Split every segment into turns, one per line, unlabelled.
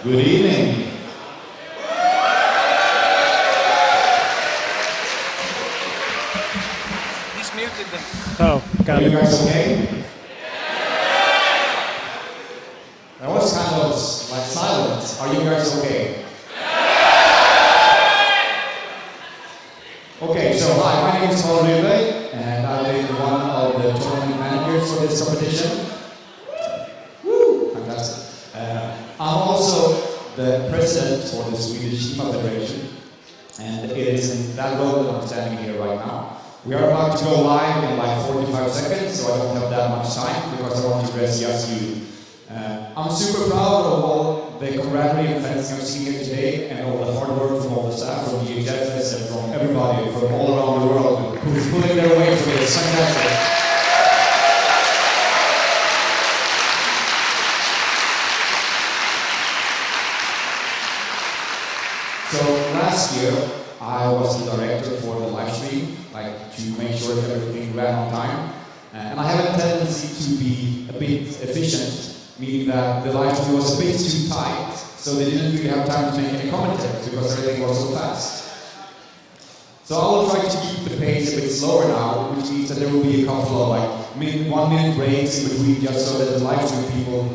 Good evening.
He's muted them.
Oh, got
Are
it.
you guys okay? That was kind of like silent. Are you guys okay? Okay, so hi, my name is Livestream, and I've been one of the tournament managers for this competition. Woo! Fantastic. I'm also the president for the Swedish HEMA Federation, and it is in that role that I'm standing here right now. We are about to go live in like 45 seconds, so I don't have that much time because I want to address just you. I'm super proud of all the camaraderie and fencing I've seen here today, and all the hard work from all the staff, from DHFS, and from everybody from all around the world who's pulling their weight for this. Fantastic. So last year, I was the director for the live stream, like to make sure that everything ran on time. And I have a tendency to be a bit efficient, meaning that the live stream was a bit too tight, so they didn't really have time to make any commentaries because everything was so fast. So I will try to keep the pace a bit slower now, which means that there will be a couple of like 1 minute breaks in between, just so that the live stream people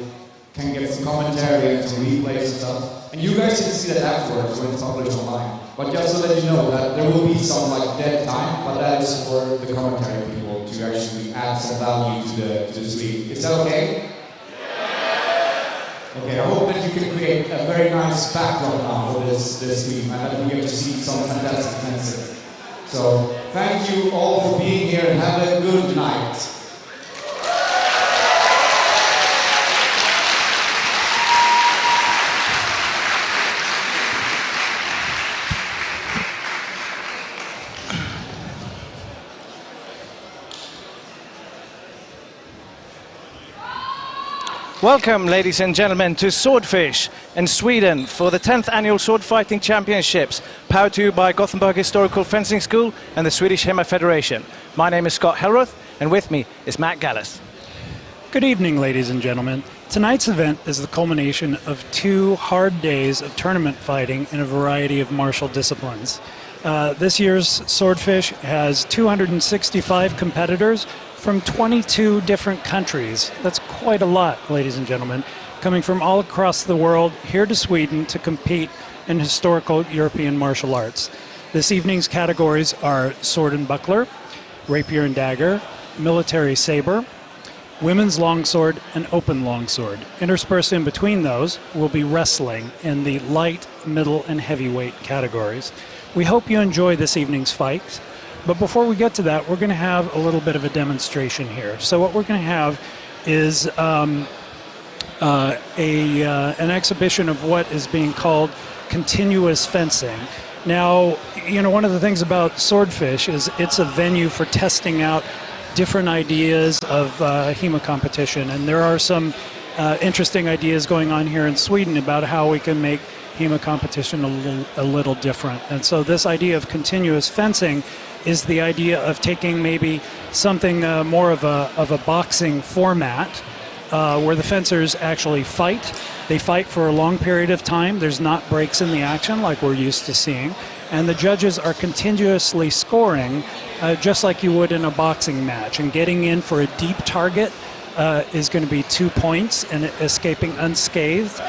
can get some commentary and some replays and stuff. And you guys can see that afterwards when it's published online. But just so that you know that there will be some like dead time, but that is for the commentary people to actually add some value to the stream. Is that okay? Yeah. Okay, I hope that you can create a very nice background now for this stream and that we get to see some fantastic fencing. So thank you all for being here and have a good night.
Welcome, ladies and gentlemen, to Swordfish in Sweden for the 10th Annual Sword Fighting Championships, powered to you by Gothenburg Historical Fencing School and the Swedish HEMA Federation. My name is Scott Hellroth, and with me is Matt Gallis.
Good evening, ladies and gentlemen. Tonight's event is the culmination of 2 hard days of tournament fighting in a variety of martial disciplines. This year's Swordfish has 265 competitors from 22 different countries. That's quite a lot, ladies and gentlemen, coming from all across the world here to Sweden to compete in historical European martial arts. This evening's categories are sword and buckler, rapier and dagger, military saber, women's longsword, and open longsword. Interspersed in between those will be wrestling in the light, middle, and heavyweight categories. We hope you enjoy this evening's fights. But before we get to that, we're going to have a little bit of a demonstration here. So what we're going to have is an exhibition of what is being called continuous fencing. Now, you know, one of the things about Swordfish is it's a venue for testing out different ideas of HEMA competition. And there are some interesting ideas going on here in Sweden about how we can make HEMA competition a little different. And so this idea of continuous fencing is the idea of taking maybe something more of a boxing format where the fencers actually fight. They fight for a long period of time. There's not breaks in the action like we're used to seeing. And the judges are continuously scoring just like you would in a boxing match. And getting in for a deep target is going to be 2 points and escaping unscathed.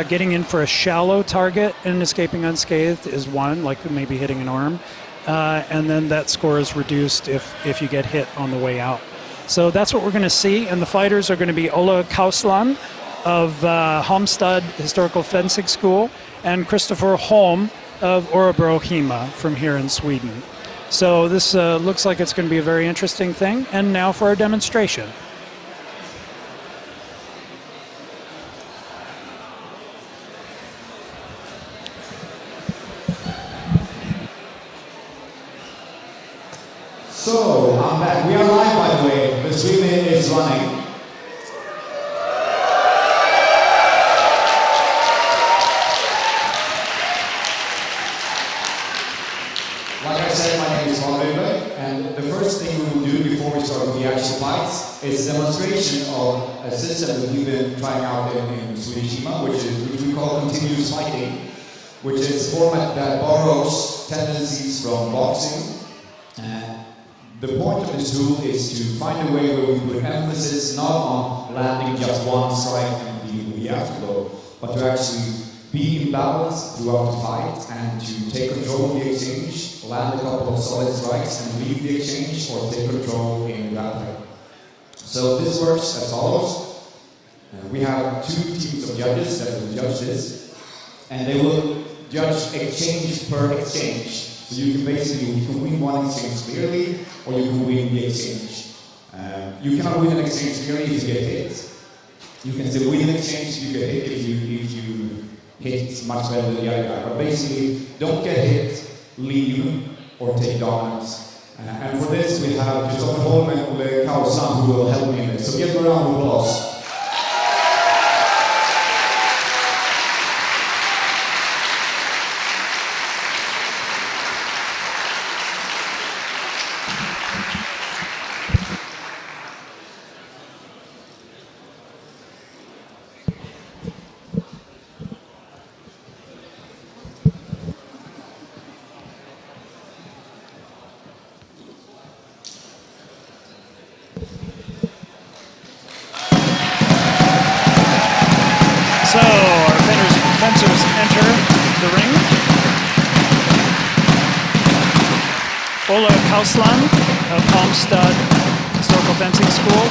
Getting in for a shallow target and escaping unscathed is 1, like maybe hitting an arm. And then that score is reduced if you get hit on the way out. So that's what we're going to see, and the fighters are going to be Ola Kausland of Halmstad Historical Fencing School and Christopher Holm of Örebro HEMA from here in Sweden. So this looks like it's going to be a very interesting thing, and now for our demonstration.
So, I'm back. We are live, by the way. The stream is running. Like I said, my name is Livestream, and the first thing we will do before we start with the actual fights is a demonstration of a system that we've been trying out in Swedish HEMA, which we we call continuous fighting, which is a format that borrows tendencies from boxing. The point of this tool is to find a way where we put emphasis not on landing just one strike and dealing with the afterglow, but to actually be in balance throughout the fight and to take control of the exchange, land a couple of solid strikes and leave the exchange or take control in grappling. So this works as follows. We have 2 teams of judges that will judge this, and they will judge exchange per exchange. So you can win one exchange clearly, or you can win the exchange. You cannot win an exchange clearly if you get hit. You can still win an exchange if you get hit if you hit much better than the other guy. But basically, don't get hit, leave, or take dominance. And for this, we have Kristoffer Holm and Ole Kausan who will help me in this. So give them a round of applause.
So our fencers enter the ring. Ola Kausland of Halmstad Historical Fencing School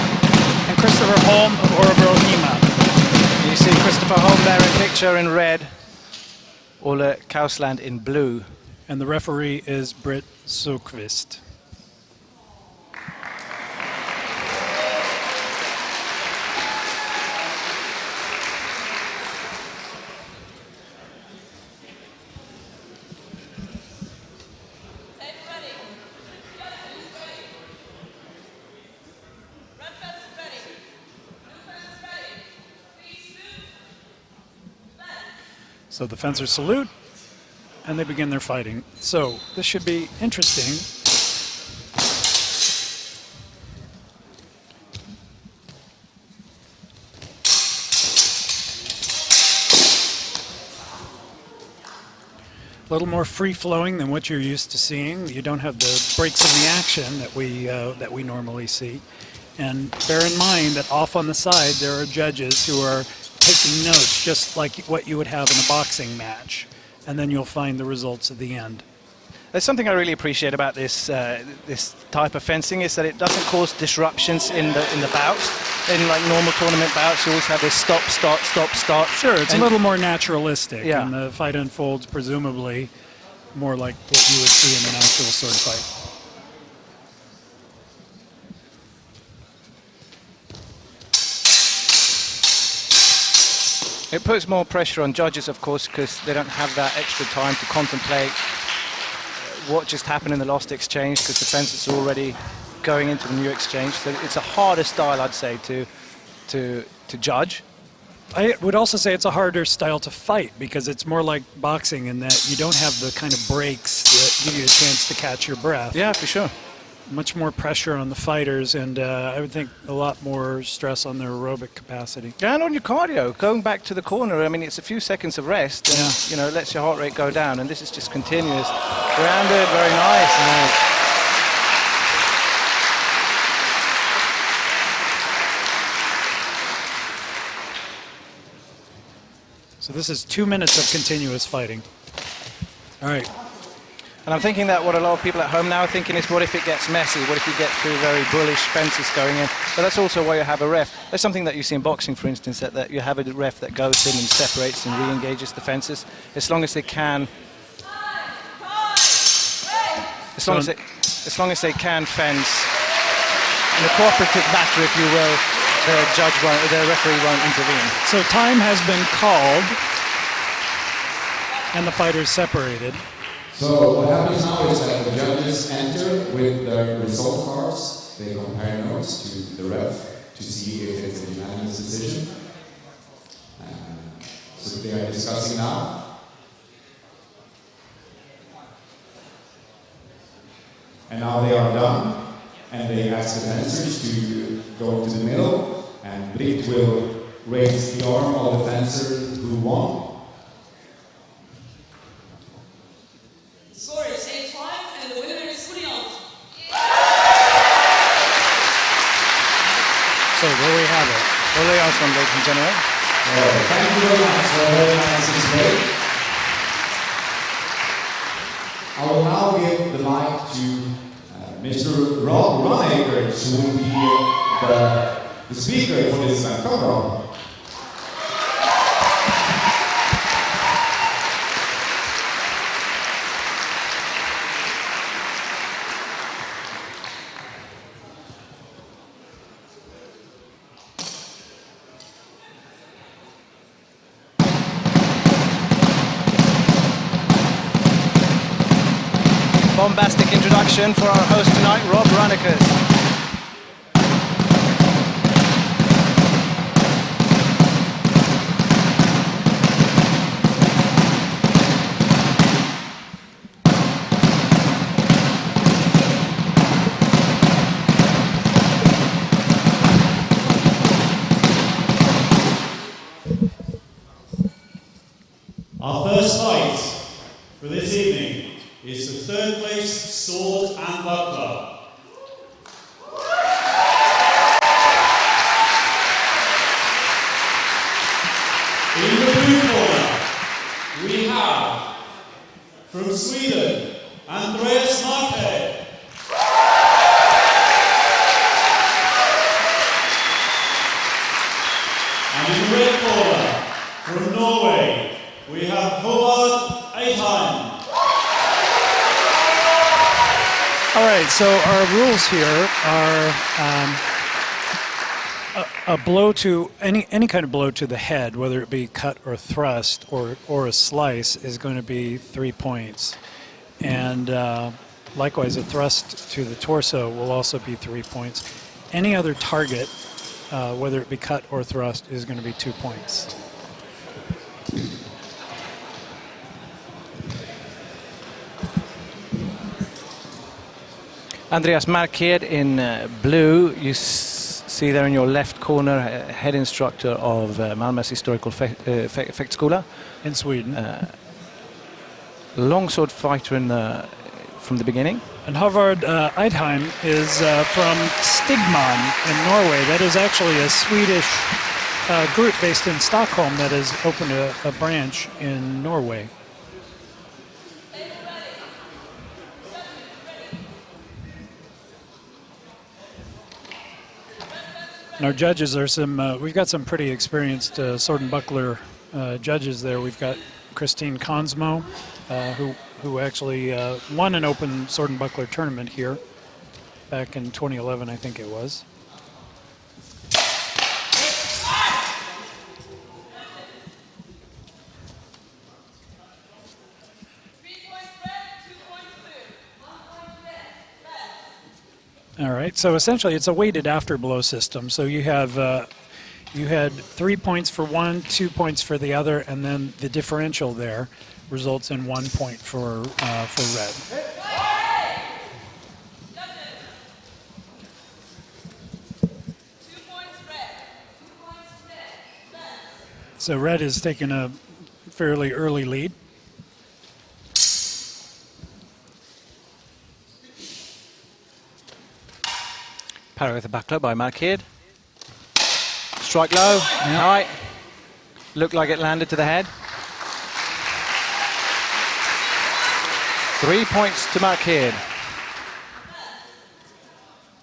and Christopher Holm of Örebro HEMA.
You see Christopher Holm there in picture in red, Ola Kausland in blue.
And the referee is Britt Sukvist. So the fencers salute, and they begin their fighting. So this should be interesting. A little more free-flowing than what you're used to seeing. You don't have the breaks in the action that we normally see. And bear in mind that off on the side there are judges who are taking notes, just like what you would have in a boxing match, and then you'll find the results at the end.
There's something I really appreciate about this this type of fencing is that it doesn't cause disruptions in the bouts. In like normal tournament bouts, you always have this stop, start, stop, start.
Sure, it's a little more naturalistic,
yeah.
And the fight unfolds presumably more like what you would see in an actual sword fight.
It puts more pressure on judges, of course, because they don't have that extra time to contemplate what just happened in the last exchange, because the fencers are already going into the new exchange. So it's a harder style, I'd say, to judge.
I would also say it's a harder style to fight because it's more like boxing in that you don't have the kind of breaks that give you a chance to catch your breath.
Yeah, for sure.
Much more pressure on the fighters, and I would think a lot more stress on their aerobic capacity.
Yeah, and on your cardio, going back to the corner, I mean, it's a few seconds of rest, and,
yeah.
you know, lets your heart rate go down, and this is just continuous. Grounded, very nice.
So this is 2 minutes of continuous fighting. All right.
And I'm thinking that what a lot of people at home now are thinking is, what if it gets messy? What if you get two very bullish fences going in? But that's also why you have a ref. There's something that you see in boxing, for instance, that you have a ref that goes in and separates and re-engages the fences, as long as they can. As long as they can fence in a cooperative matter, if you will, the referee won't intervene.
So time has been called, and the fighters separated.
So what happens now is that the judges enter with their result cards. They compare notes to the ref to see if it's a unanimous decision. So they are discussing now. And now they are done. And they ask the fencers to go to the middle. And Britt will raise the arm of the fencer who won.
anyway.
Well, thank you very much for a very nice display. I will now give the mic to Mr. Rob Runacres, who will be the speaker for this event. Come on, Rob.
Bombastic introduction for our host tonight, Rob Runacres.
Our first fight for this evening is the third place sword and buckler. In the blue corner, we have from Sweden, Andreas Marquez. And in the red corner, from Norway, we have Håvard Eitheim.
All right, so our rules here are a blow to any kind of blow to the head, whether it be cut or thrust or a slice, is going to be 3 points, and likewise a thrust to the torso will also be 3 points. Any other target, whether it be cut or thrust, is going to be 2 points.
Andreas Marquez in blue. You see there in your left corner, head instructor of Malmö's Historical Fäktskola
In Sweden.
Longsword fighter from the beginning.
And Håvard Eidheim is from Stigman in Norway. That is actually a Swedish group based in Stockholm that has opened a branch in Norway. And our judges are we've got some pretty experienced sword and buckler judges there. We've got Christine Konsmo, who actually won an open sword and buckler tournament here back in 2011, I think it was. All right, so essentially it's a weighted afterblow system. So you have you had 3 points for one, 2 points for the other, and then the differential there results in 1 point for red. So red is taking a fairly early lead.
Parry with the buckler by Marquez. Strike low. Yeah. All right. Looked like it landed to the head. 3 points to Marquez.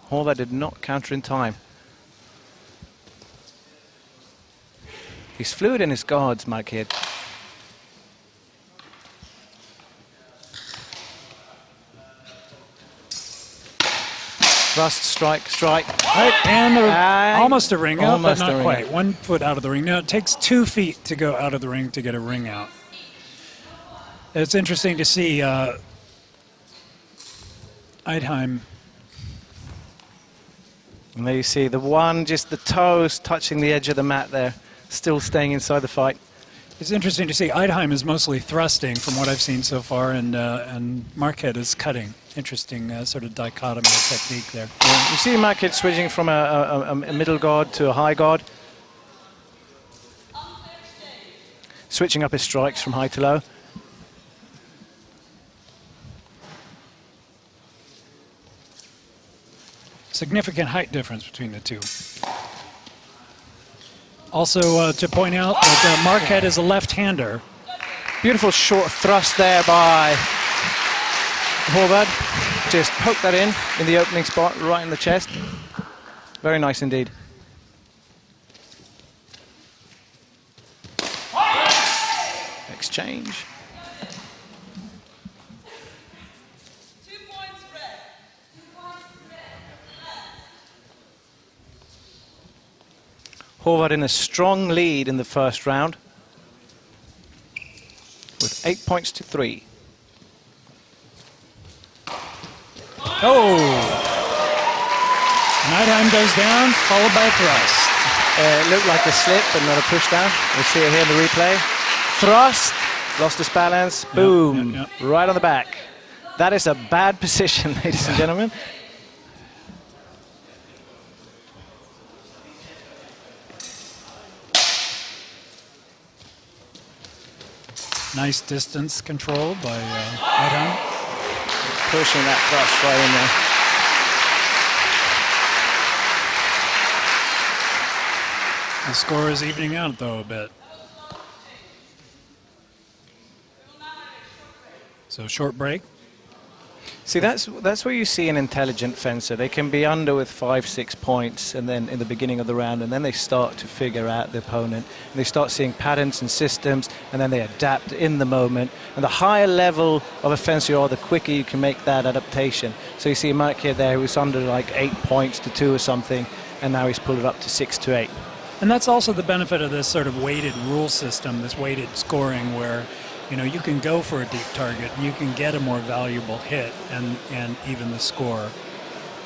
Håvard did not counter in time. He's fluid in his guards, Marquez. Thrust, strike.
Right, and almost a ring out, but not quite.
Out.
1 foot out of the ring. Now, it takes 2 feet to go out of the ring to get a ring out. It's interesting to see Eidheim.
And there you see the one, just the toes touching the edge of the mat there, still staying inside the fight.
It's interesting to see Eidheim is mostly thrusting from what I've seen so far, and Marquez is cutting. Interesting sort of dichotomy of technique there.
Yeah. You see Marquez switching from a middle guard to a high guard. Switching up his strikes from high to low.
Significant height difference between the two. Also to point out that Marquette is a left-hander.
Beautiful short thrust there by Horvath. Just poke that in the opening spot, right in the chest. Very nice indeed. Exchange. Horvath in a strong lead in the first round with 8 points to 3.
Oh! Nightheim goes down, followed by a thrust.
It looked like a slip, but not a push down. We'll see it here in the replay. Thrust, lost his balance, boom,
Yep.
right on the back. That is a bad position, ladies and gentlemen.
Nice distance control by Nightheim.
Pushing that thrust right in there.
The score is evening out, though, a bit. So short break.
See, that's where you see an intelligent fencer. They can be under with 5-6 points, and then in the beginning of the round, and then they start to figure out the opponent. And they start seeing patterns and systems, and then they adapt in the moment. And the higher level of a fencer you are, the quicker you can make that adaptation. So you see Mike here there, who was under like 8 points to 2 or something, and now he's pulled it up to 6 to 8.
And that's also the benefit of this sort of weighted rule system, this weighted scoring, where you can go for a deep target and you can get a more valuable hit and even the score.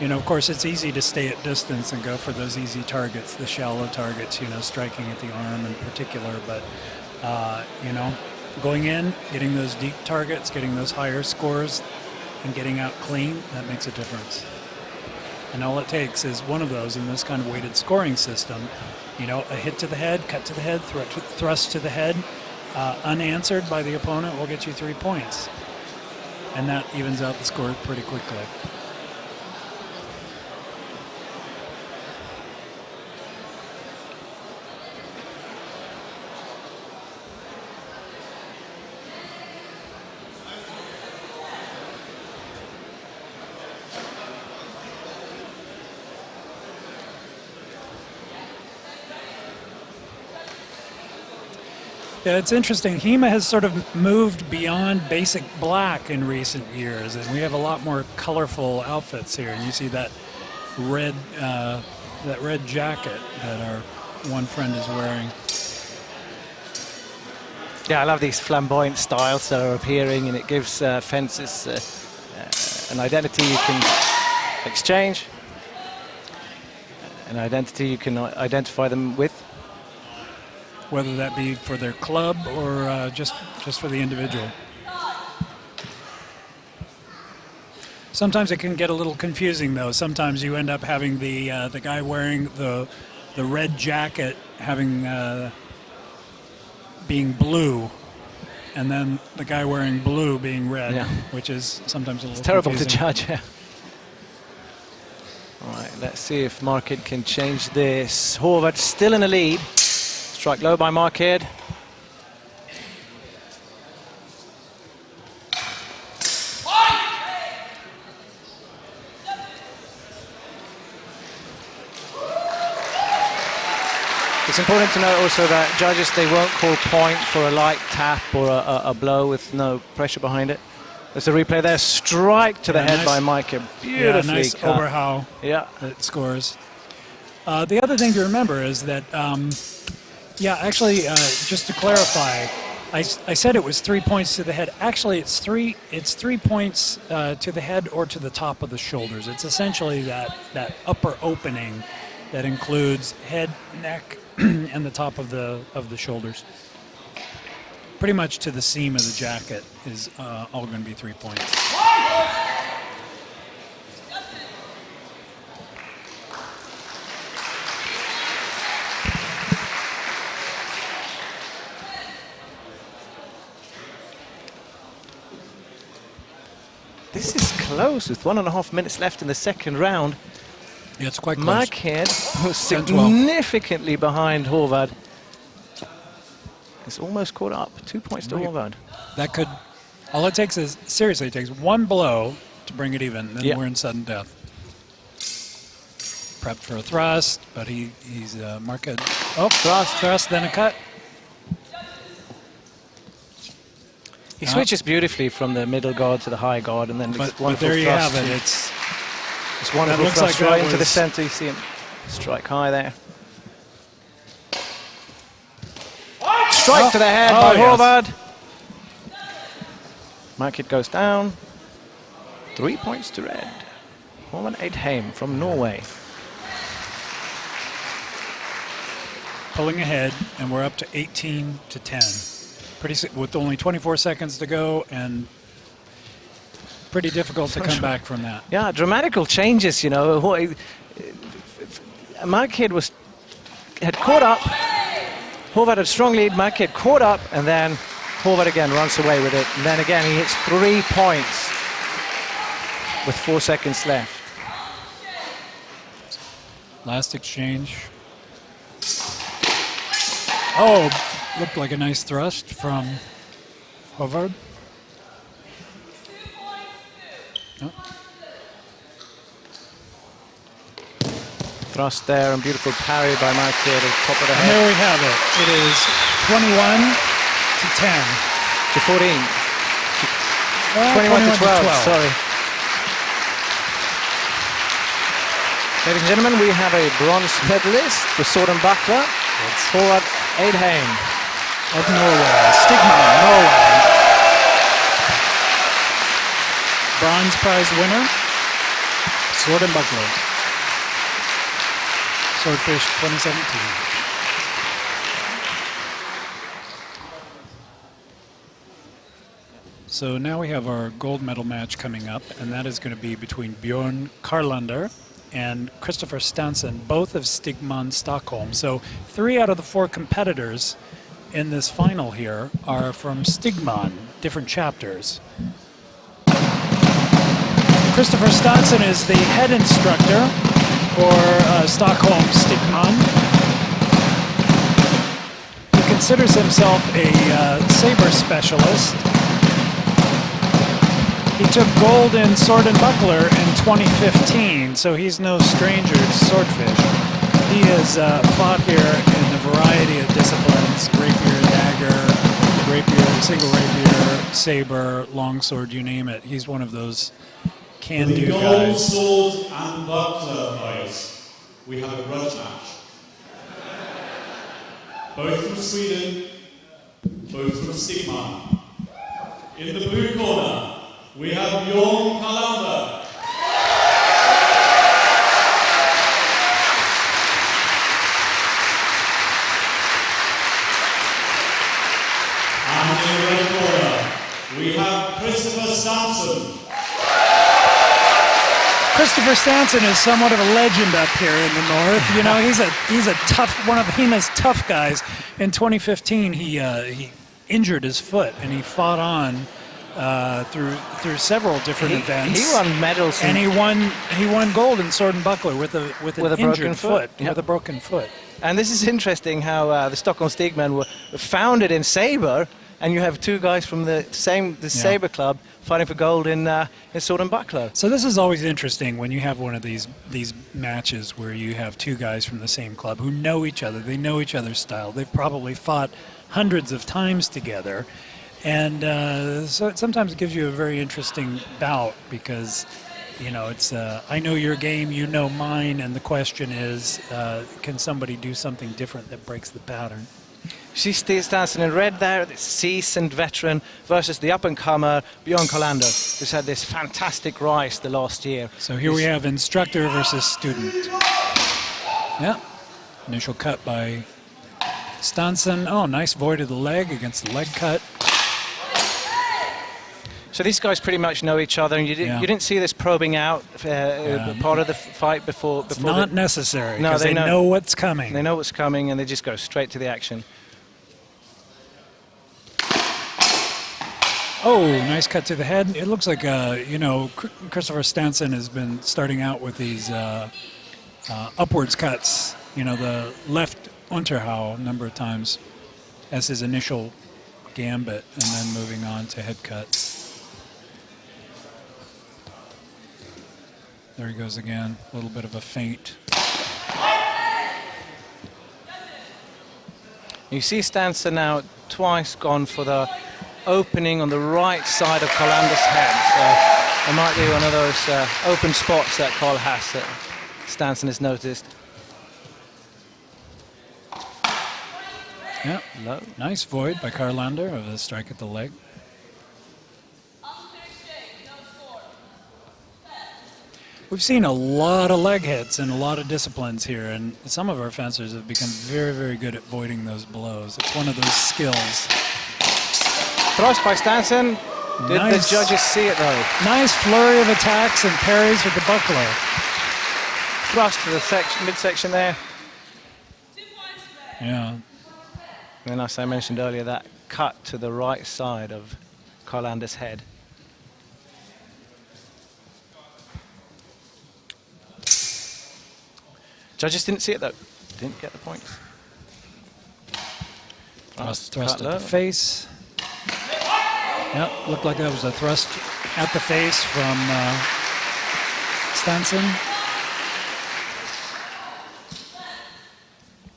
Of course, it's easy to stay at distance and go for those easy targets, the shallow targets, striking at the arm in particular. But, going in, getting those deep targets, getting those higher scores, and getting out clean, that makes a difference. And all it takes is one of those in this kind of weighted scoring system. A hit to the head, cut to the head, thrust to the head, unanswered by the opponent will get you 3 points. And that evens out the score pretty quickly. Yeah, it's interesting. HEMA has sort of moved beyond basic black in recent years, and we have a lot more colorful outfits here. And you see that red jacket that our one friend is wearing.
Yeah, I love these flamboyant styles that are appearing, and it gives fencers an identity you can exchange, an identity you can identify them with.
Whether that be for their club or just for the individual. Sometimes it can get a little confusing, though. Sometimes you end up having the guy wearing the red jacket having being blue, and then the guy wearing blue being red, which is sometimes a little
terrible
confusing.
to judge. Yeah. All right, let's see if Marquette can change this. Horvath still in the lead. Strike low by Marquette. It's important to note also that judges, they won't call point for a light tap or a blow with no pressure behind it. There's a replay there. Strike to the head by Marquette. Beautifully
nice
cut.
Oberhau that scores. The other thing to remember is that just to clarify, I said it was 3 points to the head. Actually, it's 3 points to the head or to the top of the shoulders. It's essentially that upper opening that includes head, neck, and the top of the shoulders. Pretty much to the seam of the jacket is all going to be 3 points.
This is close with 1.5 minutes left in the second round.
Yeah, it's quite close.
Markhead was
10-12.
significantly behind Horvath. It's almost caught up. 2 points to Horvath.
That could, all it takes is, seriously, it takes one blow to bring it even, then we're in sudden death. Prepped for a thrust, but he's Markhead. Oh, thrust, then a cut.
He switches beautifully from the middle guard to the high guard, and then
But
wonderful
there you
thrust.
have it. It's
Wonderful
looks
thrust
like
right
that
into the
was-
center. You see him strike high there. Strike to the head by
yes.
Horvath. Markhead goes down. 3 points to red. Horvath Eidheim from Norway.
pulling ahead, and we're up to 18-10. With only 24 seconds to go, and pretty difficult to come back from that.
Yeah, dramatical changes, you know. Markhead had caught up. Horvath had strong lead. Markhead caught up, and then Horvath again runs away with it. And then again, he hits 3 points with 4 seconds left.
Last exchange. Oh, looked like a nice thrust from Horvath. Oh.
Thrust there and beautiful parry by Markhead at the top of the
And
head.
there we have it. It is 21-10.
To 14. 21 to 12, sorry. Ladies and gentlemen, we have a bronze medalist for sword and buckler. It's Horvath Eidheim
Of Norway. Stigma, Norway. Bronze prize winner. Sword and buckler. Swordfish 2017. So now we have our gold medal match coming up, and that is going to be between Bjorn Karlander and Christopher Stenson, both of Stigman Stockholm. So 3 out of the 4 competitors in this final here are from Stigman, different chapters. Christopher Stenson is the head instructor for Stockholm Stigman. He considers himself a saber specialist. He took gold in sword and buckler in 2015, so he's no stranger to swordfish. He has fought here in a variety of disciplines: rapier, dagger, rapier, single rapier, saber, longsword, you name it. He's one of those can-do
For the gold
guys.
sword and buckler fight, we have a grudge match. Both from Sweden, both from Stigman. In the blue corner, we have Bjorn Karlander. And in the red corner, we have Christopher Stenson.
Christopher Stanton is somewhat of a legend up here in the north. You know, he's a tough, one of HEMA's tough guys. In 2015, he injured his foot, and he fought on through several different events.
He won medals,
and he won gold in sword and buckler with an injured
broken foot.
Yep. With a broken foot.
And this is interesting how the Stockholm Stigmen were founded in Sabre, and you have 2 guys from the Sabre club fighting for gold in sword and buckler.
So this is always interesting when you have one of these matches where you have 2 guys from the same club who know each other. They know each other's style. They've probably fought hundreds of times together. And so sometimes it gives you a very interesting bout because, you know, it's I know your game, you know mine, and the question is, can somebody do something different that breaks the pattern?
She's dancing in red there, the seasoned veteran versus the up-and-comer Bjorn Karlander, who's had this fantastic rise the last year.
So here we have instructor versus student. Yeah, initial cut by Stanson. Oh, nice void of the leg against the leg cut.
So these guys pretty much know each other, and you didn't see this probing out part of the fight before.
It's not necessary,
No,
because they know what's coming.
They know what's coming, and they just go straight to the action.
Oh, nice cut to the head. It looks like, you know, Christopher Stenson has been starting out with these upwards cuts, you know, the left Unterhau a number of times as his initial gambit, and then moving on to head cuts. There he goes again, a little bit of a feint.
You see Stanson now twice gone for the opening on the right side of Colander's head. So it might be one of those open spots that Cole has that Stanson has noticed.
Yeah,
Low.
nice void by Carlander of a strike at the leg. We've seen a lot of leg hits and a lot of disciplines here, and some of our fencers have become very, very good at voiding those blows. It's one of those skills.
Thrust by Stanson. Did
Nice.
the judges see it though?
Nice flurry of attacks and parries with the buckler.
Thrust to the midsection there.
Yeah,
And then, as I mentioned earlier, that cut to the right side of Carlander's head. Judges didn't see it though. Didn't get the points.
thrust
cut
at
low.
the face. Yep, looked like that was a thrust at the face from Stenson.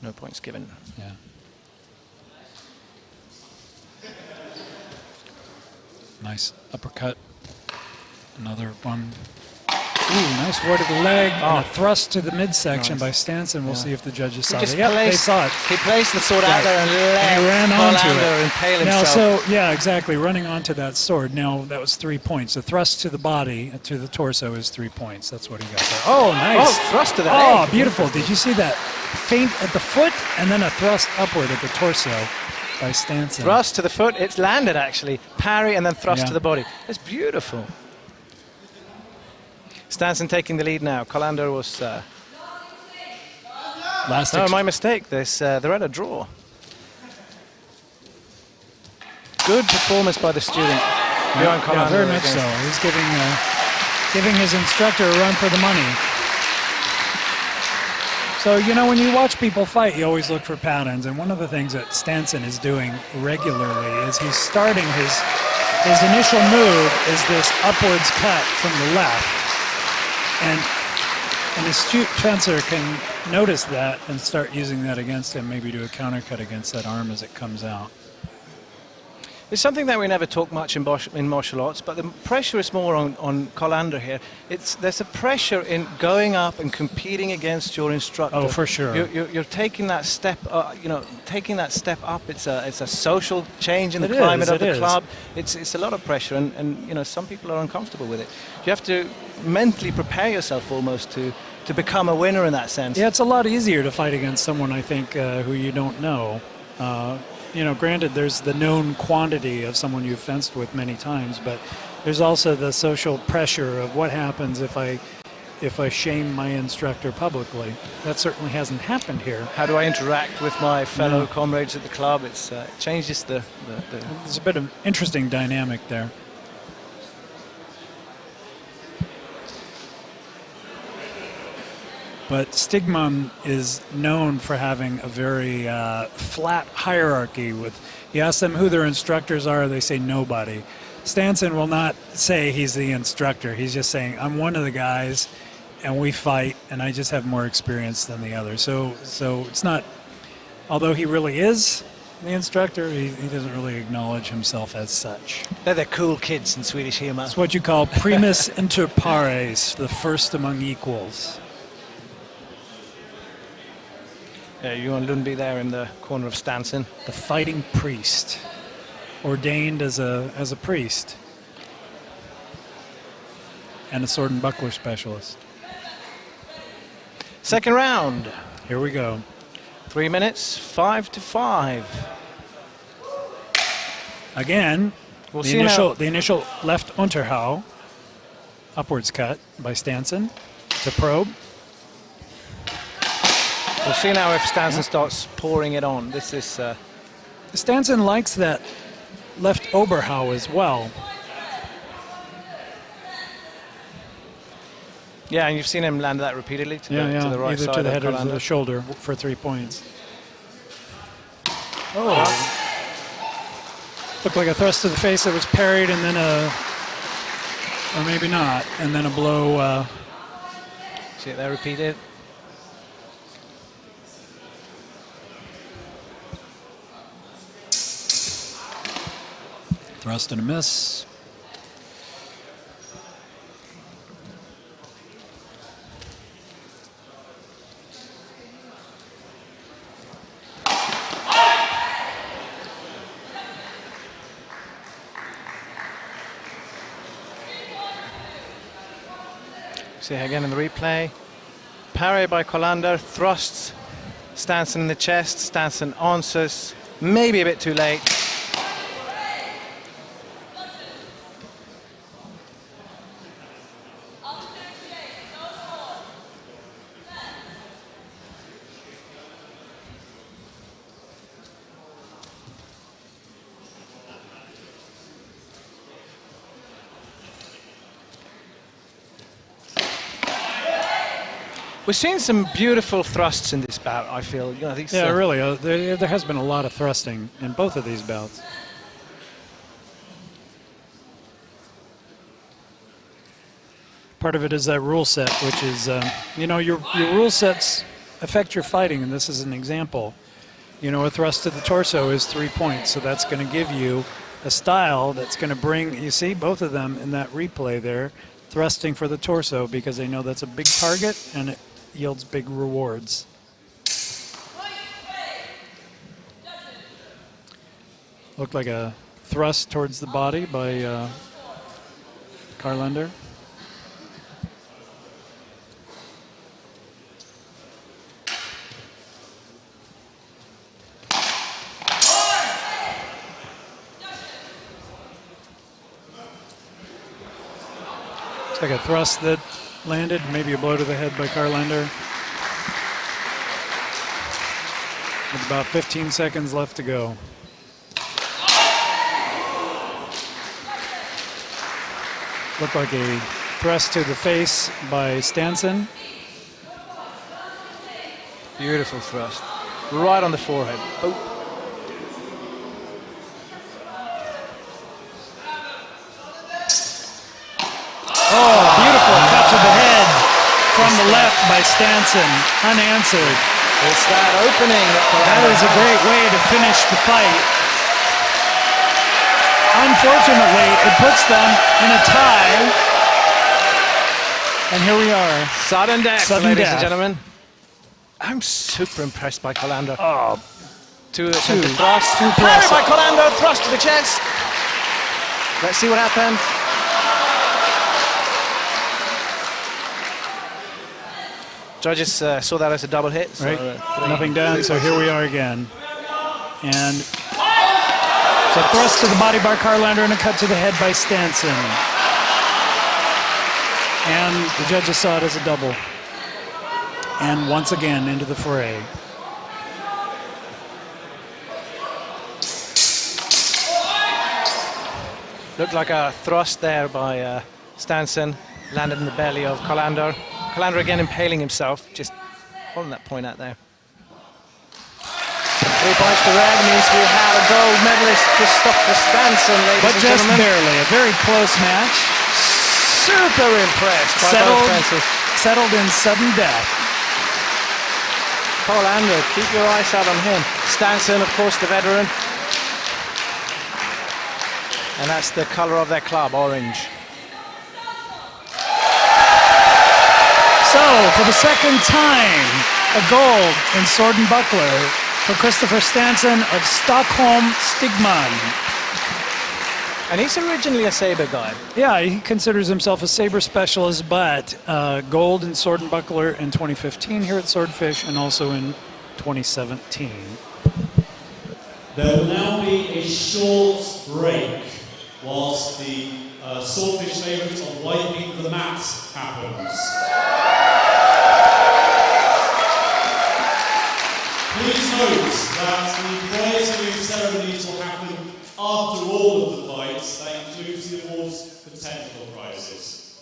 No points given.
Yeah. Nice uppercut. Another one. Ooh, nice void of the leg and a thrust to the midsection
Nice.
by Stanson. We'll see if the judges saw
He just
it. Yep, they
placed-
saw it.
He placed the sword out there and let
He ran onto
Carlander
it.
impale
Now,
himself.
so, yeah, exactly, running onto that sword. Now, that was 3 points. A thrust to the body, to the torso is 3 points. That's what he got there. Oh, nice.
Oh, thrust to the
Oh,
leg.
beautiful. Did you see that? Feint at the foot and then a thrust upward at the torso by Stanson.
Thrust to the foot. It's landed actually. Parry and then thrust
Yeah.
to the body. It's beautiful. Stanson taking the lead now. Carlander was...
Last
no, my mistake. They're at a draw. Good performance by the student. Bjorn
yeah,
Carlander
very much
against-
so. He's giving his instructor a run for the money. So, you know, when you watch people fight, you always look for patterns. And one of the things that Stanson is doing regularly is he's starting his initial move is this upwards cut from the left. And an astute fencer can notice that and start using that against him, maybe do a counter cut against that arm as it comes out.
It's something that we never talk much in martial arts, but the pressure is more on Carlander here. There's a pressure in going up and competing against your instructor.
Oh, for sure.
You're taking that step, taking that step up. It's a social change in the
It
climate
is,
of the
it is.
club. It's a lot of pressure, and you know, some people are uncomfortable with it. You have to mentally prepare yourself almost to become a winner in that sense.
Yeah, it's a lot easier to fight against someone, I think, who you don't know. You know, granted, there's the known quantity of someone you've fenced with many times, but there's also the social pressure of what happens if I shame my instructor publicly. That certainly hasn't happened here.
How do I interact with my fellow comrades at the club? It changes the
There's a bit of interesting dynamic there. But Stigman is known for having a very flat hierarchy. You ask them who their instructors are, they say nobody. Stanson will not say he's the instructor. He's just saying, I'm one of the guys, and we fight, and I just have more experience than the others. So it's not, although he really is the instructor, he doesn't really acknowledge himself as such.
They're the cool kids in Swedish humor.
It's what you call primus inter pares, the first among equals.
Johan Lundby there in the corner of Stanson.
The fighting priest, ordained as a priest and a sword and buckler specialist.
Second round.
Here we go.
3 minutes, 5-5.
Again,
We'll
the
see now.
initial left Unterhau, upwards cut by Stanson to probe.
We'll see now if Stanson starts pouring it on. This is
Stanson likes that left Oberhau as well.
Yeah, and you've seen him land that repeatedly to, to the right
either
side
to the head or
of
to the shoulder for 3 points. Oh. Looked like a thrust to the face that was parried, and then or maybe not, and then a blow.
See it there repeated.
Thrust and a miss.
See again in the replay. Parry by Colander, thrusts Stanson in the chest. Stanson answers, maybe a bit too late. We've seen some beautiful thrusts in this bout, I feel. You know, these,
yeah, really. There has been a lot of thrusting in both of these bouts. Part of it is that rule set, which is, you know, your rule sets affect your fighting, and this is an example. You know, a thrust to the torso is 3 points, so that's going to give you a style that's going to bring, you see, both of them in that replay there, thrusting for the torso because they know that's a big target and it yields big rewards. Looked like a thrust towards the body by Carlander. It's like a thrust that landed, maybe a blow to the head by Carlander. With about 15 seconds left to go. Looked like a thrust to the face by Stanson.
Beautiful thrust. Right on the forehead. Oh.
Oh, beautiful cut to the head from the left by Stanson, unanswered.
It's that opening.
That is a great way to finish the fight. Unfortunately, it puts them in a tie. And here we are.
Sudden death,
Sudden
ladies
death.
and gentlemen. I'm super impressed by Colander.
Oh,
Two thrust.
Two
Parry
thrusts.
by Colander, thrust to the chest. Let's see what happened. Judges saw that as a double hit. So,
right. Nothing done, so here we are again. And so thrust to the body by Carlander and a cut to the head by Stanson. And the judges saw it as a double. And once again into the fray.
Looked like a thrust there by Stanson, landed in the belly of Colander. Colander again impaling himself, just holding that point out there. 3 points to red means we have a gold medalist, Christopher Stanson, ladies
But
and
just
gentlemen.
barely, a very close match.
Super impressed by both fences.
Settled in sudden death.
Colander, keep your eyes out on him. Stanson, of course, the veteran. And that's the color of their club, orange.
So, for the second time, a gold in sword and buckler for Christopher Stanson of Stockholm Stigman.
And he's originally a Sabre guy.
Yeah, he considers himself a Sabre specialist, but gold in sword and buckler in 2015 here at Swordfish and also in 2017.
There will now be a short break whilst the Swordfish favourite of wiping the mat happens. Please note that the prize giving ceremonies will happen after all of the fights. That includes the awards for technical prizes.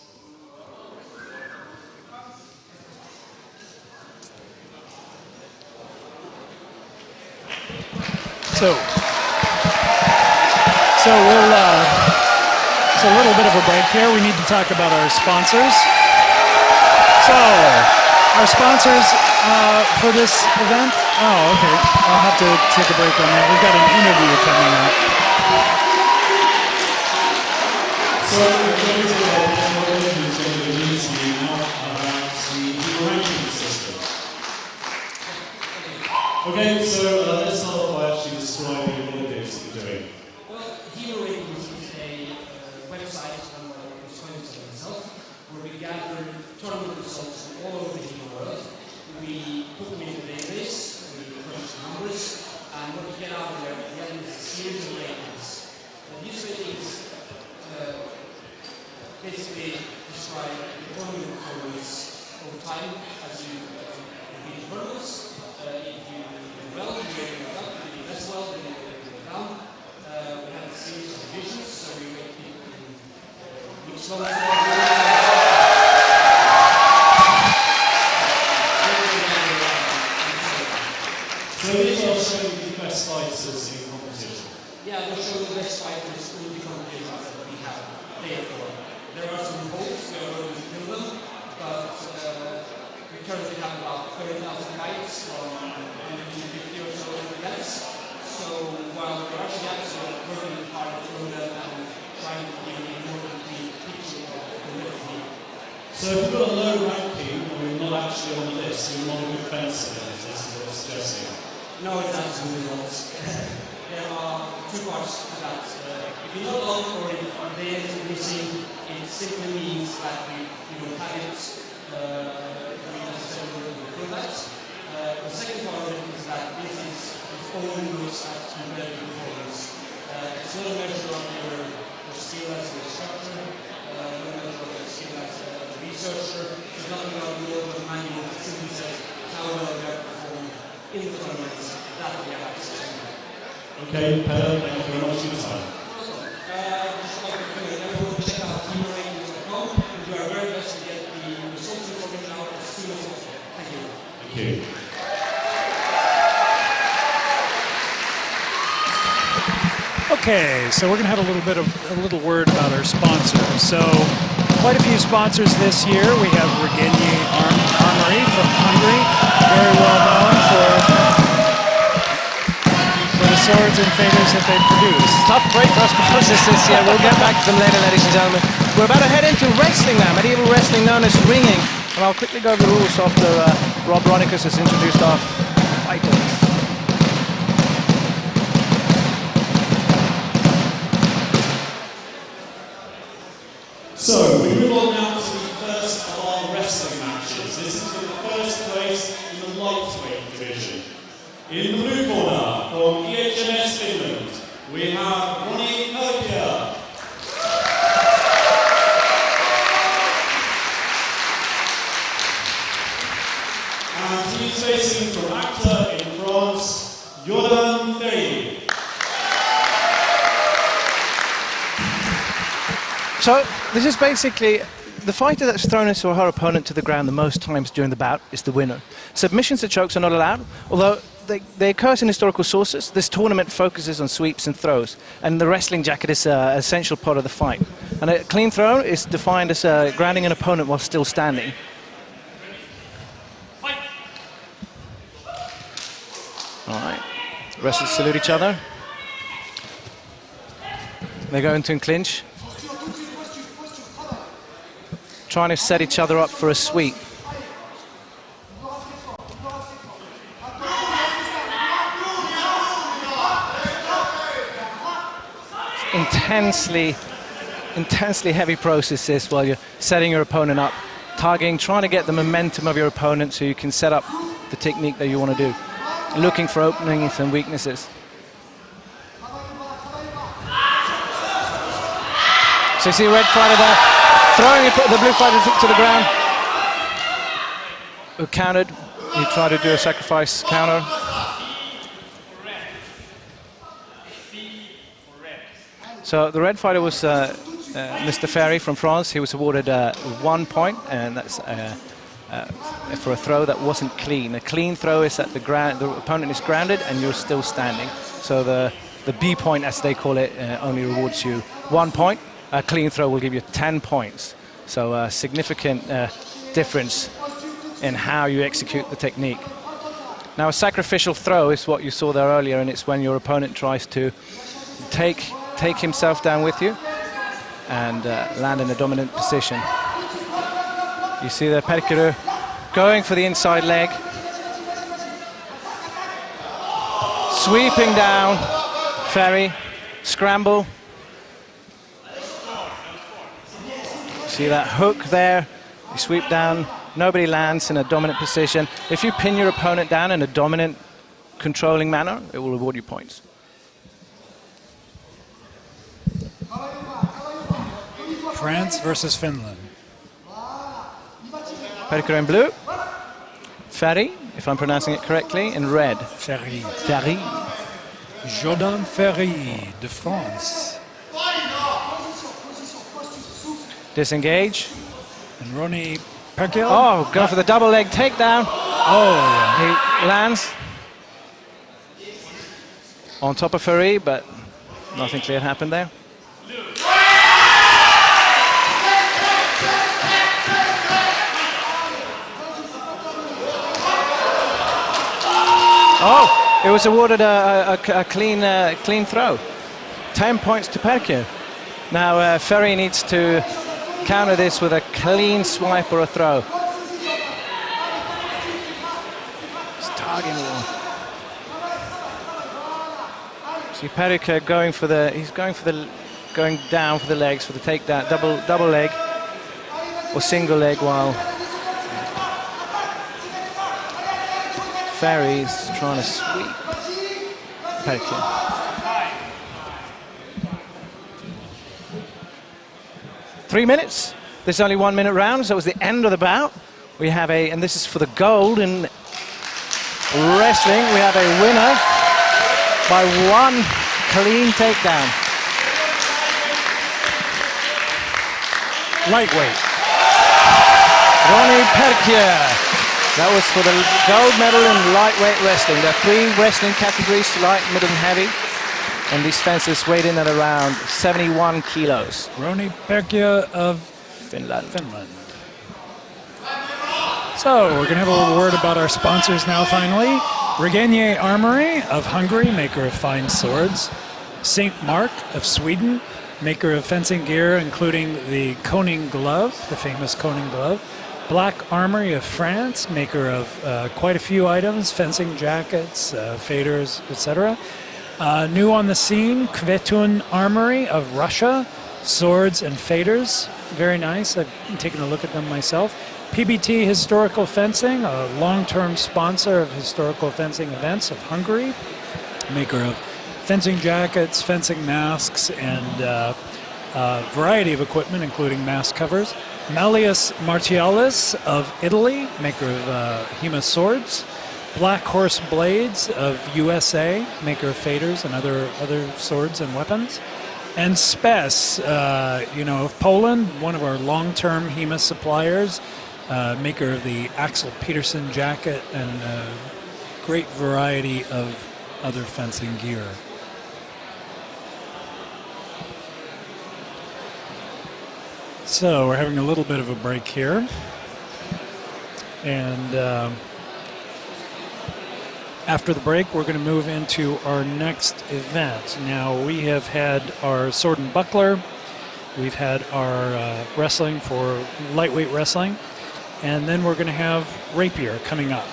So it's a little bit of a break here. We need to talk about our sponsors. So, our sponsors for this event. Oh, okay. I'll have to take a break on that. We've got an interview coming up.
So, we're going to who's going to be to you now about the ranking system. Okay, so let's start off by actually describing what it is that you're doing.
Well, Hero Ratings is a website run by the Stenson himself, where we gather tournament results from all over the Hero world. We put them in the database, we crunch the numbers, and what we get out of there at the end is a series of ratings. And these ratings basically describe the tournament performance over time as you beat the tournaments. If you do well, you rate it up. If you do less well, then you rate it down. We have a series of divisions, so we rate people in which level they are.
So these are showing the best fighters in competition.
Yeah, we'll show the best fighters in the competitions that we have data for. There are some votes, we are going to fill them, but we currently have about 30,000 fights from 150 or so events. So while we're actually working hard through them and trying to give a more complete picture of the competition.
So if you've got a low ranking and we're not actually on the list, you're not a good fencer, this is what I'm suggesting.
No, it's absolutely not. There are two parts to that. If you're not on or if there is missing, it simply means that we don't have it. We necessarily don't do that. The second part of it is that this is only looks at competitive performance. It's not a measure of your skill as a instructor, not a measure of your skill as a researcher. It's nothing about the order of manual. It simply says how well they perform in the tournaments that we have access to.
Okay, Pedro, thank you very much for your time.
Just like everyone check out teamratings.com and do our very best to get the results information out as soon as possible. Thank you.
Thank you.
Okay, so we're going to have a little word about our sponsors. So, quite a few sponsors this year. We have Regeni Armory from Hungary, very well known for the swords and figures that they produce.
Tough break for our sponsors this year. We'll get back to them later, ladies and gentlemen. We're about to head into wrestling now, medieval wrestling known as ringing. And I'll quickly go over the rules after Rob Ronicus has introduced our fighters.
So, we move on now to the first of our wrestling matches. This is for the first place in the lightweight division. In the blue corner, from EHMS Finland, we have Ronnie Kalkia. And he's facing from Actor in France, Jordan Ferry.
So this is basically the fighter that's thrown his or her opponent to the ground the most times during the bout is the winner. Submissions and chokes are not allowed, although they occur in historical sources. This tournament focuses on sweeps and throws, and the wrestling jacket is an essential part of the fight. And a clean throw is defined as grounding an opponent while still standing. All right, wrestlers salute each other. They go into a clinch, trying to set each other up for a sweep. Intensely heavy process this while you're setting your opponent up, targeting, trying to get the momentum of your opponent so you can set up the technique that you want to do, looking for openings and weaknesses. So you see red fighter there, throwing the blue fighter to the ground, who countered. He tried to do a sacrifice counter. So the red fighter was Mr. Ferry from France. He was awarded 1 point, and that's for a throw that wasn't clean. A clean throw is that the opponent is grounded and you're still standing. So the B point, as they call it, only rewards you 1 point. A clean throw will give you 10 points. So a significant difference in how you execute the technique. Now, a sacrificial throw is what you saw there earlier, and it's when your opponent tries to take himself down with you and land in a dominant position. You see there Perkele going for the inside leg. Sweeping down, Ferry, scramble. See that hook there, you sweep down, nobody lands in a dominant position. If you pin your opponent down in a dominant, controlling manner, it will reward you points.
France versus Finland.
Perkele in blue, Ferry, if I'm pronouncing it correctly, in red.
Ferry.
Ferry.
Jordan Ferry de France.
Disengage.
And Ronnie Perkele.
Oh, go for the double leg takedown.
Oh,
He lands on top of Ferry, but nothing clear happened there. Oh, it was awarded a clean throw. 10 points to Perkele. Now Ferry needs to counter this with a clean swipe or a throw. It's targeting one. See Perkele going down for the legs for the takedown, double leg or single leg, while Ferry's trying to sweep Perkele. 3 minutes. There's only 1 minute round, so it was the end of the bout. We have and this is for the gold in wrestling. We have a winner by 1 clean takedown.
lightweight.
Ronnie Perkele. That was for the gold medal in lightweight wrestling. There are 3 wrestling categories, light, middle and heavy. And these fences weighed in at around 71 kilos.
Ronnie Perkele of
Finland.
So we're going to have a little word about our sponsors now finally. Regenier Armory of Hungary, maker of fine swords. St. Mark of Sweden, maker of fencing gear, including the Koning glove, the famous Koning glove. Black Armory of France, maker of quite a few items, fencing jackets, faders, etc. New on the scene, Kvetun Armory of Russia, swords and faders. Very nice. I've taken a look at them myself. PBT Historical Fencing, a long-term sponsor of historical fencing events of Hungary, maker of fencing jackets, fencing masks, and a variety of equipment, including mask covers. Malleus Martialis of Italy, maker of Hema swords. Black Horse Blades of USA, maker of faders and other swords and weapons. And Spes, of Poland, one of our long-term Hema suppliers, maker of the Axel Peterson jacket and a great variety of other fencing gear. So we're having a little bit of a break here. And after the break, we're going to move into our next event. Now, we have had our sword and buckler. We've had our wrestling for lightweight wrestling. And then we're going to have rapier coming up.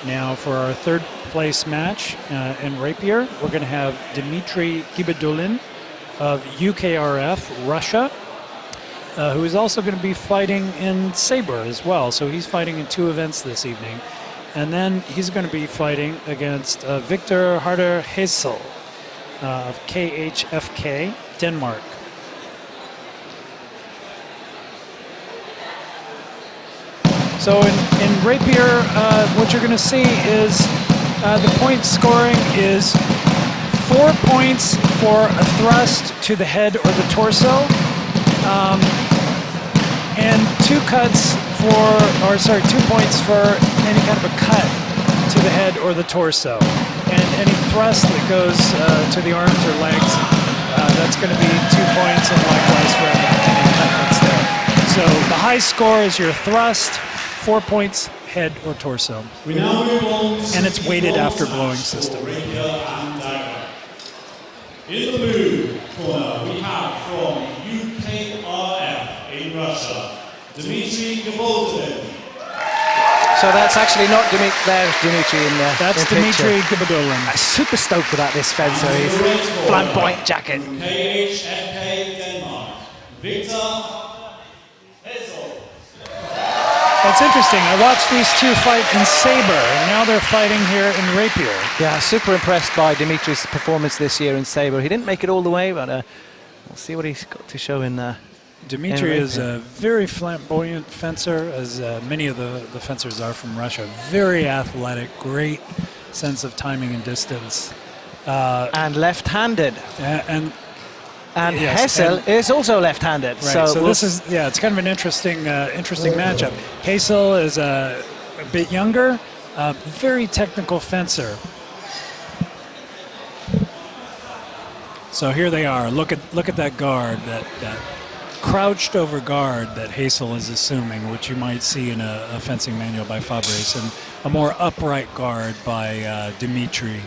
Now, for our third place match in rapier, we're going to have Dmitry Gibadulin of UKRF, Russia, who is also going to be fighting in Sabre as well. So he's fighting in 2 events this evening. And then he's going to be fighting against Victor Harder Hesel of KHFK, Denmark. So in rapier, what you're going to see is the point scoring is 4 points for a thrust to the head or the torso, and 2 points for any kind of a cut to the head or the torso. and any thrust that goes to the arms or legs, that's going to be 2 points, and likewise for any cut that's there. So the high score is your thrust, 4 points, head or torso.
We now move on to
and it's weighted after blowing
match
system.
for rapier and dagger. In the blue corner, we have from UKRF in Russia, Dmitry Gabaldin.
So that's actually not Dimitri. There's Dimitri in there.
That's Dmitry Gabaldin.
I'm super stoked about this fencer. He's flamboyant jacket.
KHFK Denmark, Victor Hessel.
That's interesting. I watched these two fight in Sabre, and now they're fighting here in Rapier.
Yeah, super impressed by Dimitri's performance this year in Sabre. He didn't make it all the way, but we'll see what he's got to show in
Dmitry is a very flamboyant fencer, as many of the fencers are from Russia. Very athletic, great sense of timing and distance.
and left-handed. And
yes,
Hessel
and
is also left-handed.
Right, so this is, yeah, it's kind of an interesting matchup. Hessel is a bit younger, very technical fencer. So here they are. Look at that guard, that crouched over guard that Hessel is assuming, which you might see in a fencing manual by Fabrice, and a more upright guard by Dmitry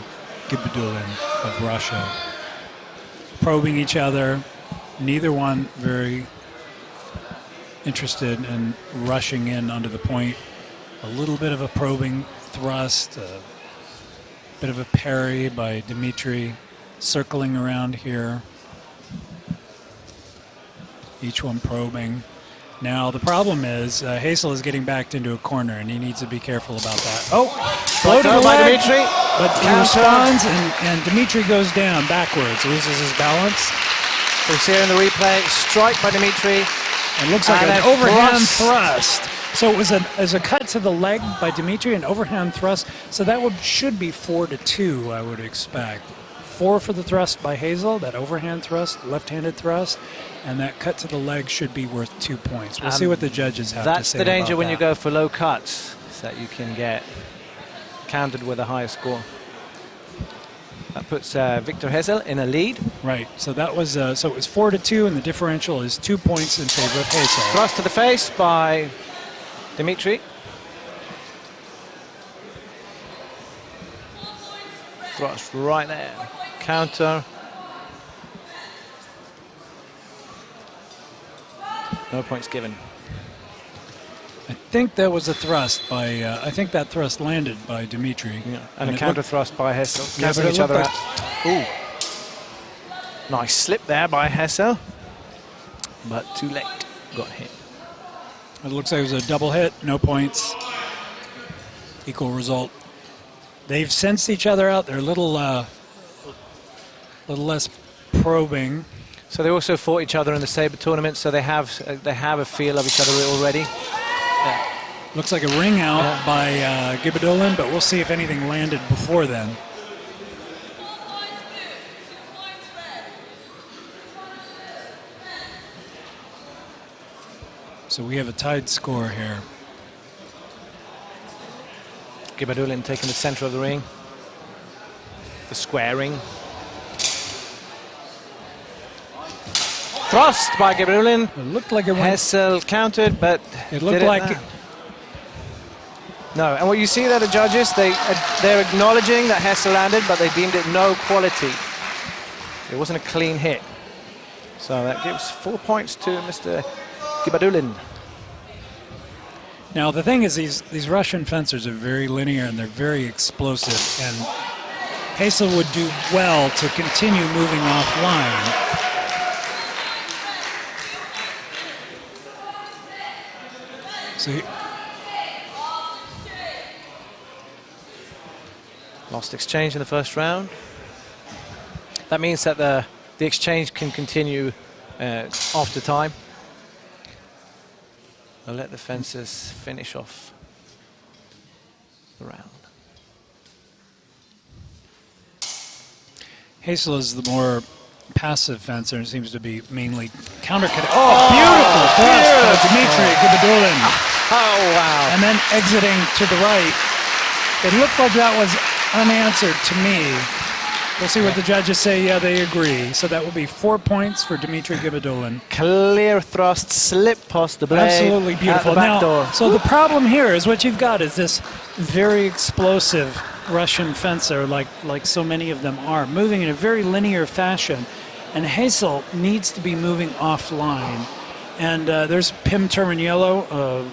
Gibadulin of Russia. Probing each other, neither one very interested in rushing in under the point. A little bit of a probing thrust, a bit of a parry by Dmitry, circling around here. Each one probing. Now the problem is Hessel is getting backed into a corner, and he needs to be careful about that. Oh, blow to the
by
leg,
Dmitry.
but he responds, and Dmitry goes down backwards, loses his balance.
We see here in the replay, strike by Dmitry.
It looks like
And
an
a
overhand thrust. So it was a cut to the leg by Dmitry, an overhand thrust. So that should be 4-2, I would expect. 4 for the thrust by Hessel, that overhand thrust, left-handed thrust, and that cut to the leg should be worth 2 points. We'll see what the judges have to say about that.
That's the danger when you go for low cuts, is that you can get countered with a higher score. That puts Victor Hessel in a lead.
Right. So that was so it was 4-2, and the differential is 2 points in favor of Hessel.
Thrust to the face by Dmitry. Thrust right there. Counter. No points given.
I think that was a thrust by. I think that thrust landed by Dmitry.
Yeah. And a counter thrust by Hessel.
Yeah,
Cancelling
but it
each other
looked
out. Ooh. Nice slip there by Hessel. But too late. Got hit.
It looks like it was a double hit. No points. Equal result. They've sensed each other out. They're a little less probing.
So they also fought each other in the Sabre tournament, so they have a feel of each other already.
Looks like a ring out by Gibadulin, but we'll see if anything landed before then. So we have a tied score here.
Gibadulin taking the center of the ring. The square ring. Thrust by Gibadulin.
It looked like it went.
Hessel countered, but
It looked like.
No, and what you see there, the judges, they're acknowledging that Hessel landed, but they deemed it no quality. It wasn't a clean hit. So that gives 4 points to Mr. Gibadulin.
Now the thing is, these Russian fencers are very linear and they're very explosive, and Hessel would do well to continue moving offline. So
Lost exchange in the first round. That means that the exchange can continue after time. I'll let the fencers finish off the round.
Hessel is the more passive fencer and seems to be mainly counter-cutting. Oh, beautiful thrust by Dmitry Gibadulin.
Oh, wow.
And then exiting to the right. It looked like that was unanswered to me. We'll see what the judges say. Yeah, they agree. So that will be 4 points for Dmitry Gibadulin.
Clear thrust, slip past the blade.
Absolutely beautiful.
At the back door.
So the problem here is what you've got is this very explosive Russian fencer, like so many of them are, moving in a very linear fashion. And Hazel needs to be moving offline. And there's Pim Terminiello.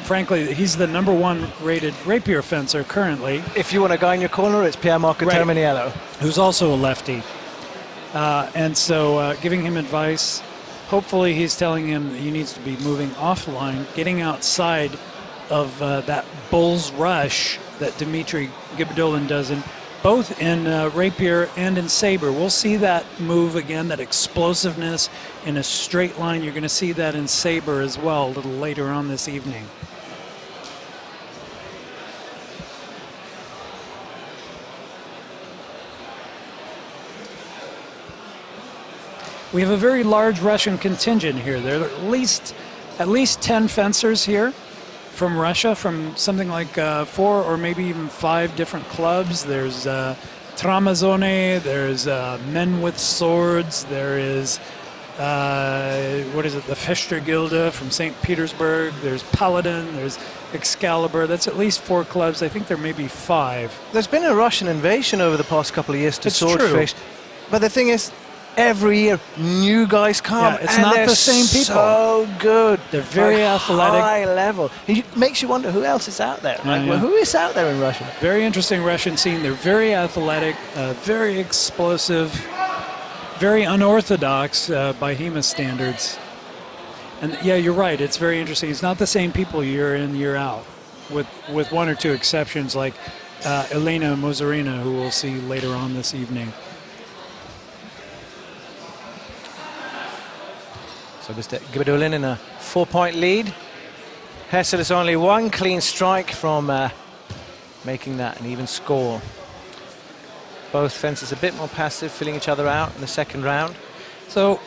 Frankly, he's the #1 rated rapier fencer currently.
If you want a guy in your corner, it's Piermarco Terminiello.
Who's also a lefty. And so giving him advice, hopefully he's telling him that he needs to be moving offline, getting outside of that bull's rush that Dmitry Gibadulin does both in rapier and in sabre. We'll see that move again, that explosiveness in a straight line. You're going to see that in sabre as well a little later on this evening. We have a very large Russian contingent here. There are at least 10 fencers here from Russia, from something like 4 or maybe even 5 different clubs. There's Tramazone, there's Men with Swords, there is, the Fechter from St. Petersburg, there's Paladin, there's Excalibur. That's at least 4 clubs. I think there may be 5.
There's been a Russian invasion over the past couple of years to Swordfish. But the thing is, every year, new guys come.
Yeah, it's not the same people.
So good.
They're very athletic.
High level. It makes you wonder who else is out there. Right?
Yeah.
Well, who is out there in Russia?
Very interesting Russian scene. They're very athletic, very explosive, very unorthodox by HEMA standards. And yeah, you're right. It's very interesting. It's not the same people year in, year out, with 1 or 2 exceptions like Elena Mozarina, who we'll see later on this evening.
So Mr. Gibadulin in a 4-point lead. Hessel is only 1 clean strike from making that an even score. Both fences a bit more passive, filling each other out in the second round.
So,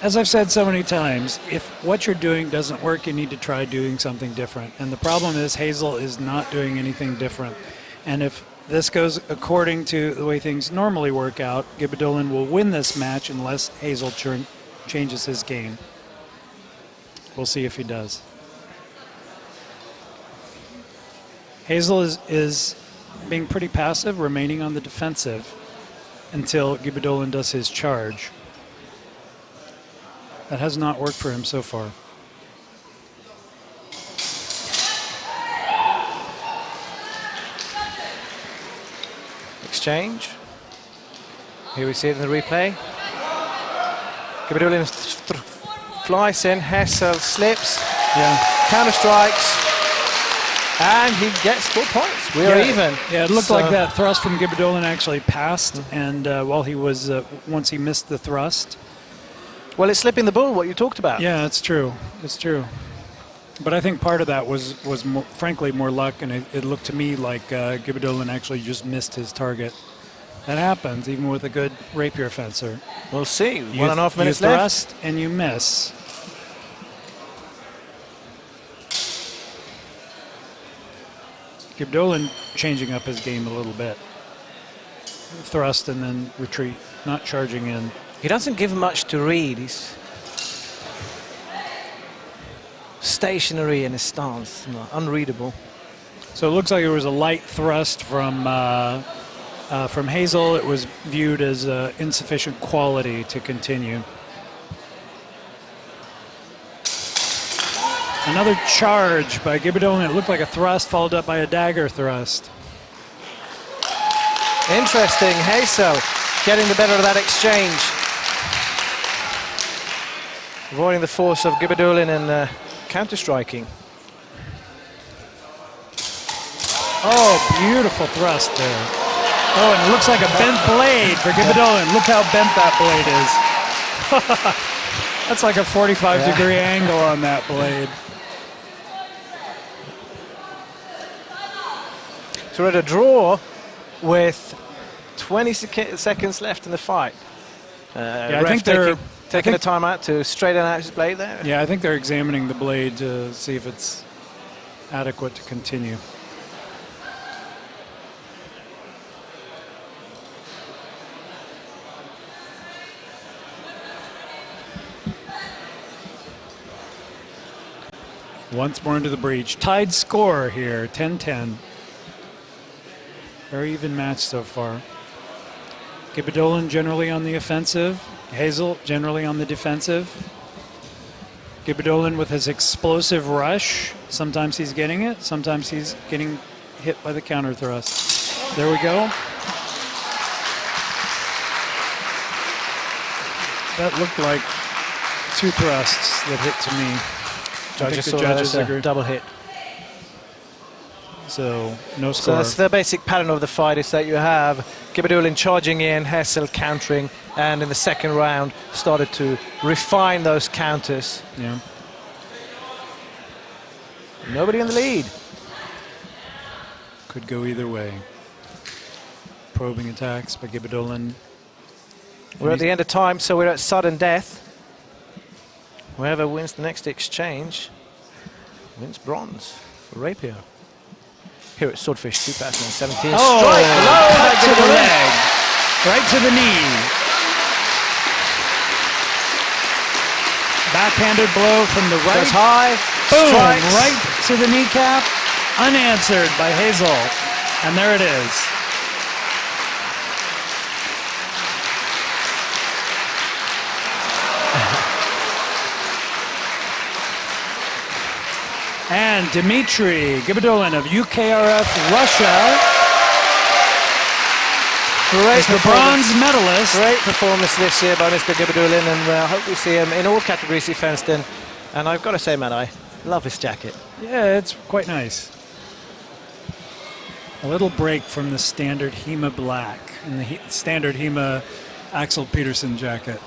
as I've said so many times, if what you're doing doesn't work, you need to try doing something different. And the problem is Hazel is not doing anything different. And if this goes according to the way things normally work out, Gibadulin will win this match unless Hazel changes his game. We'll see if he does. Hazel is being pretty passive, remaining on the defensive until Gibadulin does his charge. That has not worked for him so far.
Exchange. Here we see it in the replay. Gibadulin flies in, Hessel slips, counter strikes, and he gets 4 points. We are even.
Yeah, it looked like that thrust from Gibadulin actually passed, and while he was, once he missed the thrust.
Well, it's slipping the bull, what you talked about.
Yeah, it's true. It's true. But I think part of that was more, frankly, more luck, and it looked to me like Gibadulin actually just missed his target. That happens, even with a good rapier fencer.
We'll see. 1.5 minutes
you
left.
thrust and you miss. Gibadulin changing up his game a little bit. Thrust and then retreat, not charging in.
He doesn't give much to read. He's stationary in his stance, unreadable.
So it looks like it was a light thrust from Hazel. It was viewed as insufficient quality to continue. Another charge by Gibadulin. It looked like a thrust followed up by a dagger thrust.
Interesting. Hazel getting the better of that exchange. Avoiding the force of Gibadulin and counter-striking.
Oh, beautiful thrust there. Oh, and it looks like a bent blade for Gibadulin. Look how bent that blade is. That's like a 45-degree angle on that blade.
So we're at a draw with 20 seconds left in the fight.
Yeah, I think they're
taking a timeout to straighten out his blade there.
Yeah, I think they're examining the blade to see if it's adequate to continue. Once more into the breach. Tied score here, 10-10. Very even match so far. Gibadolin generally on the offensive. Hazel generally on the defensive. Gibadolin with his explosive rush. Sometimes he's getting it. Sometimes he's getting hit by the counter thrust. There we go. That looked like 2 thrusts that hit to me. I think the judges agree.
Double hit.
So, no
So
score.
that's the basic pattern of the fight, is that you have Gibadolin charging in, Hessel countering, and in the second round started to refine those counters.
Yeah.
Nobody in the lead.
Could go either way. Probing attacks by Gibadolin.
We're at the end of time, so we're at sudden death. Whoever wins the next exchange wins bronze for Rapier. Here at Swordfish 2017.
Oh,
Strike low
cut to the
Gibadolin.
leg. Right to the knee. Backhanded blow from the right.
Goes high.
Boom,
Strikes.
right to the kneecap. Unanswered by Hazel. And there it is. And Dmitry Gibadolin of UKRF Russia is the bronze medalist.
Great performance this year by Mr. Gibadolin, and I hope we see him in all categories he fenced in. And I've got to say, man, I love his jacket.
Yeah, it's quite nice. A little break from the standard HEMA black and the standard HEMA Axel Peterson jacket.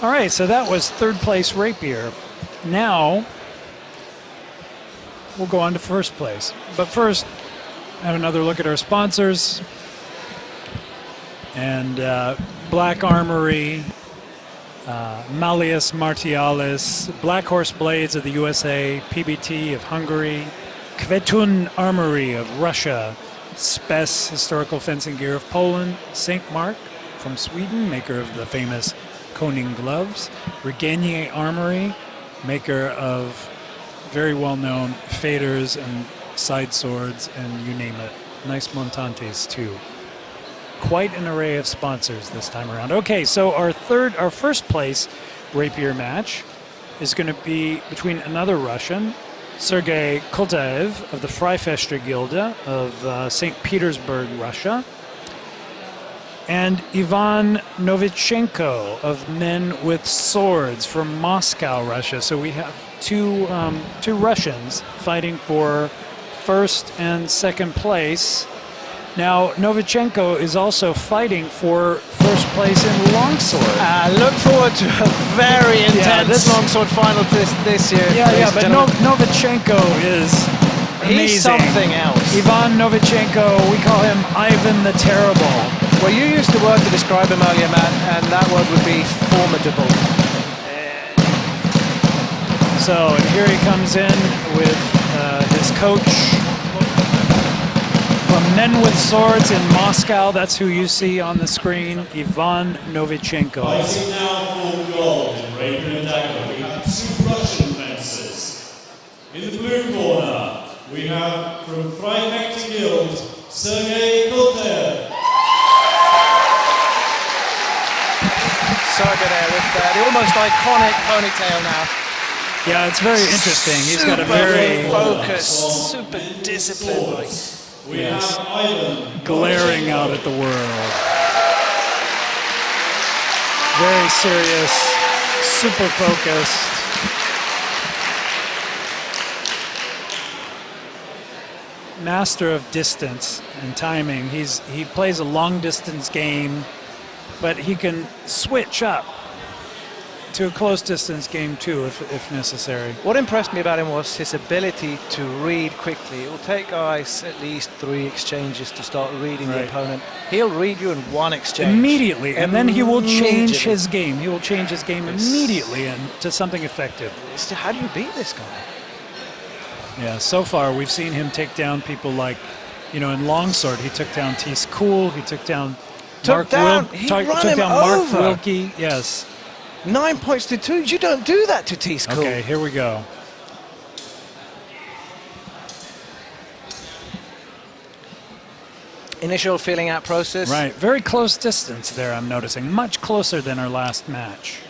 All right, so that was third place Rapier. Now, we'll go on to first place. But first, have another look at our sponsors. And Black Armory, Malleus Martialis, Black Horse Blades of the USA, PBT of Hungary, Kvetun Armory of Russia, Spes Historical Fencing Gear of Poland, St. Mark from Sweden, maker of the famous Koning gloves, Regenier Armory, maker of very well-known faders and side swords, and you name it. Nice montantes too. Quite an array of sponsors this time around. Okay, so our first place Rapier match is going to be between another Russian, Sergei Kultaev of the Freifester Gilde of St. Petersburg, Russia, and Ivan Novichenko of Men with Swords from Moscow, Russia. So we have two Russians fighting for first and second place. Now, Novichenko is also fighting for first place in Longsword.
Look forward to a very intense Longsword final this year.
Yeah, but Novichenko is amazing.
He's something else.
Ivan Novichenko, we call him Ivan the Terrible.
Well, you used the word to describe him earlier, Matt, and that word would be formidable.
So, and here he comes in with his coach from Men with Swords in Moscow. That's who you see on the screen, Ivan Novichenko.
Fighting now for gold in Rapier and Dagger, we have 2 Russian fencers. In the blue corner, we have from Freifester Guild, Sergei Kultaev.
Sergei there with the almost iconic ponytail now.
Yeah, it's very interesting. He's got a very
focused, super disciplined.
We have Ivan
glaring out at the world. Very serious, super focused. Master of distance and timing. He plays a long distance game, but he can switch up to a close distance game too if necessary.
What impressed me about him was his ability to read quickly. It will take guys at least 3 exchanges to start reading the opponent. He'll read you in 1 exchange.
Immediately, and then he will change his game. He will change his game immediately into something effective.
How do you beat this guy?
Yeah, so far we've seen him take down people like, in Longsword, he took down T-School, he took down Mark Wilkie, yes.
9 points to 2. You don't do that to T-School.
Okay, here we go.
Initial feeling out process.
Right, very close distance there, I'm noticing. Much closer than our last match.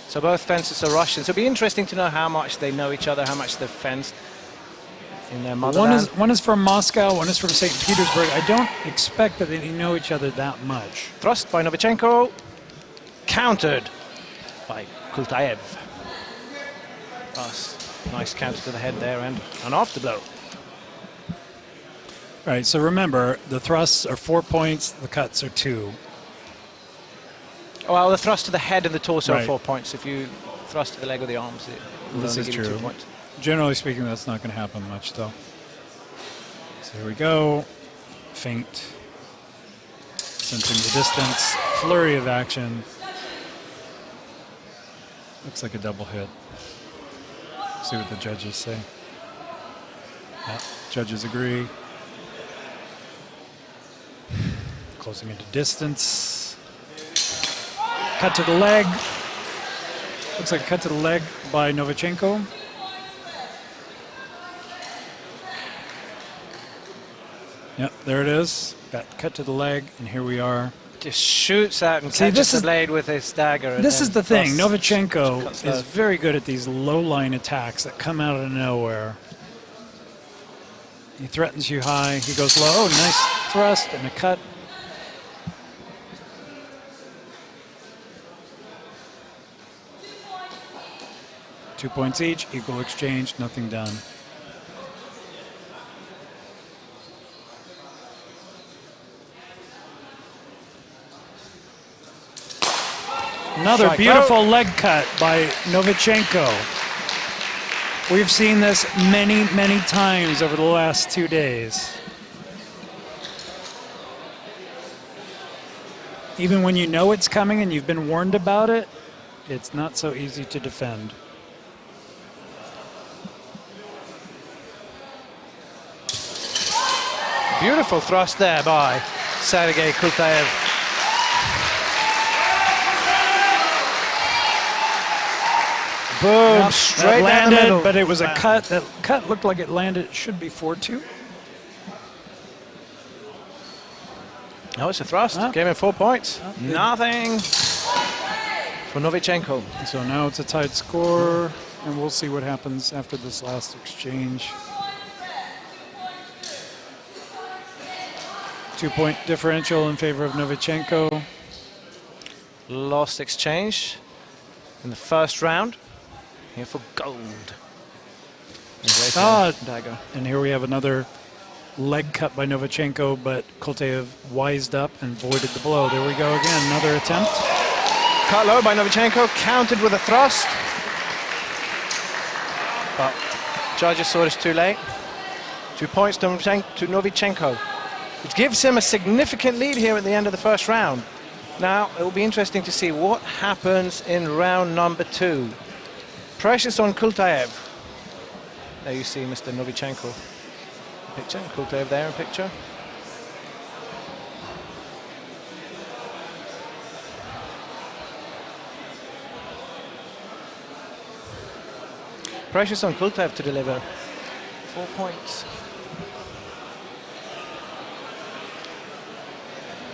So both fences are Russian. So it'll be interesting to know how much they know each other, how much they've fenced in their motherland.
One is from Moscow, one is from St. Petersburg. I don't expect that they know each other that much.
Thrust by Novichenko, countered by Kultaev. Nice counter to the head there and an afterblow.
Right, so remember, the thrusts are 4 points, the cuts are 2.
Well, the thrust to the head and the torso are
Right.
4 points. If you thrust to the leg or the arms, it will
This
only
is
give you 2
true.
points.
Generally speaking, that's not going to happen much, though. So here we go. Feint. Sensing the distance. Flurry of action. Looks like a double hit. See what the judges say. Yeah, judges agree. Closing into distance. Cut to the leg. Looks like a cut to the leg by Novichenko. Yep, there it is. Got cut to the leg, and here we are.
Just shoots out and
See,
catches
this
the
is-
blade with his dagger. and
This
then
is the thing.
thrusts.
Novichenko
cuts
is
low.
very good at these low-line attacks that come out of nowhere. He threatens you high. He goes low. Oh, nice thrust and a cut. Two points each, equal exchange, nothing done. Another
Strike
beautiful
out.
leg cut by Novichenko. We've seen this many, many times over the last 2 days. Even when you know it's coming and you've been warned about it, it's not so easy to defend.
Beautiful thrust there by Sergei Kultaev. Boom,
Yep,
straight
that
down the
landed,
middle.
but it was a cut. That cut looked like it landed. It should be 4-2.
Oh, it's a thrust.
Huh?
Gave him 4 points.
good.
Nothing for Novichenko.
So now it's a tied score, and we'll see what happens after this last exchange. 2 point differential in favor of Novichenko.
Lost exchange in the first round. Here for gold.
Ah,
Dagger.
and here we have another leg cut by Novichenko, but Kultaev wised up and voided the blow. There we go again, another attempt.
Cut low by Novichenko, countered with a thrust. But judges saw this too late. 2 points to Novichenko, which gives him a significant lead here at the end of the first round. Now, it will be interesting to see what happens in round number 2. Pressures on Kultaev. There you see Mr. Novichenko. Picture, Kultaev there in picture. Pressures on Kultaev to deliver 4 points.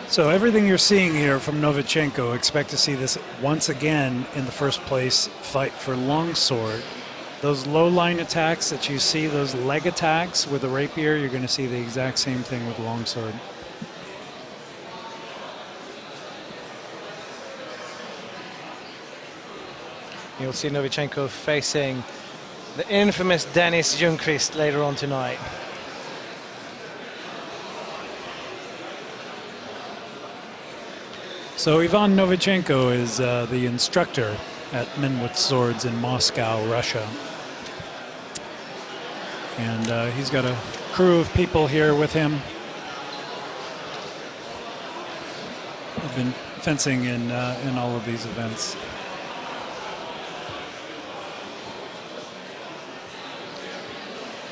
So everything you're seeing here from Novichenko, expect to see this once again in the first place fight for Longsword. Those low line attacks that you see, those leg attacks with the rapier, you're going to see the exact same thing with Longsword.
You'll see Novichenko facing the infamous Denis Junkless later on tonight.
So Ivan Novichenko is the instructor at Men with Swords in Moscow, Russia. And he's got a crew of people here with him. I've been fencing in all of these events.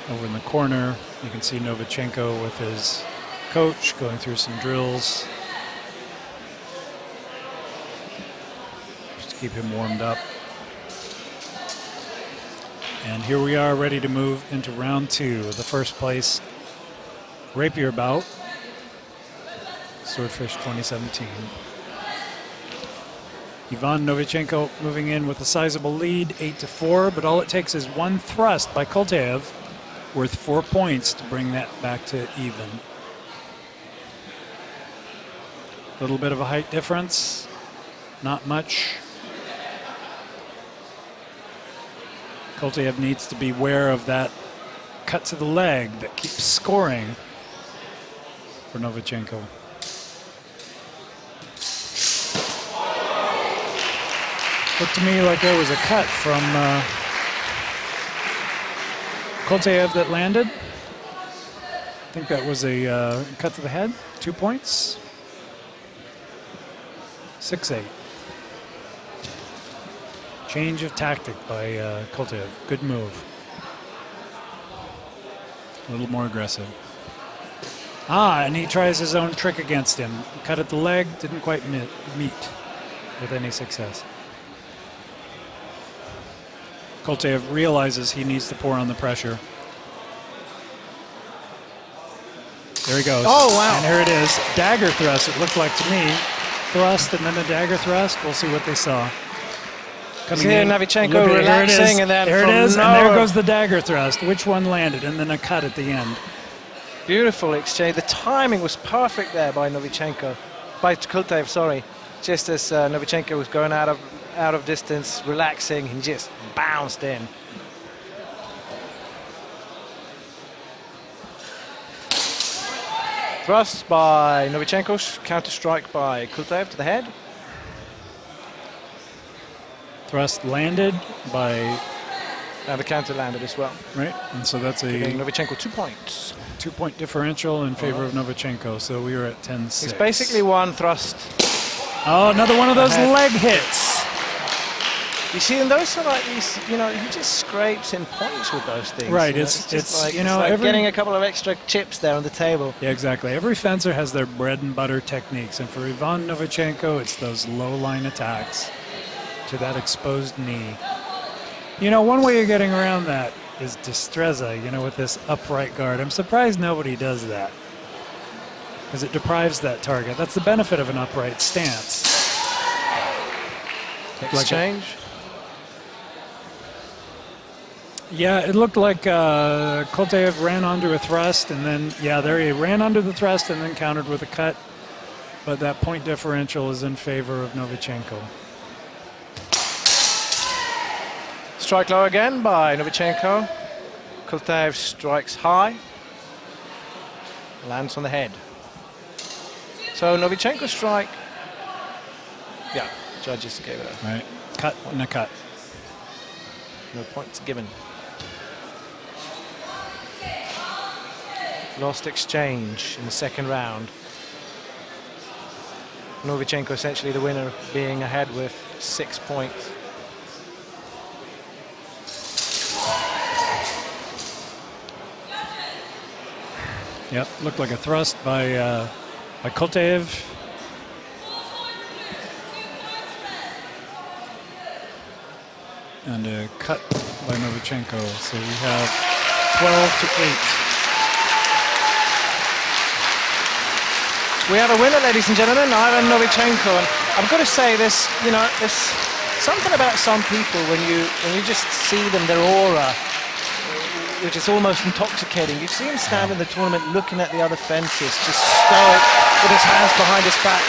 Over in the corner, you can see Novichenko with his coach going through some drills. keep him warmed up. And here we are ready to move into round 2, the first place rapier bout, Swordfish 2017. Ivan Novichenko moving in with a sizable lead, 8-4, but all it takes is one thrust by Koltev, worth 4 points to bring that back to even. A little bit of a height difference, not much. Koltev needs to be aware of that cut to the leg that keeps scoring for Novichenko. Looked to me like there was a cut from Koltev that landed. I think that was a cut to the head, 2 points. 6-8. Change of tactic by Koltev. Good move. A little more aggressive. And he tries his own trick against him. Cut at the leg, didn't quite meet with any success. Koltev realizes he needs to pour on the pressure. There he goes.
Oh, wow.
And here it is. Dagger thrust, it looked like to me. Thrust and then a dagger thrust. We'll see what they saw.
Coming in, Novichenko relaxing, and then
there it is, and there goes the dagger thrust. Which one landed? And then a cut at the end.
Beautiful exchange. The timing was perfect there by Novichenko, by Koltev, sorry. Just as Novichenko was going out of distance, relaxing, and just bounced in. Thrust by Novichenko, counter strike by Koltev to the head.
Thrust landed by...
And the counter landed as well.
Right, and so that's
giving Novichenko 2 points.
2 point differential in favor of Novichenko, so we were at 10-6.
It's basically one thrust.
Oh, another one of those leg hits.
You see, and those are like these, you know, he just scrapes in points with those things.
Right,
it's
like,
you know, like getting a couple of extra chips there on the table.
Yeah, exactly. Every fencer has their bread and butter techniques, and for Ivan Novichenko, it's those low-line attacks to that exposed knee. You know, one way you're getting around that is Destreza, you know, with this upright guard. I'm surprised nobody does that, because it deprives that target. That's the benefit of an upright stance.
Exchange.
Yeah, it looked like Koltev ran onto a thrust, and then, yeah, there he ran onto the thrust and then countered with a cut. But that point differential is in favor of Novichenko.
Strike low again by Novichenko. Koltev strikes high. Lands on the head. So Novichenko strike. Yeah, judges gave it a...
Right, cut and a cut.
No points given. Lost exchange in the second round. Novichenko essentially the winner, being ahead with 6 points.
Yep, looked like a thrust by Koltev. And a cut by Novichenko. So we have 12-8.
We have a winner, ladies and gentlemen, Ivan Novichenko. And I've got to say this, you know, there's something about some people when you just see them, their aura, which is almost intoxicating. You see him stand in the tournament looking at the other fences, just stoic, with his hands behind his back.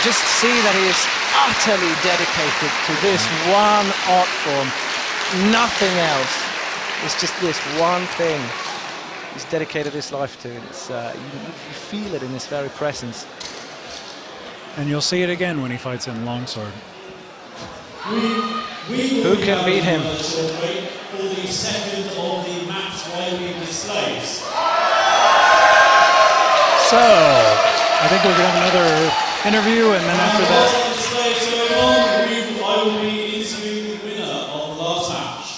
Just see that he is utterly dedicated to this one art form, nothing else. It's just this one thing he's dedicated his life to. It's, you feel it in his very presence.
And you'll see it again when he fights in Longsword.
Who can beat him?
For the second of the match weighing displays.
So, I think we're going to have another interview, and then after that... I
will be interviewing the winner of the last match.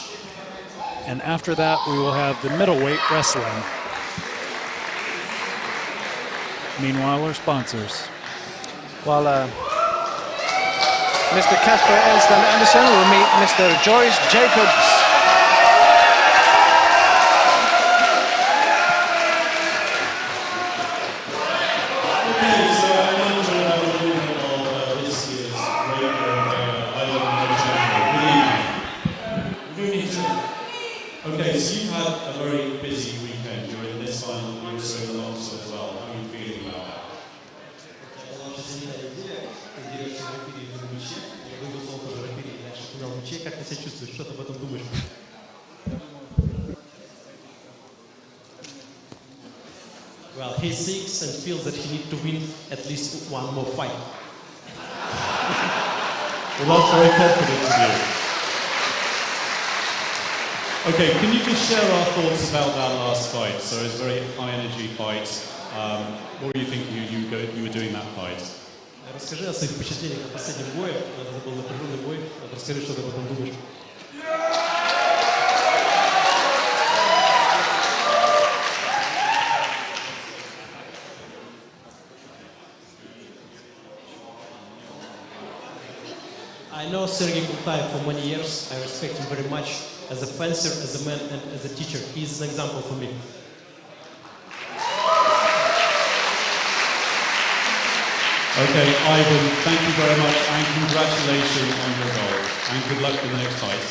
And after that, we will have the Middleweight Wrestling. Meanwhile, our sponsors.
Well, Mr. Casper Elstad Anderson will meet Mr. Joris Jacobs.
Okay, so you've had a very busy weekend during this final, you also in the Longsword as well. How are you feeling about that?
Well, he thinks and feels that he needs to win at least one more fight.
Well, that's very confident of you. Okay, can you just share our thoughts about that last fight? So it was a very high energy fight. What were you thinking you were doing that fight?
Расскажи о своих впечатлениях о последнем бое. Это был напряженный бой. Расскажи, что ты об этом думаешь. I know Sergey Kultaev for many years. I respect him very much as a fencer, as a man, and as a teacher. He is an example for me.
Okay, Ivan, thank you very much and congratulations on your goal. And good luck for the next fight.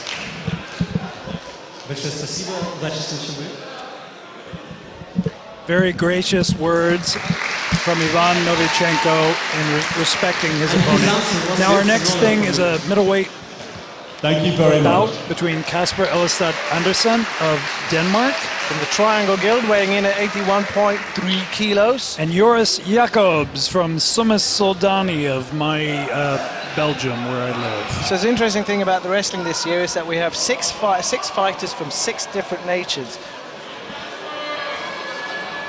Большое спасибо. Удачи в следующем бою.
Very gracious words from Ivan Novichenko in respecting his opponent. Now our next thing is a middleweight
Thank you very
bout
much.
between Casper Elstad Andersen of Denmark
From the Triangle Guild, weighing in at 81.3 kilos.
and Joris Jacobs from Summas Soldani of my Belgium, where I live.
So the interesting thing about the wrestling this year is that we have six fighters from 6 different nations.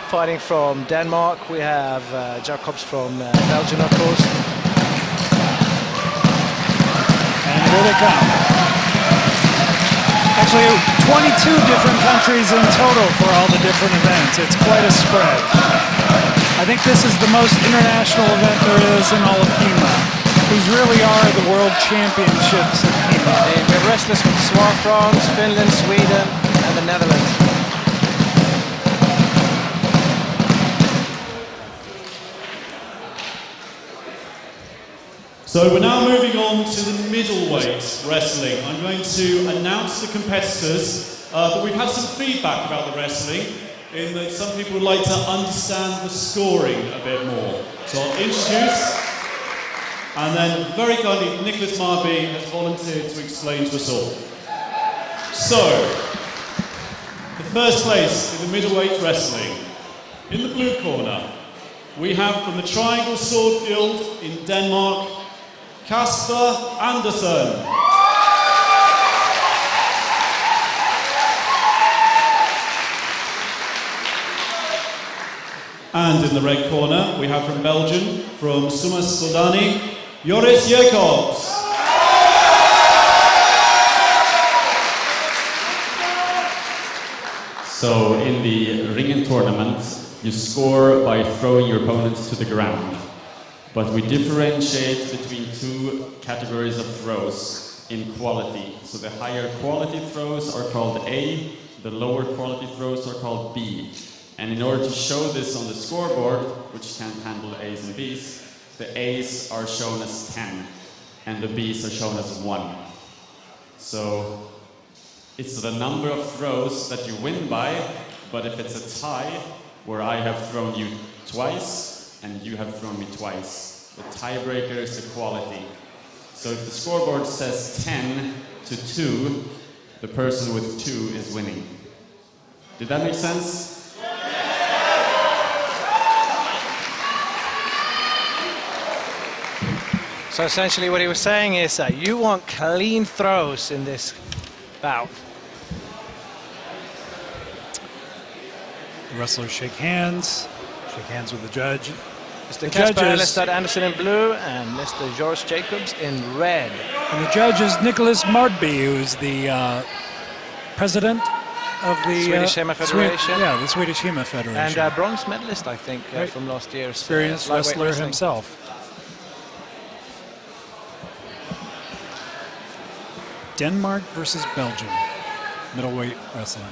Fighting from Denmark, we have Jacobs from Belgium, of course.
And here they come. Actually, 22 different countries in total for all the different events. It's quite a spread. I think this is the most international event there is in all of HEMA. These really are the world championships of HEMA.
We have wrestlers from France, Finland, Sweden, and the Netherlands.
So we're now moving on to the middleweight wrestling. I'm going to announce the competitors, but we've had some feedback about the wrestling in that some people would like to understand the scoring a bit more. So I'll introduce, and then very kindly Nicholas Marby has volunteered to explain to us all. So, the first place in the middleweight wrestling. In the blue corner, we have from the Triangle Sword Guild in Denmark, Casper Andersen. And in the red corner, we have from Belgium, from Summas Soldani, Joris Jacobs.
So in the ring tournament, you score by throwing your opponent to the ground. But we differentiate between 2 categories of throws in quality. So the higher quality throws are called A, the lower quality throws are called B. And in order to show this on the scoreboard, which can't handle A's and B's, the A's are shown as 10 and the B's are shown as 1. So it's the number of throws that you win by, but if it's a tie, where I have thrown you twice, and you have thrown me twice. The tiebreaker is the quality. So if the scoreboard says 10-2, the person with 2 is winning. Did that make sense?
So essentially what he was saying is that you want clean throws in this bout.
The wrestlers shake hands with the judge.
Mr. Casper Elstad Andersen in blue and Mr. Joris Jacobs in red.
And the judge is Nicholas Marby, who's the president of the
Swedish HEMA Federation.
The Swedish HEMA Federation.
And bronze medalist, I think, from last year's
experienced
lightweight
wrestler
wrestling.
himself. Denmark versus Belgium. Middleweight Wrestling.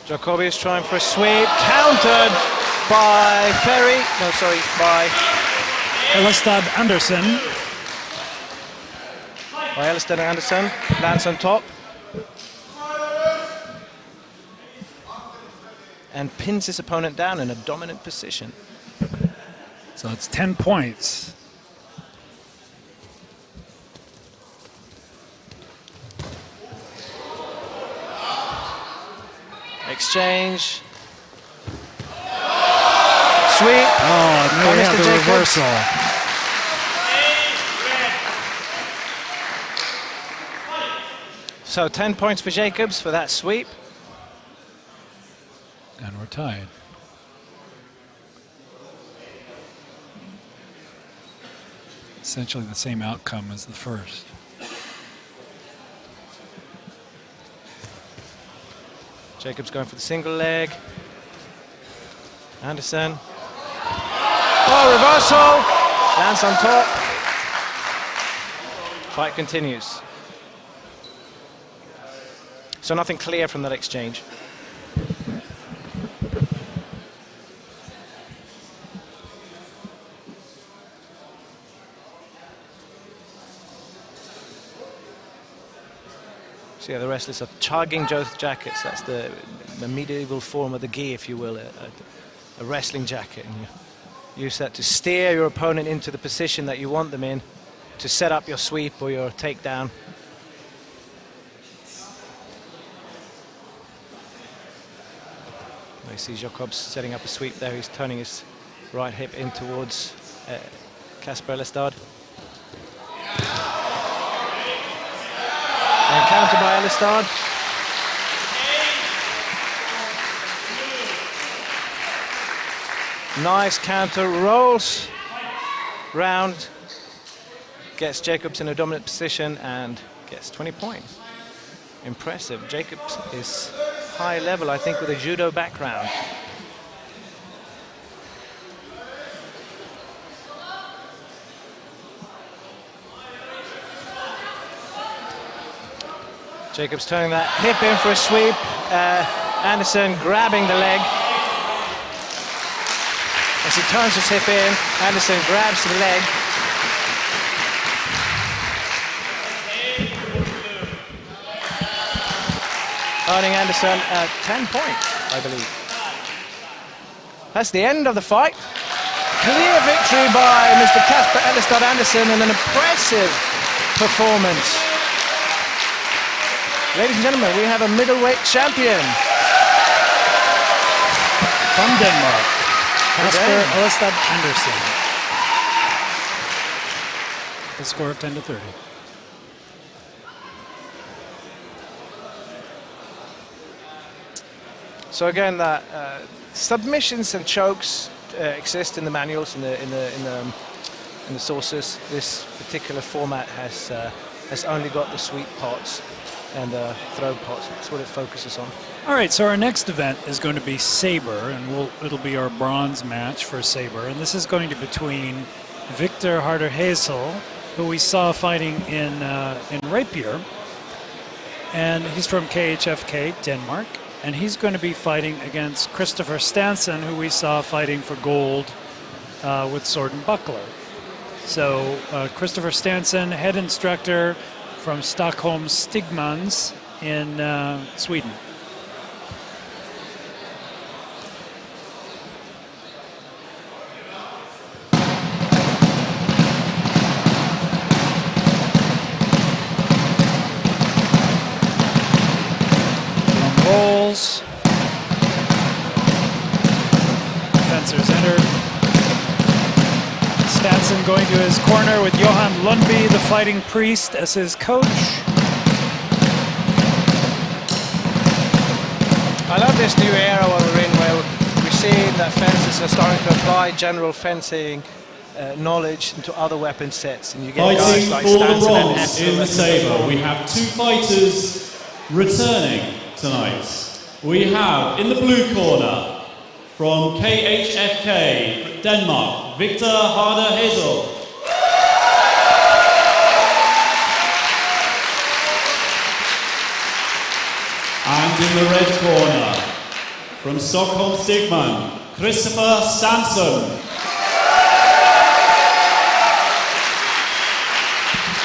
Jacobi is trying for a sweep, countered by by
Elistad Andersen.
By Elistad Andersen, lands on top. And pins his opponent down in a dominant position.
So it's 10 points.
Exchange. Sweep.
Oh, and now we have the reversal.
So 10 points for Jacobs for that sweep.
And we're tied. Essentially the same outcome as the first.
Jacobs going for the single leg. Andersen. Oh, reversal! Lands on top. Fight continues. So nothing clear from that exchange. So yeah, the wrestlers are charging Joth jackets. That's the medieval form of the gi, if you will, a wrestling jacket. And you use that to steer your opponent into the position that you want them in, to set up your sweep or your takedown. You see Jacobs setting up a sweep there. He's turning his right hip in towards Kasper Elistad. And counter by Elistad. Nice counter, rolls round, gets Jacobs in a dominant position and gets 20 points. Impressive. Jacobs is high level, I think, with a judo background. Jacobs turning that hip in for a sweep. Andersen grabbing the leg. As he turns his hip in, Andersen grabs the leg. Earning Andersen 10 points, I believe. That's the end of the fight. Clear victory by Mr. Kasper Elistad Andersen and an impressive performance. Ladies and gentlemen, we have a middleweight champion.
From Denmark, Kasper Elistad Andersen. The score of 10-30.
So again, that submissions and chokes exist in the manuals, in the sources. This particular format has only got the sweep pots and the throw pots. That's what it focuses on.
All right, so our next event is going to be Sabre, and it'll be our bronze match for Sabre. And this is going to be between Victor Harder-Hazel, who we saw fighting in Rapier, and he's from KHFK, Denmark. And he's going to be fighting against Christopher Stenson, who we saw fighting for gold with Sword and Buckler. So Christopher Stenson, head instructor from Stockholm Stigmans in Sweden. Rolls. Fencers entered. Stanson going to his corner with Johan Lundby, the fighting priest, as his coach.
I love this new era we're in, where we're seeing that fencers are starting to apply general fencing knowledge into other weapon sets. And you get guys
Fighting
like
for the
Stanton and
bronze
Hessel
in the
and
Sabre, we have two fighters returning tonight. We have in the blue corner from KHFK Denmark, Victor Harder Hazel. And in the red corner, from Stockholm Stigman, Christopher Stenson.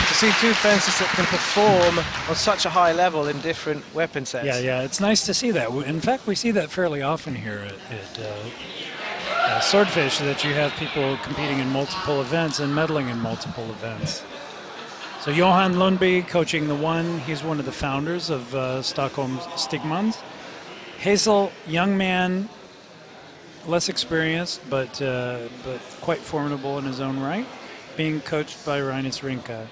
To see two fencers that can perform on such a high level in different weapon sets.
Yeah, it's nice to see that. In fact, we see that fairly often here at Swordfish, that you have people competing in multiple events and medaling in multiple events. So Johan Lundby coaching the one. He's one of the founders of Stockholm Stigmans. Hazel, young man, less experienced, but quite formidable in his own right, being coached by Reinus Rinka.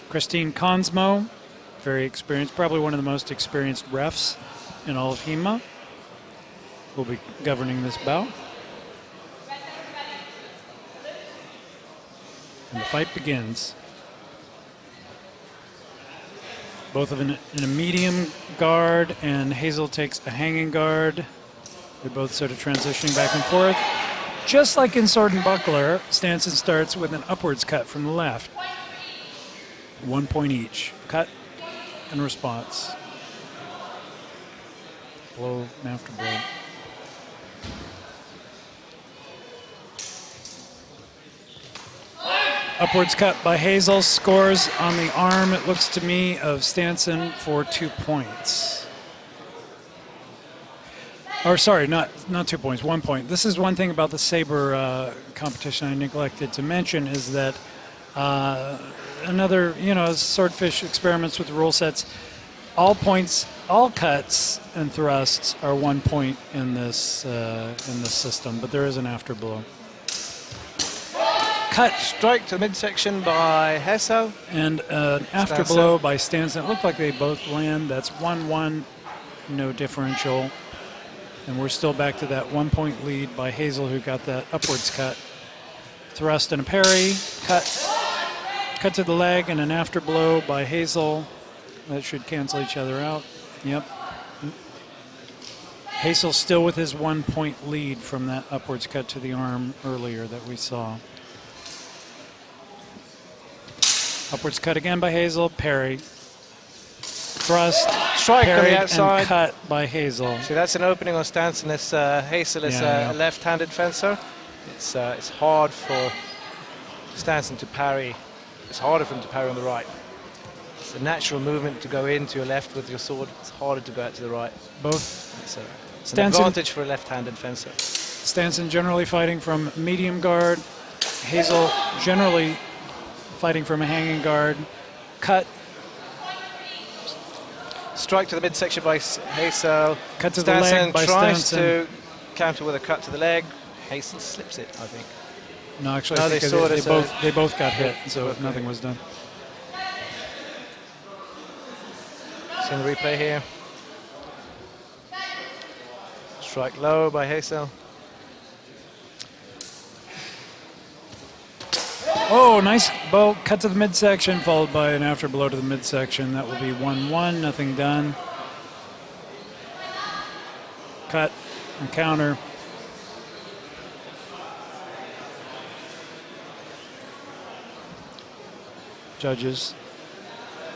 Christine Konsmo, very experienced, probably one of the most experienced refs in all of HEMA, will be governing this bout. And the fight begins. Both of in a medium guard, and Hazel takes a hanging guard. They're both sort of transitioning back and forth. Just like in Sword and Buckler, Stanson starts with an upwards cut from the left. 1 point each. Cut and response. Blow and after blow. Upwards cut by Hazel, scores on the arm, it looks to me, of Stanson for 2 points. Or sorry, not 2 points, 1 point. This is one thing about the Sabre competition I neglected to mention, is that another, as Swordfish experiments with the rule sets, all points, all cuts and thrusts are 1 point in this system, but there is an afterblow.
Cut, strike to the midsection by Hesso.
And an afterblow by Stanson. It looked like they both land. That's 1-1, no differential. And we're still back to that 1 point lead by Hazel, who got that upwards cut. Thrust and a parry. Cut to the leg and an afterblow by Hazel. That should cancel each other out. Yep. Hazel still with his 1 point lead from that upwards cut to the arm earlier that we saw. Upwards cut again by Hazel, parry. Thrust,
strike on the outside.
And cut by Hazel.
See, that's an opening on Stanton. As Hazel is a left-handed fencer. It's hard for Stanton to parry. It's harder for him to parry on the right. It's a natural movement to go into your left with your sword. It's harder to go out to the right. It's an advantage for a left-handed fencer.
Stanton generally fighting from medium guard. Hazel generally fighting from a hanging guard. Cut.
Strike to the midsection by Hazel.
Cut to the leg by
tries
Stanton.
to counter with a cut to the leg. Hazel slips it, I think.
No, actually, I think they both got hit, so nothing was done.
See the replay here. Strike low by Hazel.
Oh, nice bow. Cut to the midsection, followed by an afterblow to the midsection. That will be 1-1, nothing done. Cut and counter. Judges,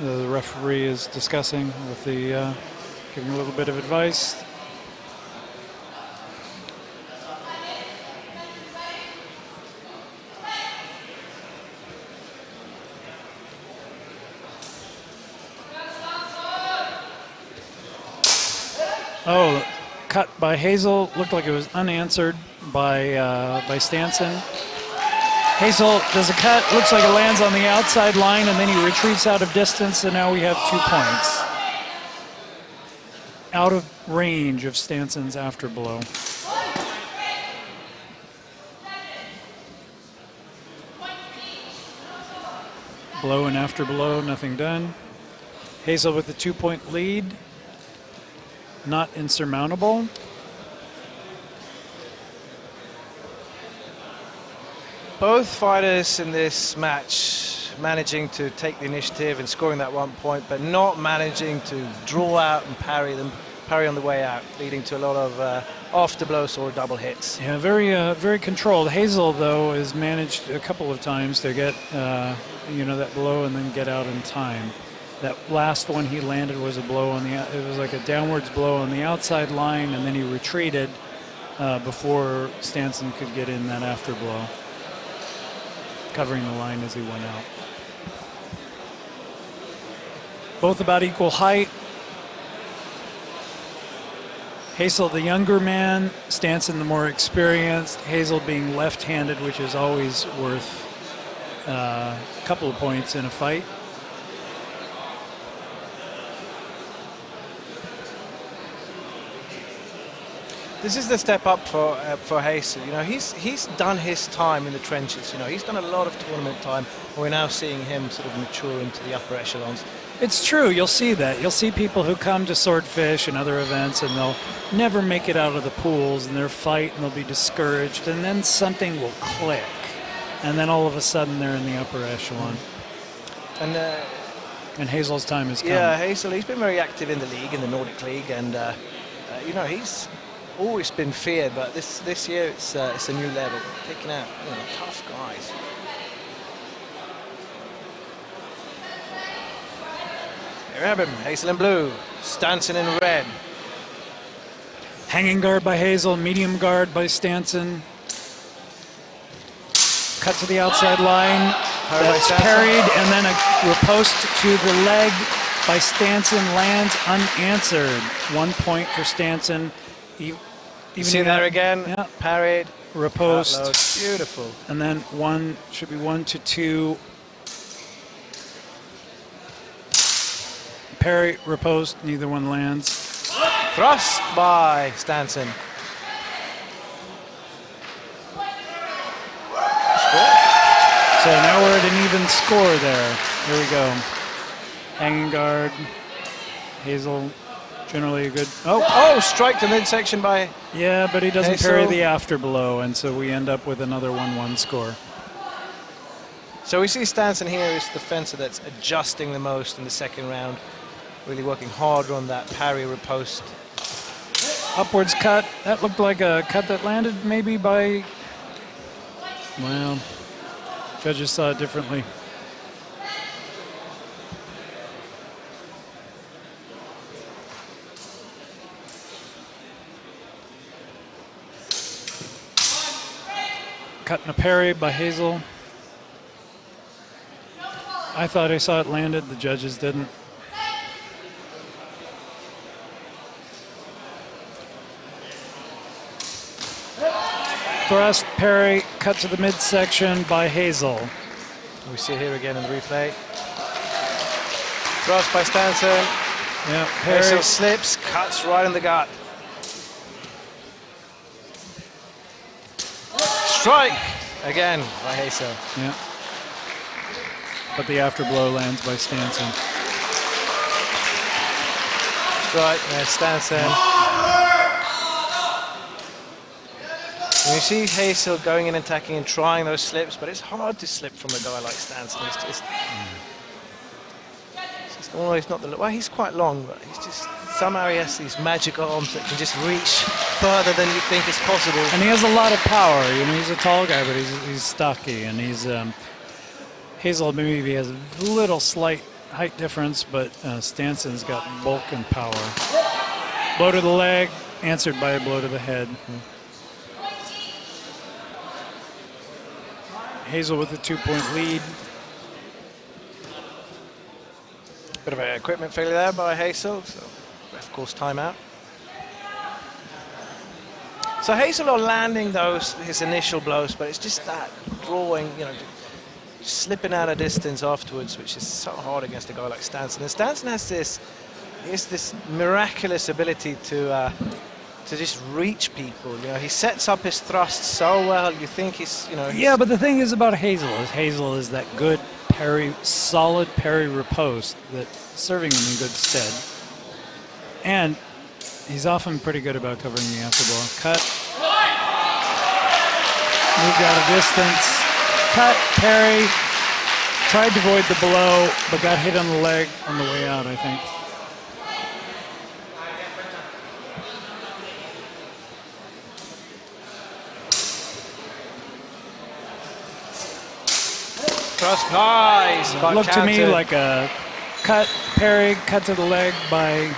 the referee is discussing with the, giving a little bit of advice. Oh, cut by Hazel. Looked like it was unanswered by Stanson. Hazel does a cut. Looks like it lands on the outside line, and then he retreats out of distance, and now we have 2 points. Out of range of Stanson's afterblow. Blow and afterblow, nothing done. Hazel with a 2 point lead. Not insurmountable.
Both fighters in this match managing to take the initiative and scoring that 1 point, but not managing to draw out and parry them parry on the way out, leading to a lot of after blows or double hits.
Yeah, very controlled. Hazel, though, has managed a couple of times to get, that blow and then get out in time. That last one he landed was a blow on it was like a downwards blow on the outside line, and then he retreated before Stanson could get in that after blow, covering the line as he went out. Both about equal height. Hazel, the younger man, Stanson, the more experienced. Hazel being left-handed, which is always worth a couple of points in a fight.
This is the step up for Hazel. He's done his time in the trenches. He's done a lot of tournament time. And we're now seeing him sort of mature into the upper echelons.
It's true. You'll see that. You'll see people who come to Swordfish and other events, and they'll never make it out of the pools, and they'll fight, and they'll be discouraged, and then something will click, and then all of a sudden they're in the upper echelon. And Hazel's time has come.
Yeah, Hazel. He's been very active in the league, in the Nordic League, and he's always been feared, but this year it's a new level, picking out tough guys. Here we have him, Hazel in blue, Stanton in red.
Hanging guard by Hazel, medium guard by Stanton. Cut to the outside line. That's parried, and then a riposte to the leg by Stanton lands unanswered. 1 point for Stanton. Even
see there again,
yeah.
Parried,
riposte.
Beautiful.
And then should be 1 to 2. Parry, riposte, neither one lands.
Thrust by Stanton.
So now we're at an even score there. Here we go. Hanging guard. Hazel, generally a good...
Oh, strike to midsection by...
Yeah, but he doesn't
Hazel.
parry the after blow, and so we end up with another 1-1 score.
So we see Stanton here is the fencer that's adjusting the most in the second round. Really working hard on that parry riposte.
Upwards cut. That looked like a cut that landed maybe by... Well, judges saw it differently. Cut and a parry by Hazel. I thought I saw it landed. The judges didn't. Thrust, parry, cut to the midsection by Hazel.
We see it here again in the replay. Thrust by Stanton.
Yeah, parry.
Hazel slips, cuts right in the gut. Strike again by Hazel.
Yeah. But the after blow lands by Stanson.
Strike, there's Stanson. And you see Hazel going in, attacking and trying those slips, but it's hard to slip from a guy like Stanton. It's just almost not the... Well, he's quite long, but he's just... Somehow he has these magic arms that can just reach further than you think is possible.
And he has a lot of power. He's a tall guy, but he's stocky, and he's... Hazel maybe has a little slight height difference, but Stanson's got bulk and power. Blow to the leg, answered by a blow to the head. Hazel with a 2-point lead.
Bit of an equipment failure there by Hazel, so of course timeout. So Hazel are landing his initial blows, but it's just that drawing, slipping out of distance afterwards, which is so hard against a guy like Stanson. And Stanson has this miraculous ability to just reach people. He sets up his thrust so well. You think he's,
Yeah, but the thing is about Hazel is that good parry, solid parry riposte that's serving him in good stead. And he's often pretty good about covering the afterball. Cut. Moved out of distance. Cut, parry. Tried to avoid the blow, but got hit on the leg on the way out, I think.
Cross pies.
It looked to me like a cut, parry, cut to the leg by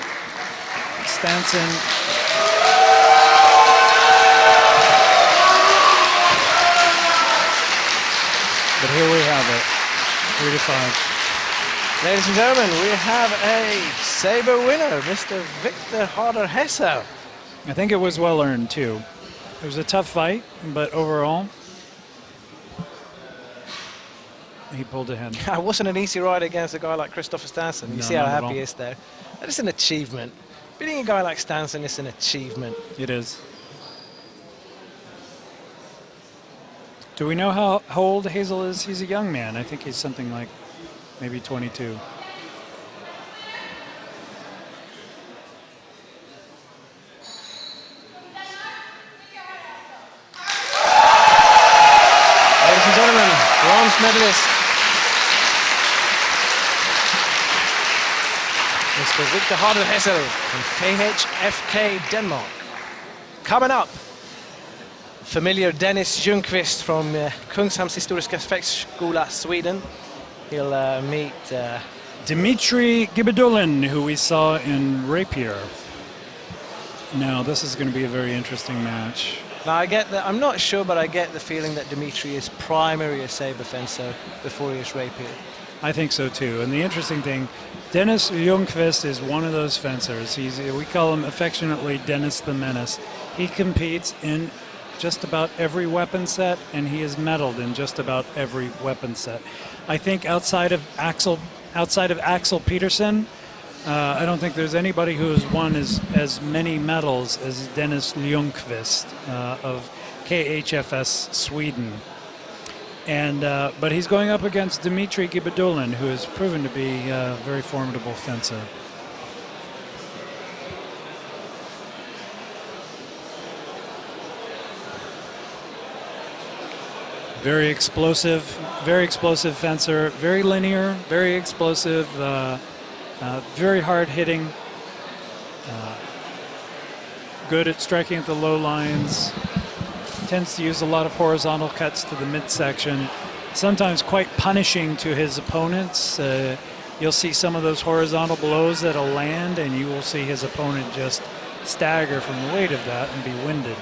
Stenson. But here we have it, 3-5.
Ladies and gentlemen, we have a Sabre winner, Mr. Victor Harder Hesse.
I think it was well earned too. It was a tough fight, but overall, he pulled ahead.
It wasn't an easy ride against a guy like Christopher Stanson. You
No,
see how
not at
happy
all.
he is there. That is an achievement. Beating a guy like Stanson is an achievement.
It is. Do we know how old Hazel is? He's a young man. I think he's something like maybe 22.
Ladies and gentlemen, bronze medalist, Mr. Victor Harder Hesse from KHFK Denmark. Coming up, familiar Denis Junkless from Kungshamns Historiska Fäktskola, Sweden. He'll meet
Dmitry Gibadulin, who we saw in Rapier. Now, this is going to be a very interesting match.
Now I get that, I'm not sure, but I get the feeling that Dmitry is primarily a sabre fencer before he is rapier.
I think so too. And the interesting thing, Denis Junkless is one of those fencers. We call him affectionately Dennis the Menace. He competes in just about every weapon set, and he is medaled in just about every weapon set. I think outside of Axel Peterson, I don't think there's anybody who has won as many medals as Denis Junkless of KHFS Sweden. And but he's going up against Dmitry Gibadulin, who has proven to be a very formidable fencer. Very explosive fencer, very linear, very explosive, very hard hitting, good at striking at the low lines, tends to use a lot of horizontal cuts to the midsection, sometimes quite punishing to his opponents. You'll see some of those horizontal blows that'll land, and you will see his opponent just stagger from the weight of that and be winded.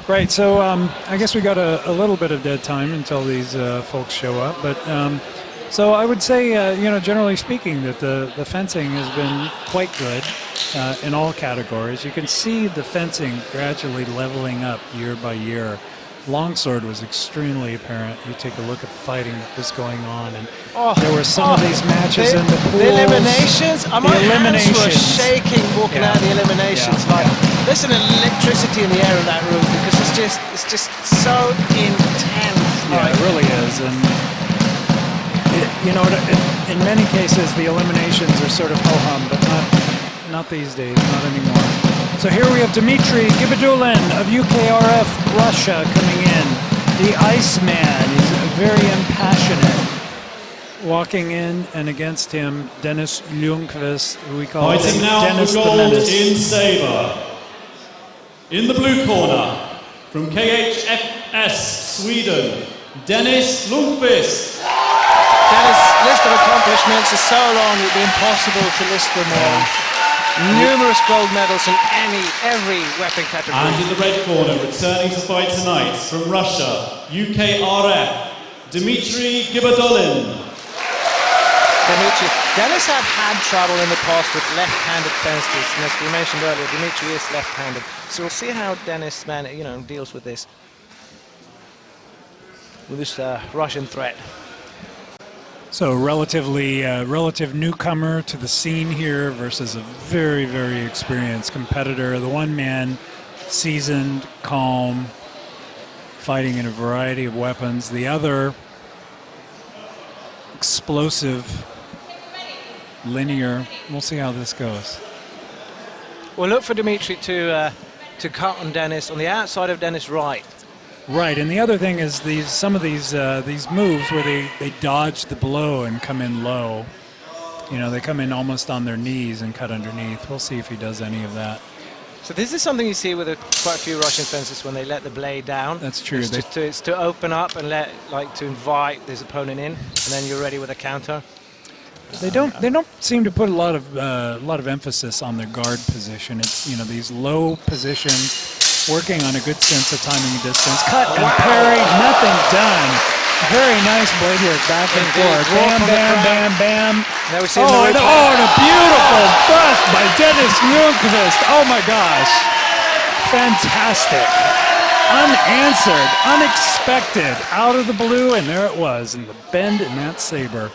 Right, so I guess we got a little bit of dead time until these folks show up, but so I would say, generally speaking, that the fencing has been quite good in all categories. You can see the fencing gradually leveling up year by year. Longsword was extremely apparent. You take a look at the fighting that was going on, and there were some of these matches in the pools.
The eliminations, my hands were shaking walking out the eliminations. Like, there's an electricity in the air in that room because it's just so intense.
Yeah, it really is, and in many cases the eliminations are sort of ho-hum, but not these days, not anymore. So here we have Dmitry Gibadulin of UKRF Russia coming in. The Iceman is very impassionate. Walking in, and against him, Denis Junkless, who we call
Fighting now
Dennis
for
the
gold
Menace.
in Sabre. In the blue corner, from KHFS Sweden, Denis Junkless.
Dennis' list of accomplishments is so long it would be impossible to list them all. Numerous gold medals in every weapon category.
And in the red corner, returning to fight tonight from Russia, UKRF, Dmitry Gibadulin.
Dennis have had trouble in the past with left-handed fencers, and as we mentioned earlier, Dmitry is left-handed. So we'll see how Dennis deals with this Russian threat.
So relative newcomer to the scene here versus a very, very experienced competitor. The one man, seasoned, calm, fighting in a variety of weapons. The other, explosive, linear. We'll see how this goes.
We'll look for Dmitry to to cut on Denis, on the outside of Denis' right.
Right, and the other thing is some of these moves where they dodge the blow and come in low. You know, they come in almost on their knees and cut underneath. We'll see if he does any of that.
So this is something you see with quite a few Russian fencers when they let the blade down.
That's true.
It's to open up and to invite this opponent in, and then you're ready with a counter.
They don't seem to put a lot of emphasis on their guard position. It's, you know, these low positions, working on a good sense of timing and distance. Cut and parry, nothing done. Very nice blade work back and forth. Bam, bam, bam, bam.
Now we see
and a beautiful thrust by Denis Junkless. Oh my gosh. Fantastic. Unanswered, unexpected, out of the blue, and there it was in the bend in that saber.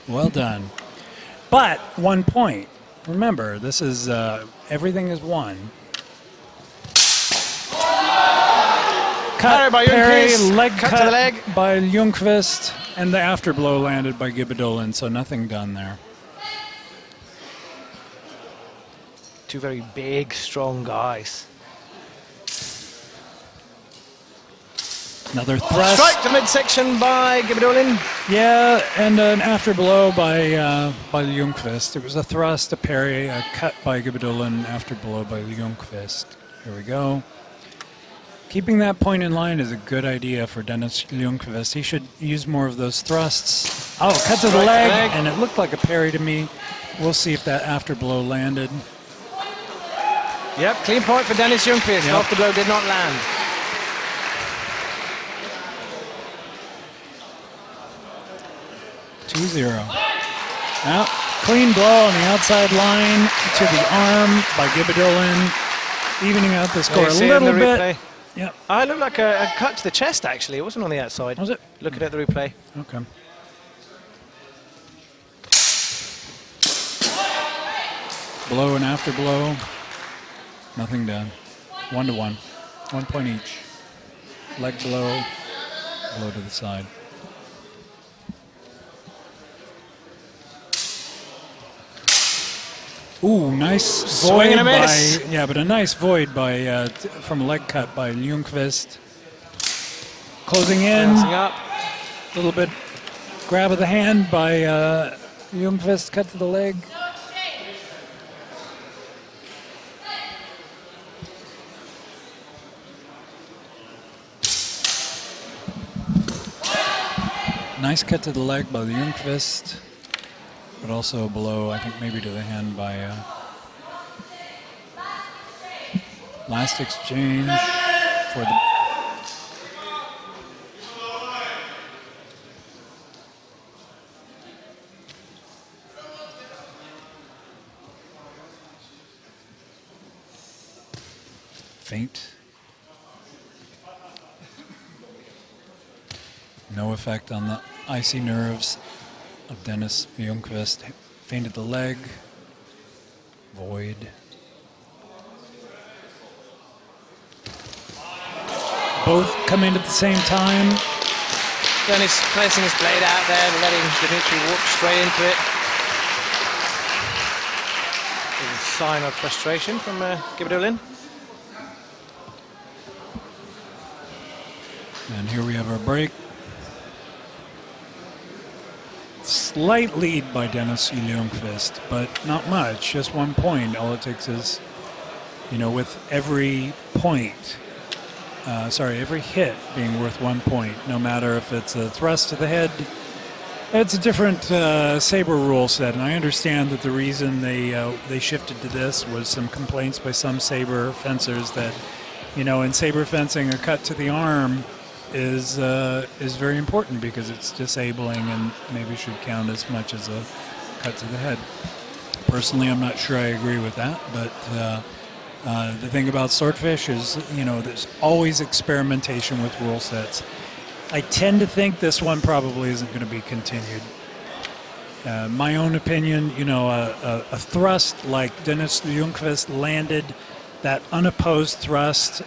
Well done. But 1 point. Remember, this is everything is won. Cut, parry, leg cut
to the leg
by Junkless, and the afterblow landed by Gibadolin, so nothing done there.
Two very big, strong guys.
Another thrust.
Strike to midsection by Gibadolin.
Yeah, and an afterblow by Junkless. It was a thrust, a parry, a cut by Gibadolin, afterblow by Junkless. Here we go. Keeping that point in line is a good idea for Denis Junkless. He should use more of those thrusts. Oh, cut to the leg, and it looked like a parry to me. We'll see if that afterblow landed.
Yep, clean point for Denis Junkless.
Yep.
Afterblow did not land.
Now, clean blow on the outside line to the arm by Gibadolin, evening out the score a little bit.
Replay.
Yep.
It looked like a cut to the chest, actually. It wasn't on the outside.
Was it?
Looking at the replay.
Okay. Blow and after blow. Nothing done. 1-1. 1 point each. Leg blow. Blow to the side. Ooh, nice
Swing
void
and a miss.
by, yeah, but a nice void by from a leg cut by Junkless. Closing in,
Bouncing up.
a little bit grab of the hand by Junkless, cut to the leg. Nice cut to the leg by the Junkless. But also a blow, I think maybe to the hand by last exchange for the... Feint. No effect on the icy nerves of Denis Junkless. Feinted the leg. Void. Both come in at the same time.
Denis placing his blade out there, letting Dimitri walk straight into it. A sign of frustration from Gibadolin.
And here we have our break. Slight lead by Denis Junkless, but not much, just 1 point. All it takes is, you know, with every point, every hit being worth 1 point, no matter if it's a thrust to the head. It's a different Sabre rule set, and I understand that the reason they shifted to this was some complaints by some Sabre fencers that, you know, in Sabre fencing, a cut to the arm is very important because it's disabling and maybe should count as much as a cut to the head. Personally, I'm not sure I agree with that, but the thing about Swordfish is, you know, there's always experimentation with rule sets. I tend to think this one probably isn't going to be continued. My own opinion, you know, a thrust like Denis Junkless landed, that unopposed thrust,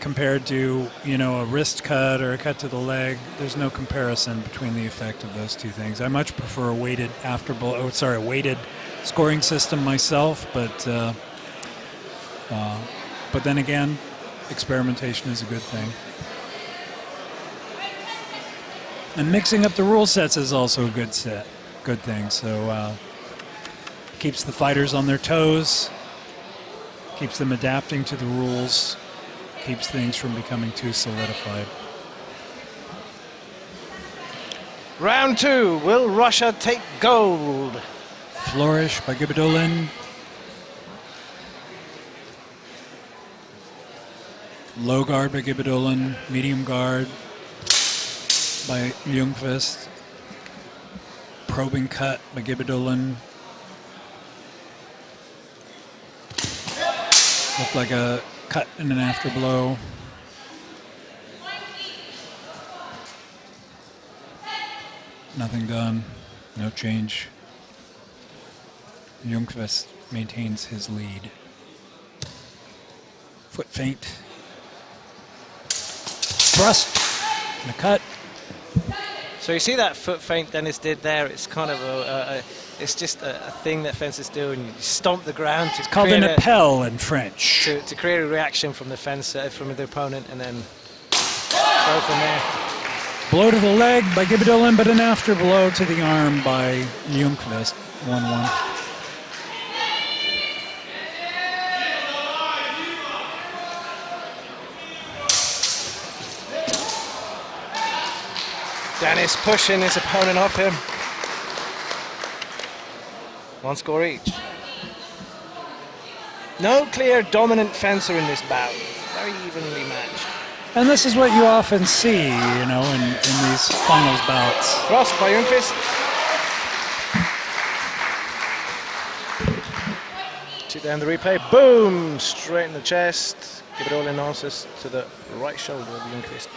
compared to, you know, a wrist cut or a cut to the leg, there's no comparison between the effect of those two things. I much prefer a weighted weighted scoring system myself, but But then again, experimentation is a good thing. And mixing up the rule sets is also a good thing. So keeps the fighters on their toes, keeps them adapting to the rules, keeps things from becoming too solidified.
Round 2. Will Russia take gold?
Flourish by Gibadolin. Low guard by Gibadolin. Medium guard by Junkless. Probing cut by Gibadolin. Looked like a cut and an afterblow. Nothing done. No change. Junkless maintains his lead. Foot feint. Thrust. And a cut.
So you see that foot feint Denis did there. It's kind of it's just a thing that fencers do, and you stomp the ground to
It's called an appel in French.
to create a reaction from the fencer, from the opponent, and then go from there.
Blow to the leg by Gibadolin, but an after blow to the arm by Junkless. 1-1.
Denis pushing his opponent off him. 1 score each. No clear dominant fencer in this bout. Very evenly matched.
And this is what you often see, you know, in these finals bouts.
Cross by Junkless. Check down the replay. Boom! Straight in the chest. Gibadolin answers to the right shoulder of Junkless.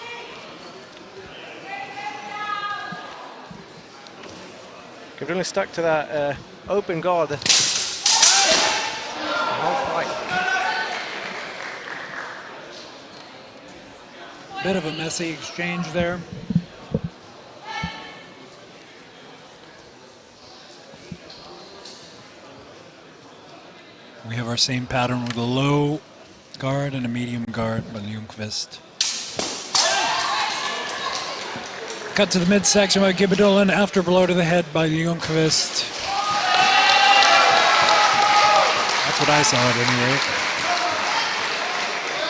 Gibadolin stuck to that open guard the whole fight.
Bit of a messy exchange there. We have our same pattern with a low guard and a medium guard by Junkless. Cut to the midsection by Gibadolin, after blow to the head by Junkless. That's what I saw at any rate.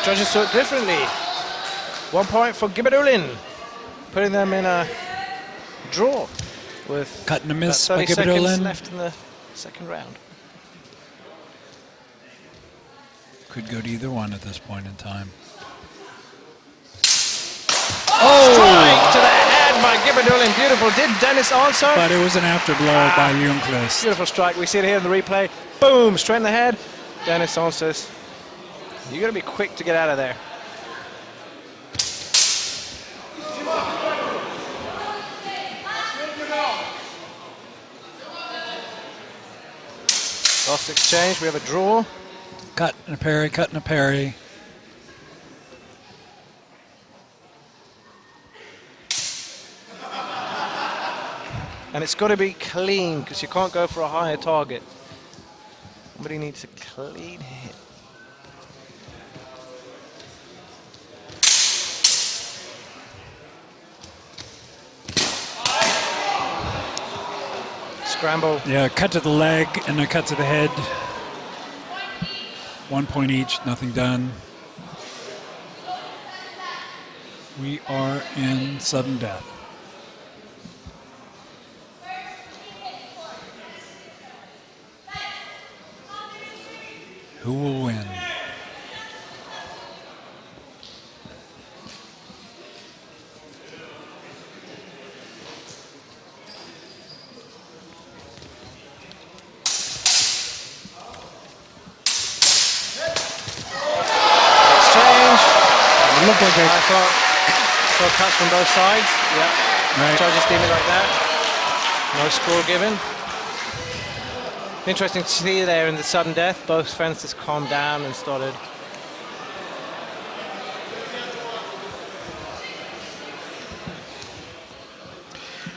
Judges saw it differently. 1 point for Gibadolin, putting them in a draw with
Cut and a miss
about
by
30 seconds
Gibadolin.
left in the second round.
Could go to either one at this point in time.
Strike to the head by Gibadolin. Beautiful. Did Denis answer?
But it was an afterblow by Junkless.
Beautiful strike. We see it here in the replay. Boom! Straight in the head. Denis answers. You got to be quick to get out of there. Last exchange. We have a draw.
Cut and a parry, cut and a parry.
And it's got to be clean, because you can't go for a higher target. Somebody needs a clean hit. Scramble.
Yeah, cut to the leg and a cut to the head. 1 point each, nothing done. We are in sudden death. Who will win? Looked like
I thought saw cuts from both sides. Yeah.
Right.
Judges deem it like that. No score given. Interesting to see there in the sudden death, both fences calmed down and started.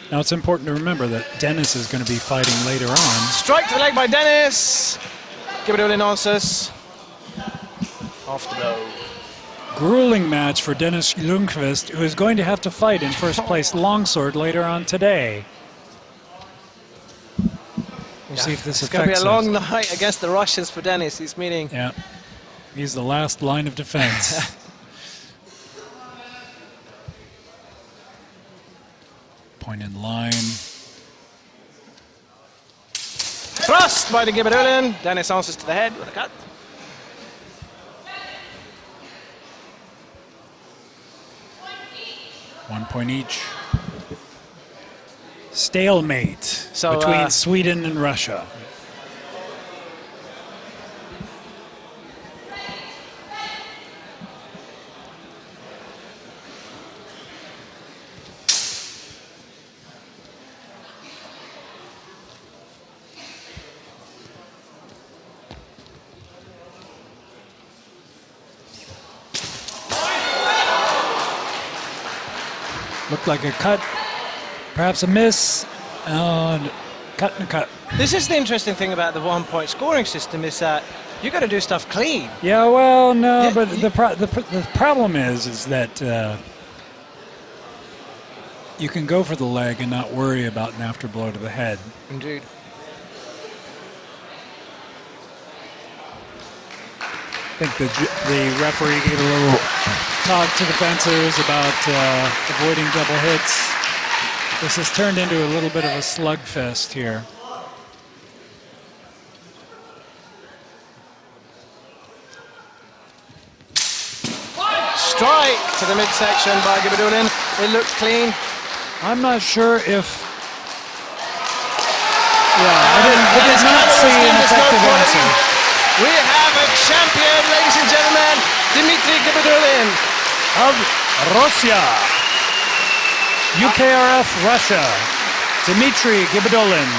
Now it's important to remember that Denis is going to be fighting later on.
Strike to the leg by Denis. Gibadolin answers. After blow.
Grueling match for Denis Junkless, who is going to have to fight in first place Longsword later on today. We'll see if this
It's going to
affects
be a long
us.
night against the Russians for Denis. He's meaning.
Yeah, he's the last line of defense. Point in line.
Thrust by the Gibberulin. Denis answers to the head with a cut.
One point each. Stalemate between Sweden and Russia. Looked like a cut, perhaps a miss, and cut and cut.
This is the interesting thing about the 1 point scoring system is that you got to do stuff clean.
Yeah, well, no, yeah, but the problem is that you can go for the leg and not worry about an after blow to the head.
Indeed.
I think the referee gave a little talk to the fencers about avoiding double hits. This has turned into a little bit of a slugfest here.
Strike to the midsection by Gibberulin. It looked clean.
I'm not sure if... Yeah, I did not see an effective answer.
We have a champion, ladies and gentlemen, Dmitry Gibberulin
of Russia. UKRF Russia, Dmitry Gibberulin.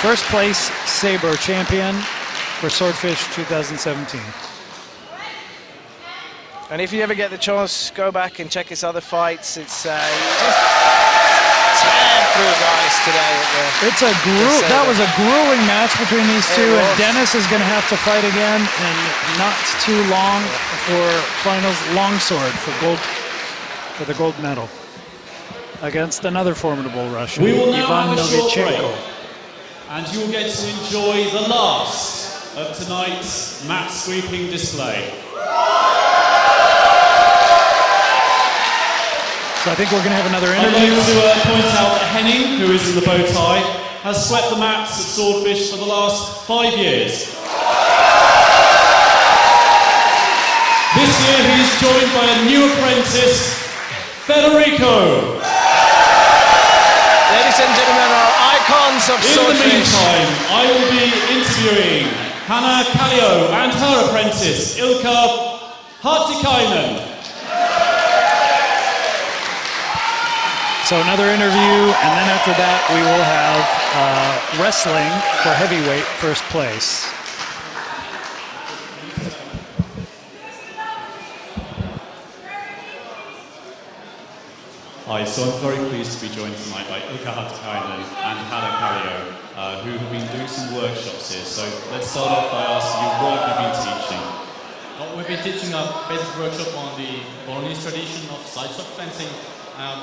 First place Sabre champion for Swordfish 2017.
And if you ever get the chance, go back and check his other fights. It's tearing through guys today.
That was a grueling match between these two, and Denis is going to have to fight again in not too long for finals Longsword for the gold medal against another formidable Russian,
We will now
Ivan
have a short break,
Novichenko.
and you will get to enjoy the last of tonight's mat sweeping display.
So I think we're going to have another
I'd
interview.
like to point out that Henning, who is in the bow tie, has swept the mats at Swordfish for the last 5 years. This year he is joined by a new apprentice, Federico.
Ladies and gentlemen, our icons of
In
Swordfish.
the meantime, I will be interviewing Hanna Kallio and her apprentice, Ilkka Hartikainen.
So another interview, and then after that we will have wrestling for heavyweight first place.
Hi, so I'm very pleased to be joined tonight by Ilkka Hartikainen and Hanna Kallio, who have been doing some workshops here. So let's start off by asking you what you've been teaching.
We've been teaching a basic workshop on the Bolognese tradition of side shot fencing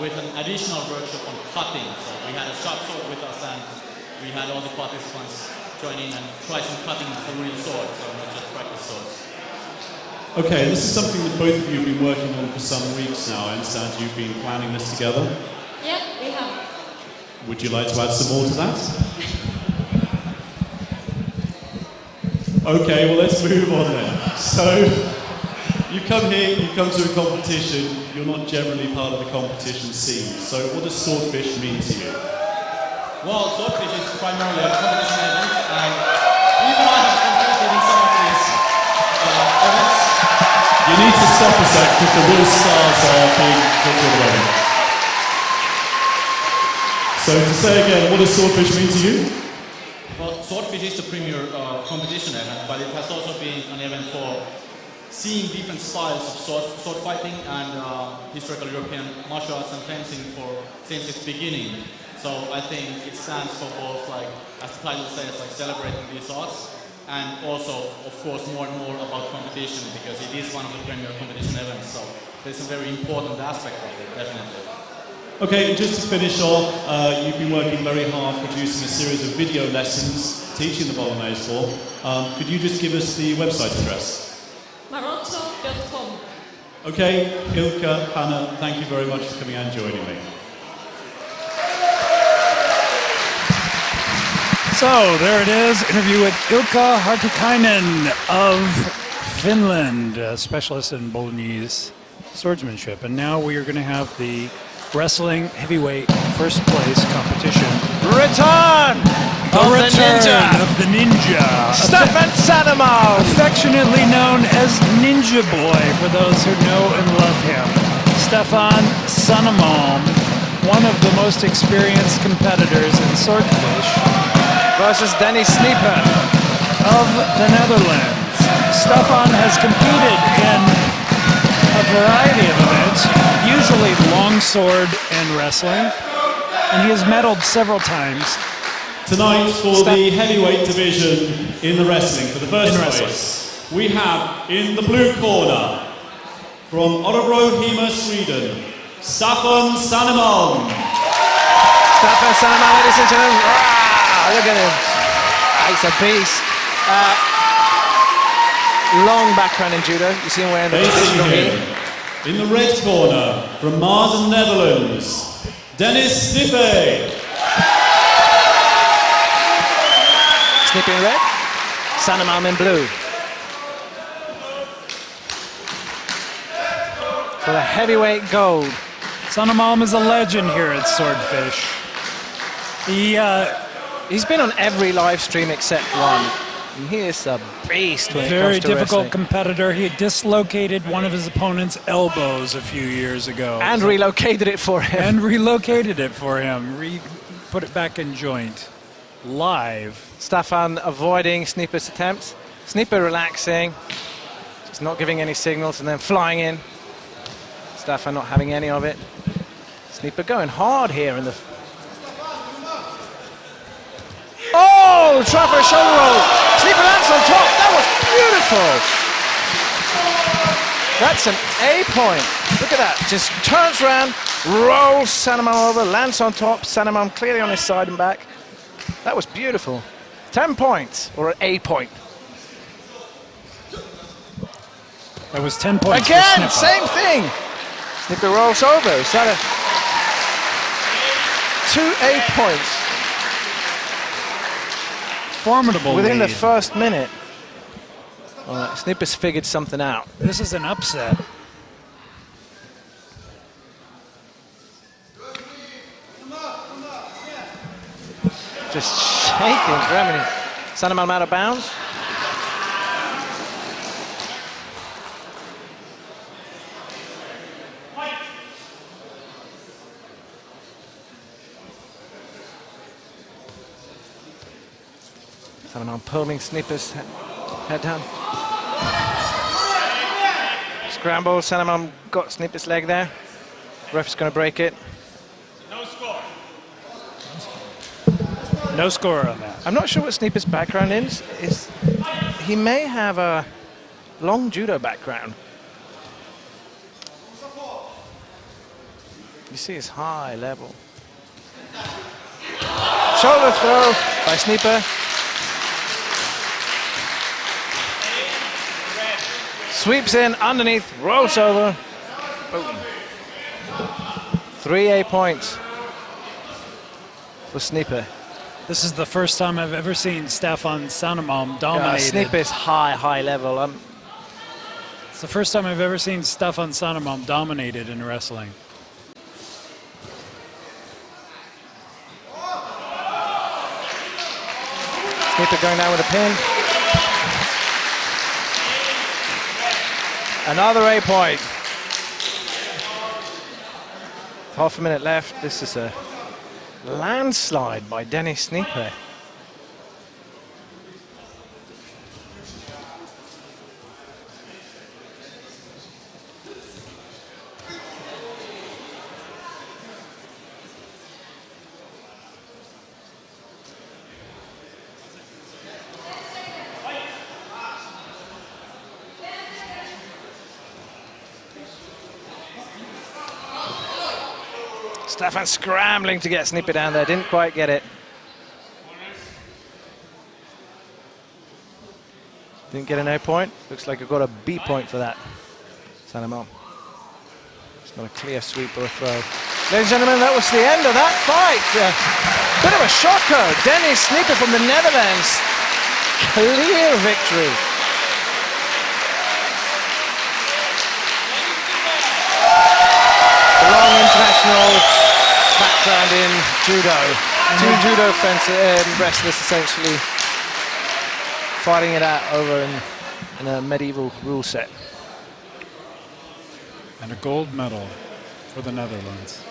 with an additional workshop on cutting. So we had a sharp sword with us and we had all the participants join in and try some cutting for real swords, so not just practice swords.
Okay, this is something that both of you have been working on for some weeks now. I understand you've been planning this together.
Yeah, we have.
Would you like to add some more to that? Okay, well let's move on then. So, you come here, you come to a competition, you're not generally part of the competition scene. So what does Swordfish mean to you?
Well, Swordfish is primarily a competition event, and even I have competed in some of these events.
You need to stop a sec because the real stars are being put to the wedding. So to say again, what does Swordfish mean to you?
Well, Swordfish is the premier competition event, but it has also been an event for seeing different styles of sword fighting and historical European martial arts and fencing since its beginning. So I think it stands for both, like, as the title says, like celebrating these arts, and also, of course, more and more about competition, because it is one of the premier competition events. So there's a very important aspect of it, definitely.
Okay, just to finish off, you've been working very hard producing a series of video lessons teaching the Bolognese ball. Could you just give us the website address?
Marozzo.com.
Okay, Ilkka, Hannah, thank you very much for coming and joining me.
So there it is, interview with Ilkka Hartikainen of Finland, a specialist in Bolognese swordsmanship. And now we are going to have the wrestling heavyweight first place competition.
Return of
The ninja.
Stefan Sanamo.
Affectionately known as Ninja Boy for those who know and love him. Stefan Sanamo, one of the most experienced competitors in Swordfish,
versus Denis Snieper
of the Netherlands. Stefan has competed in a variety of events, usually longsword and wrestling, and he has medaled several times.
Tonight for the heavyweight division in the wrestling, for the first place, we have in the blue corner, from Örebro, Sweden, Stefan Sanamo.
Stefan Sanamo, ladies and gentlemen. Look at him. He's a beast. Long background in judo. You see him wearing the traditional gi.
In the red corner, from Mars, Netherlands, Denis Snippe.
Snippe in red, Sanamo in blue. For the heavyweight gold.
Sanamo is a legend here at Swordfish.
He's been on every live stream except one. And he is a beast when it
Very
comes to
difficult
wrestling.
competitor. He dislocated one of his opponent's elbows a few years ago.
And relocated it for him.
And relocated it for him. Put it back in joint. Live.
Stefan avoiding Sniper's attempts. Sniper relaxing. Just not giving any signals and then flying in. Stefan not having any of it. Sniper going hard here in the... Oh, try for a shoulder roll. Sniper lands on top. That was beautiful. That's an A point. Look at that. Just turns around, rolls Sanamo over, lands on top. Sanamo clearly on his side and back. That was beautiful. 10 points, or an A point.
That was 10 points
Again,
for Sniper.
same thing. Sniper rolls over. Is that a 2 A points?
Formidable
Within
lead.
the first minute. All right, Snipper's figured something out.
This is an upset.
Just shaking, grabbing him. Sanamo out of bounds. Sanamo pulling Snipper's head down. Scramble, Sanamo got Snipper's leg there. Ref's going to break it.
No score on that.
I'm not sure what Sniper's background is. He may have a long judo background. You see his high level. Shoulder throw by Sniper. Sweeps in underneath, rolls over. Boom. 3 A points for Sniper.
This is the first time I've ever seen Stefan Sanamo dominated.
Sniper's high level.
It's the first time I've ever seen Stefan Sanamo dominated in wrestling.
Sniper going down with a pin. Another A point. Half a minute left. This is a landslide by Denis Sniper. Stefan scrambling to get Snippy down there, didn't quite get it. Didn't get an A point. Looks like I got a B point for that. Sanamon. It's not a clear sweep or a throw. Ladies and gentlemen, that was the end of that fight. Bit of a shocker. Denis Snippy from the Netherlands. Clear victory. A long international background in judo. Two judo wrestlers essentially fighting it out over in a medieval rule set.
And a gold medal for the Netherlands.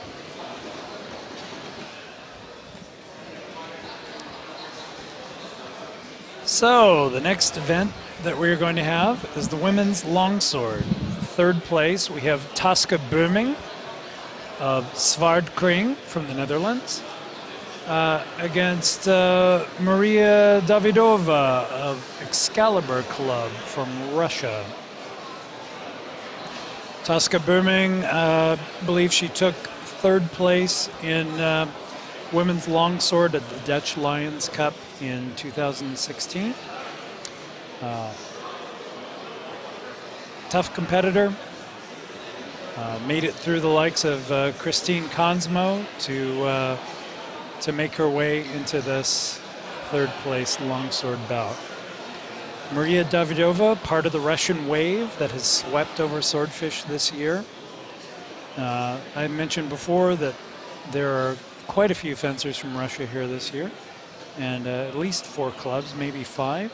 So the next event that we're going to have is the women's longsword. Third place, we have Tosca Bomi of Swordfish from the Netherlands against Maria Davidova of Excalibur Club from Russia. Tosca Bomi, I believe she took third place in women's longsword at the Dutch Lions Cup in 2016. Tough competitor. Made it through the likes of Christine Konsmo to make her way into this third place longsword bout. Maria Davidova, part of the Russian wave that has swept over Swordfish this year. I mentioned before that there are quite a few fencers from Russia here this year, and at least 4 clubs, maybe 5.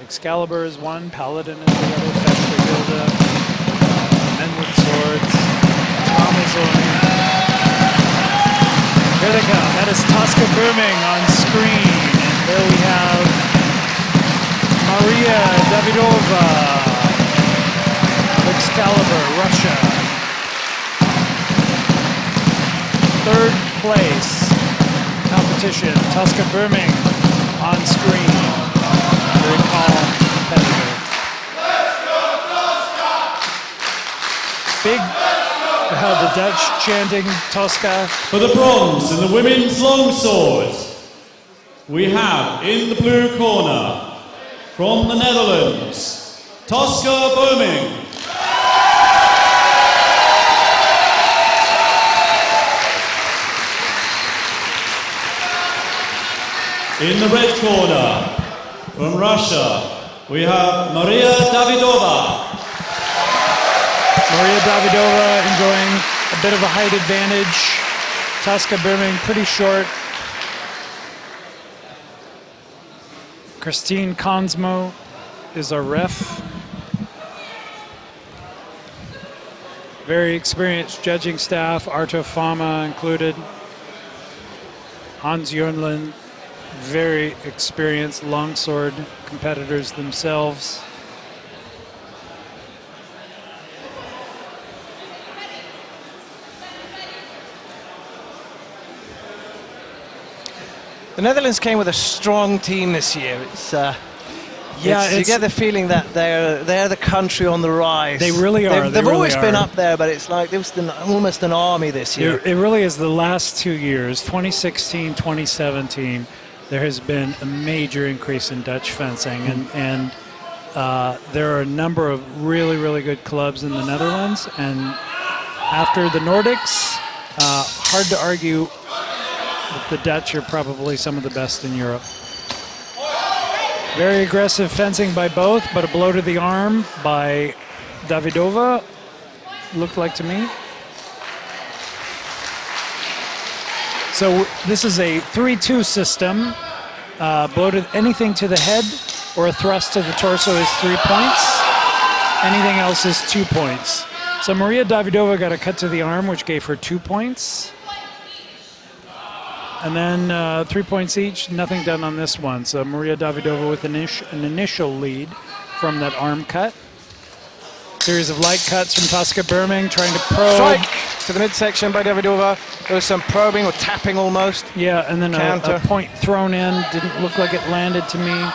Excalibur is one, Paladin is the other, Fester Gilda, Men with Swords, Amazon. Here they come. That is Tosca Bomi on screen. And there we have Maria Davidova, Excalibur, Russia. Third place competition, Tosca Bomi on screen. Very calm competitor. Big, the Dutch chanting Tosca.
For the bronze in the women's longsword, we have in the blue corner, from the Netherlands, Tosca Bomi. In the red corner, from Russia, we have Maria Davidova.
Maria Davidova enjoying a bit of a height advantage. Tosca Bomi pretty short. Christine Konsmo is our ref. Very experienced judging staff, Arto Fama included. Hans Jörnlund, very experienced longsword competitors themselves.
The Netherlands came with a strong team this year. You get the feeling that they're the country on the rise.
They really are.
They've always been up there, but it's like there was almost an army this year.
It really is. The last 2 years, 2016, 2017, there has been a major increase in Dutch fencing, and there are a number of really, really good clubs in the Netherlands. And after the Nordics, hard to argue that the Dutch are probably some of the best in Europe. Very aggressive fencing by both, but a blow to the arm by Davidova, looked like to me. So this is a 3-2 system. Blow to anything to the head or a thrust to the torso is 3 points. Anything else is 2 points. So Maria Davidova got a cut to the arm, which gave her 2 points. And then 3 points each, nothing done on this one. So Maria Davidova with an initial lead from that arm cut. Series of light cuts from Tosca Bomi, trying to probe.
Strike to the midsection by Davidova. There was some probing or tapping almost.
Yeah, and then a point thrown in. Didn't look like it landed to me.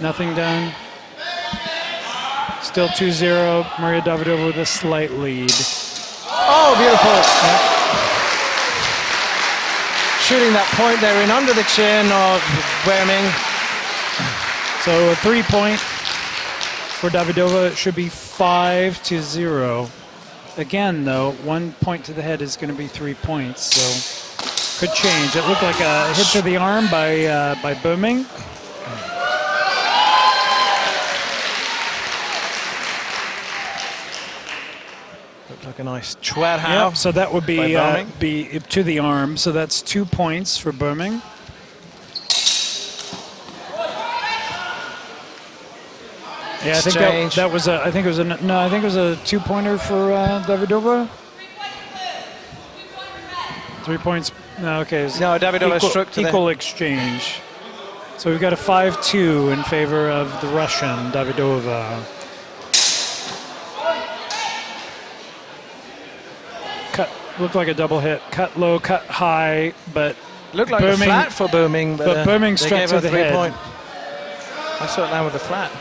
Nothing done. Still 2-0. Maria Davidova with a slight lead.
Oh, beautiful. Shooting that point there in under the chin of Bomi.
So a 3-point for Davidova. It should be 5-0. Again, though, 1 point to the head is going to be 3 points, so could change. It looked like a hit to the arm by Bomi.
Looked like a nice Chwerhau.
Yep, so that would be
by
be to the arm. So that's 2 points for Bomi. Yeah, I think that was a. I think it was a. No, I think it was a 2-pointer for Davidova. 3 points. No, okay.
No, Davidova struck to
equal exchange. So we've got a 5-2 in favor of the Russian Davidova. Cut looked like a double hit. Cut low, cut high, but
looked like a flat for Bomi,
but Bomi struck to the head.
Point. I saw it down with a flat.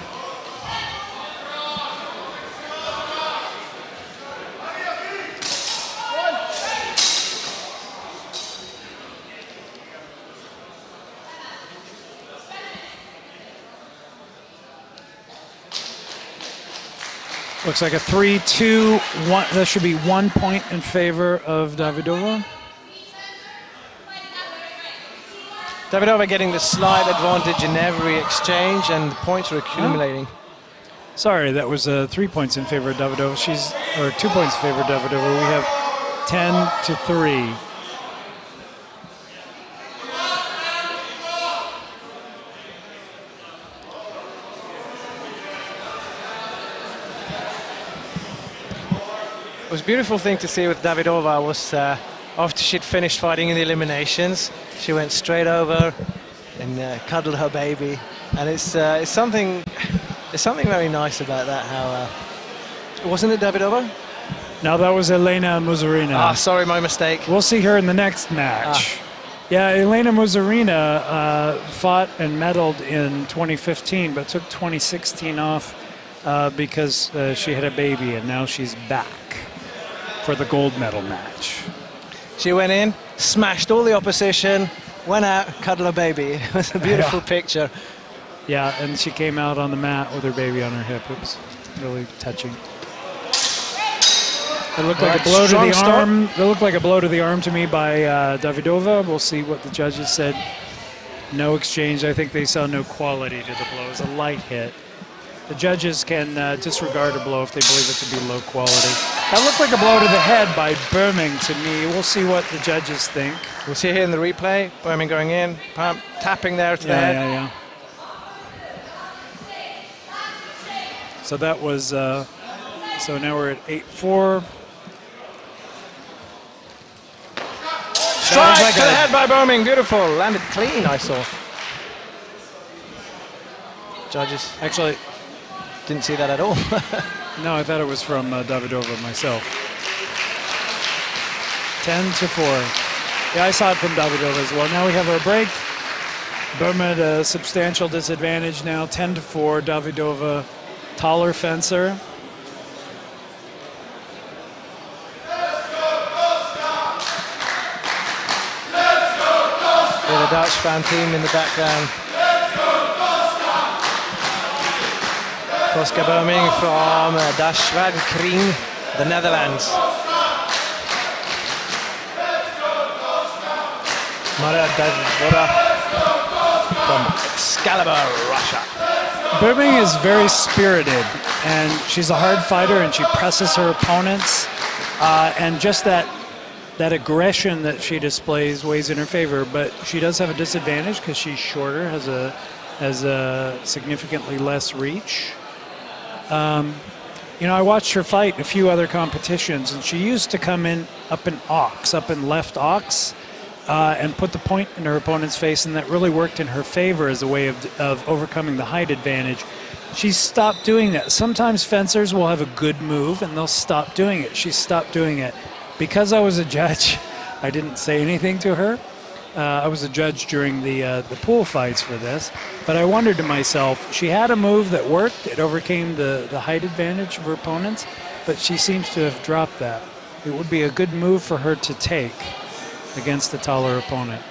Looks like a 3-2. That should be 1 point in favor of Davidova.
Davidova getting the slight advantage in every exchange, and the points are accumulating.
Oh. Sorry, that was 3 points in favor of Davidova. 2 points in favor of Davidova. We have 10-3.
It was a beautiful thing to see with Davidova was after she'd finished fighting in the eliminations, she went straight over and cuddled her baby, and it's something very nice about that. How wasn't it Davidova?
No, that was Elena Muzzarina.
Ah, sorry, my mistake.
We'll see her in the next match. Yeah, Elena Muzzarina fought and medaled in 2015, but took 2016 off because she had a baby, and now she's back for the gold medal match.
She went in, smashed all the opposition, went out, cuddled a baby. It was a beautiful picture.
Yeah, and she came out on the mat with her baby on her hip. It was really touching. It looked like a blow to the arm. It looked like a blow to the arm to me by Davidova. We'll see what the judges said. No exchange. I think they saw no quality to the blow. It was a light hit. The judges can disregard a blow if they believe it to be low quality. That looked like a blow to the head by Bomi to me. We'll see what the judges think.
We'll see here in the replay. Bomi going in, pump, tapping there to the head.
Yeah. So that was, so now we're at 8-4.
Strike to the head by Bomi, beautiful. Landed clean, I saw. Judges actually didn't see that at all.
No, I thought it was from Davidova myself. 10-4. Yeah, I saw it from Davidova as well. Now we have our break. Bomi at a substantial disadvantage now, 10-4. Davidova, taller fencer.
With a Dutch fan team in the background. Tosca Bomi from Dashwad-Kring, the Netherlands. Maria Davidova from Excalibur, Russia.
Bomi is very spirited, and she's a hard fighter, and she presses her opponents, and just that aggression that she displays weighs in her favor. But she does have a disadvantage because she's shorter, has a significantly less reach. You know, I watched her fight in a few other competitions, and she used to come in up in left ox, and put the point in her opponent's face, and that really worked in her favor as a way of overcoming the height advantage. She's stopped doing that. Sometimes fencers will have a good move, and they'll stop doing it. She's stopped doing it. Because I was a judge, I didn't say anything to her. I was a judge during the pool fights for this, but I wondered to myself, she had a move that worked. It overcame the height advantage of her opponents, but she seems to have dropped that. it would be a good move for her to take against a taller opponent.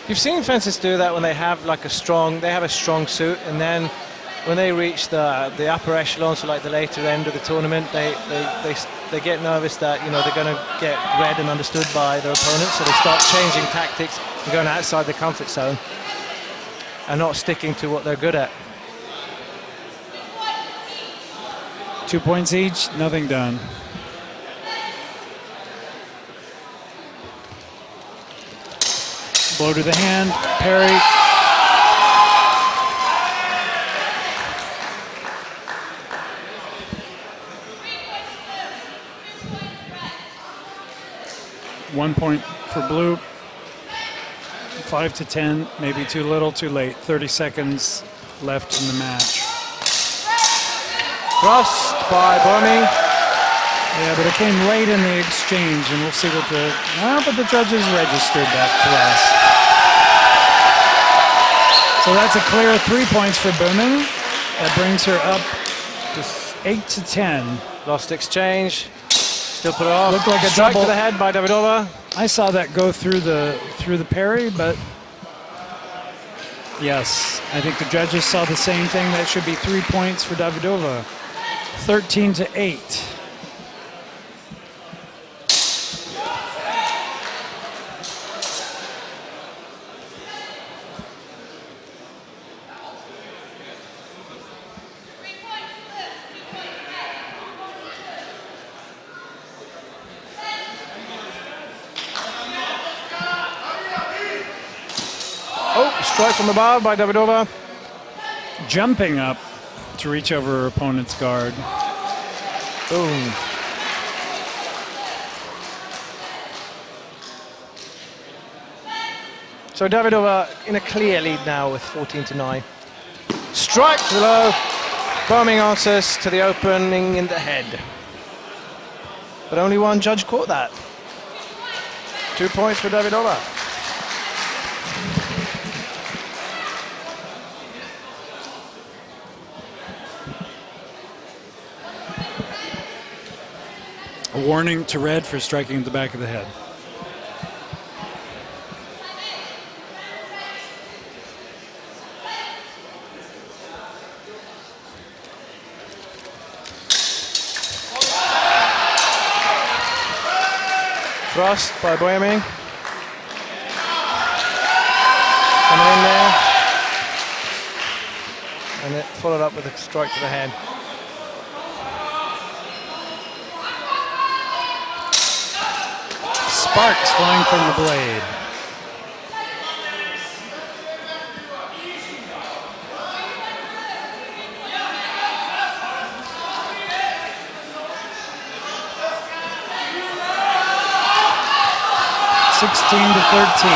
You've seen fencers do that when they have like a strong suit, and then when they reach the upper echelons, so like the later end of the tournament, they get nervous that they're going to get read and understood by their opponents, so they start changing tactics and going outside the comfort zone and not sticking to what they're good at.
2 points each, nothing done. Blow to the hand, parry. One point for blue. 5 to 10, maybe too little, too late. 30 seconds left in the match.
Thrust by Bomi.
Yeah, but it came late in the exchange, and we'll see what but the judges registered that thrust. So that's a clear 3 points for Bomi. That brings her up to 8 to 10.
Lost exchange. Still put it off.
Looked like a
strike
double
to the head by Davidova.
I saw that go through the parry, but yes, I think the judges saw the same thing. That should be 3 points for Davidova. 13 to 8.
Strike from above by Davidova.
Jumping up to reach over her opponent's guard.
Boom. So Davidova in a clear lead now with 14 to 9. Strike to the low. Bombing answers to the opening in the head. But only one judge caught that. 2 points for Davidova.
A warning to red for striking the back of the head.
Thrust by Bomi. Coming in there. And it followed up with a strike to the head.
Sparks flying from the blade. (16 to 13).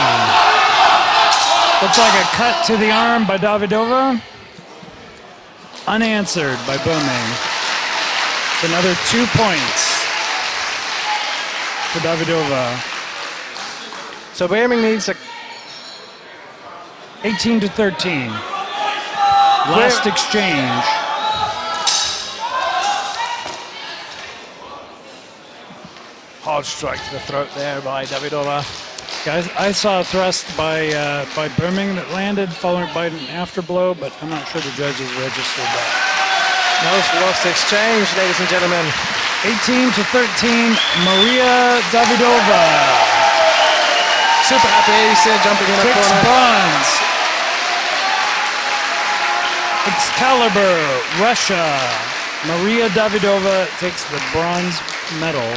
Looks like a cut to the arm by Davidova. Unanswered by Bomi. It's another 2 points for Davidova.
So Bomi needs a
18 to 13. Last exchange.
hard strike to the throat there by Davidova.
Guys, I saw a thrust by Birmingham that landed, followed by an afterblow, but I'm not sure the judges registered that.
No lost exchange, ladies and gentlemen.
18 to 13, Maria Davidova.
Super happy, you see her jumping in the
Takes
corner.
bronze. Excalibur, Russia. Maria Davidova takes the bronze medal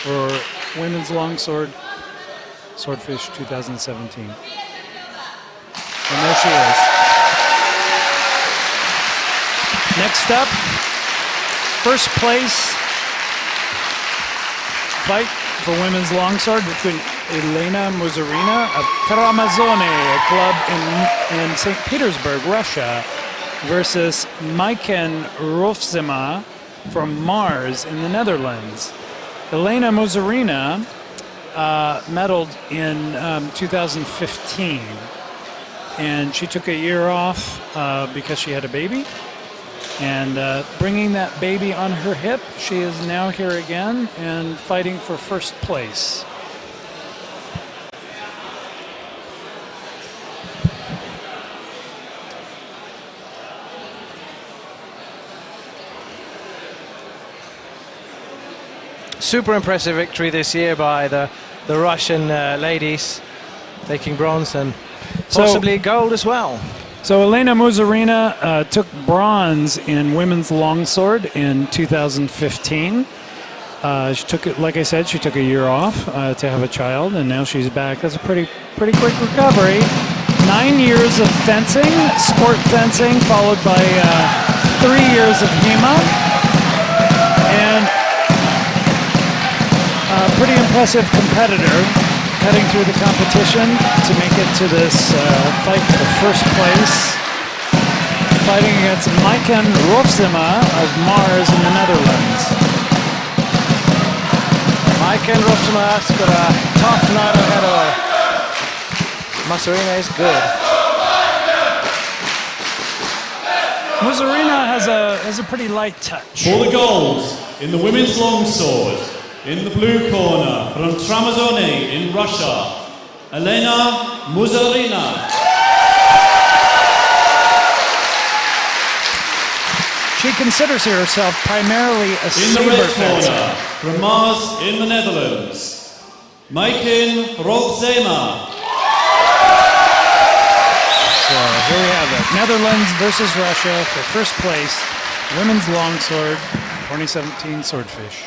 for women's longsword Swordfish 2017. And there she is. Next up, first place fight for women's longsword between Elena Mozzarina of Tramazzone, a club in St. Petersburg, Russia, versus Maiken Rofsema from Mars in the Netherlands. Elena Mozzarina medaled in 2015, and she took a year off because she had a baby, And bringing that baby on her hip, she is now here again and fighting for first place.
Super impressive victory this year by the Russian ladies, taking bronze and possibly gold as well.
So Elena Muzarina took bronze in women's longsword in 2015. She took it, like I said, she took a year off to have a child, and now she's back. That's a pretty quick recovery. 9 years of fencing, sport fencing, followed by 3 years of HEMA. And pretty impressive competitor heading through the competition to make it to this fight for first place. Fighting against Maiken Rofsema of Mars in the Netherlands.
Maiken Rofsema's got a tough night ahead of her. Muzarina is good.
Muzarina has a pretty light touch.
For the gold in the women's longsword, in the blue corner, from Trabzon in Russia, Elena Muzarina.
She considers herself primarily a
In the
saber
red
fencer.
corner, from Mars in the Netherlands, Maiken Rofsema.
So here we have it. Netherlands versus Russia for first place. Women's longsword, 2017 Swordfish.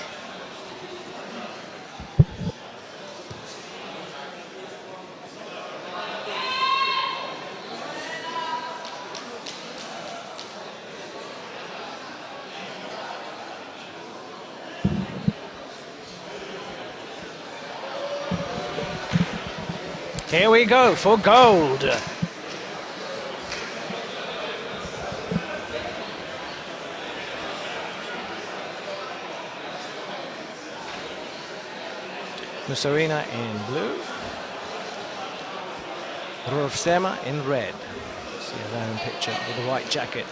Here we go for gold. Muzarina in blue. Rofsema in red. See a random picture with the white jacket.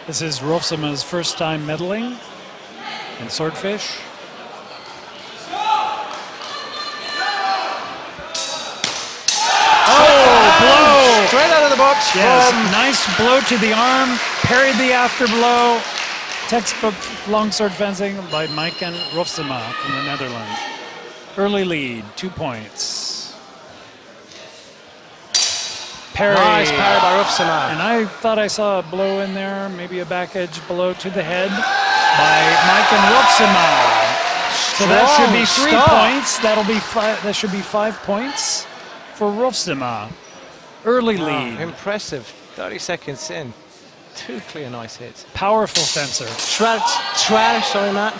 This is Rofsema's first time medaling in Swordfish.
Blow! Straight out of the box.
Yes,
From
nice blow to the arm, parried the after blow. Textbook longsword fencing by Maiken Rofsema from the Netherlands. Early lead, 2 points. Parry.
Nice parry by Rofsema.
And I thought I saw a blow in there, maybe a back edge blow to the head by Maiken Rofsema. So that should be 3 points. That'll be that should be 5 points for Rofsema. Early lead.
Impressive. 30 seconds in. 2 clear nice hits.
Powerful fencer.
Sorry, Matt.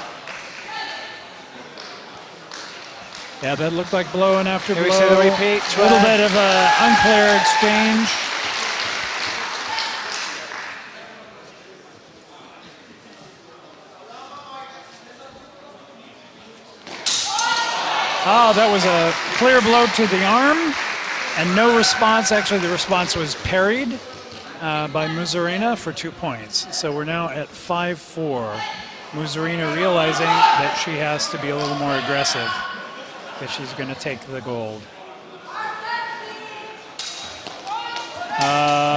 Yeah, that looked like blow and after
Here
blow.
we see the repeat.
A little bit of an unclear exchange. Oh, that was a clear blow to the arm and no response. Actually, the response was parried by Muzarina for 2 points. So we're now at 5-4. Muzarina realizing that she has to be a little more aggressive if she's going to take the gold.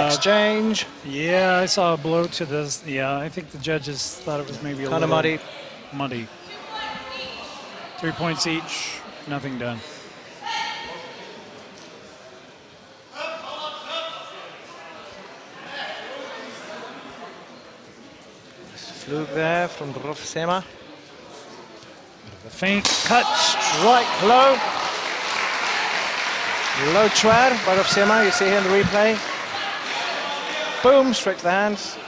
Exchange.
Yeah, I saw a blow to this. Yeah, I think the judges thought it was maybe a
Kind of
little
muddy.
3 points each, nothing done.
Fluke there from Rofsema.
The feint cut.
Strike low. Low trad by Rofsema. You see here in the replay. Boom, straight to the hands.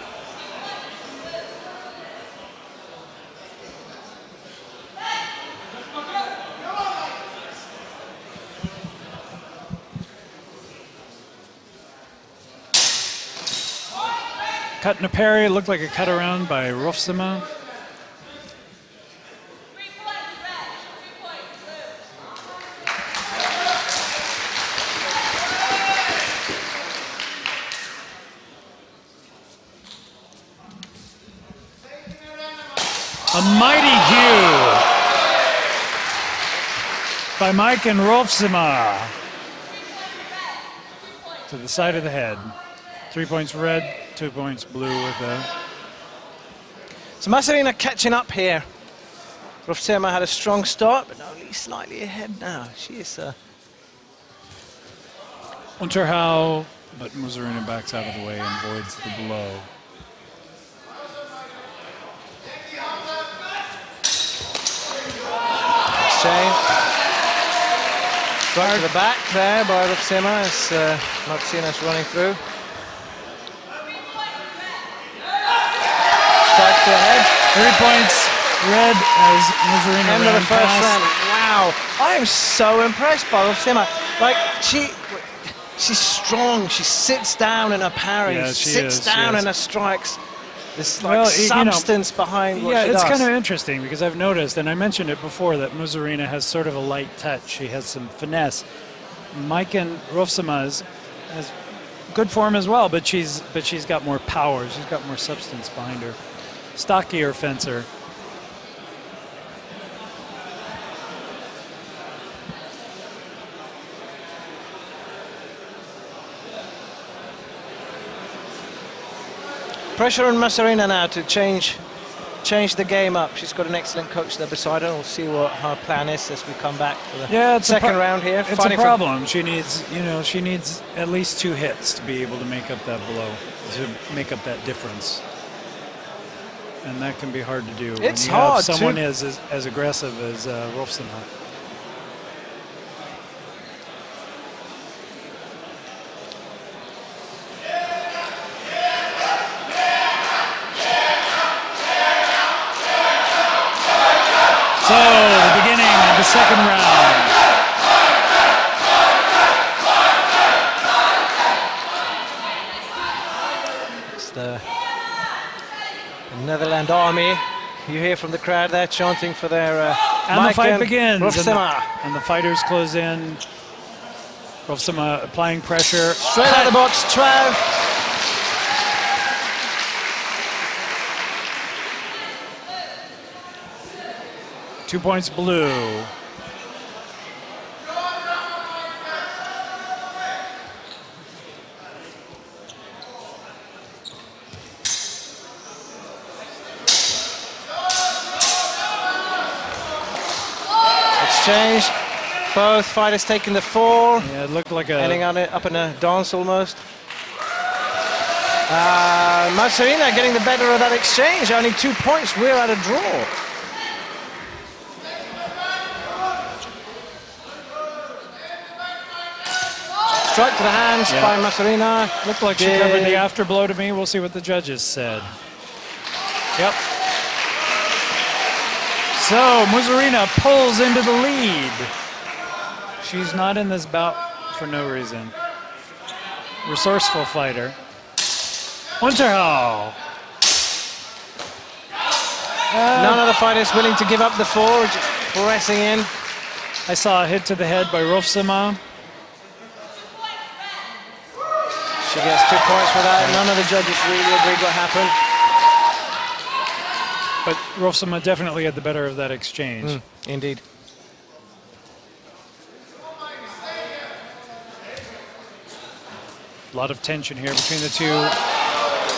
Cut and a parry. It looked like a cut around by Rofsema. A mighty cue by Mike and Rolfsima. To the side of the head. 3 points red, 2 points blue with a...
So Masarina catching up here. Rolfsima had a strong start, but only slightly ahead now. She is...
Unterhau, but Musarina backs out of the way and avoids the blow.
Exchange. Right to the back there by Rolfsima as Martina's running through. Strike to the head.
3 points red as Musarina
End of
ran
the first
past.
round. Wow. I am so impressed by Rolfsima. Like, she's strong. She sits down in her parries,
Yeah, she
sits
is,
down
yes.
in her strikes. There's like
Well,
substance behind what she
it's
does.
kind of interesting because I've noticed, and I mentioned it before, that Musarina has sort of a light touch. She has some finesse. Mike and Rolfsima has good form as well, but she's got more power. She's got more substance behind her. Stockier fencer.
Pressure on Masarina now to change the game up. She's got an excellent coach there beside her. We'll see what her plan is as we come back for the second round here.
It's a problem. She needs at least 2 hits to be able to make up that blow, to make up that difference. And that can be hard to do
It's
when you
hard
have someone
too.
as aggressive as Rolfsima. So, the beginning of the second round.
It's the Netherlands army. You hear from the crowd there chanting for their
And
Mike
the fight begins.
Rolfsima.
And the fighters close in. Rolfsima applying pressure.
Straight out of the box, 12.
Two points blue.
Exchange. Both fighters taking the fall.
Yeah, it looked like a...
Ending on it, up in a dance almost. Masarina getting the better of that exchange. Only 2 points. We're at a draw. Strike to the hands by Masarina.
Looked like she covered the after blow to me. We'll see what the judges said. Yep. So, Musarina pulls into the lead. She's not in this bout for no reason. Resourceful fighter. Unterhau.
None of the fighters willing to give up the fall, just pressing in.
I saw a hit to the head by Rolfsima.
She gets 2 points for that. None of the judges really agreed what happened.
But Rolfsima definitely had the better of that exchange.
Indeed.
A lot of tension here between the two.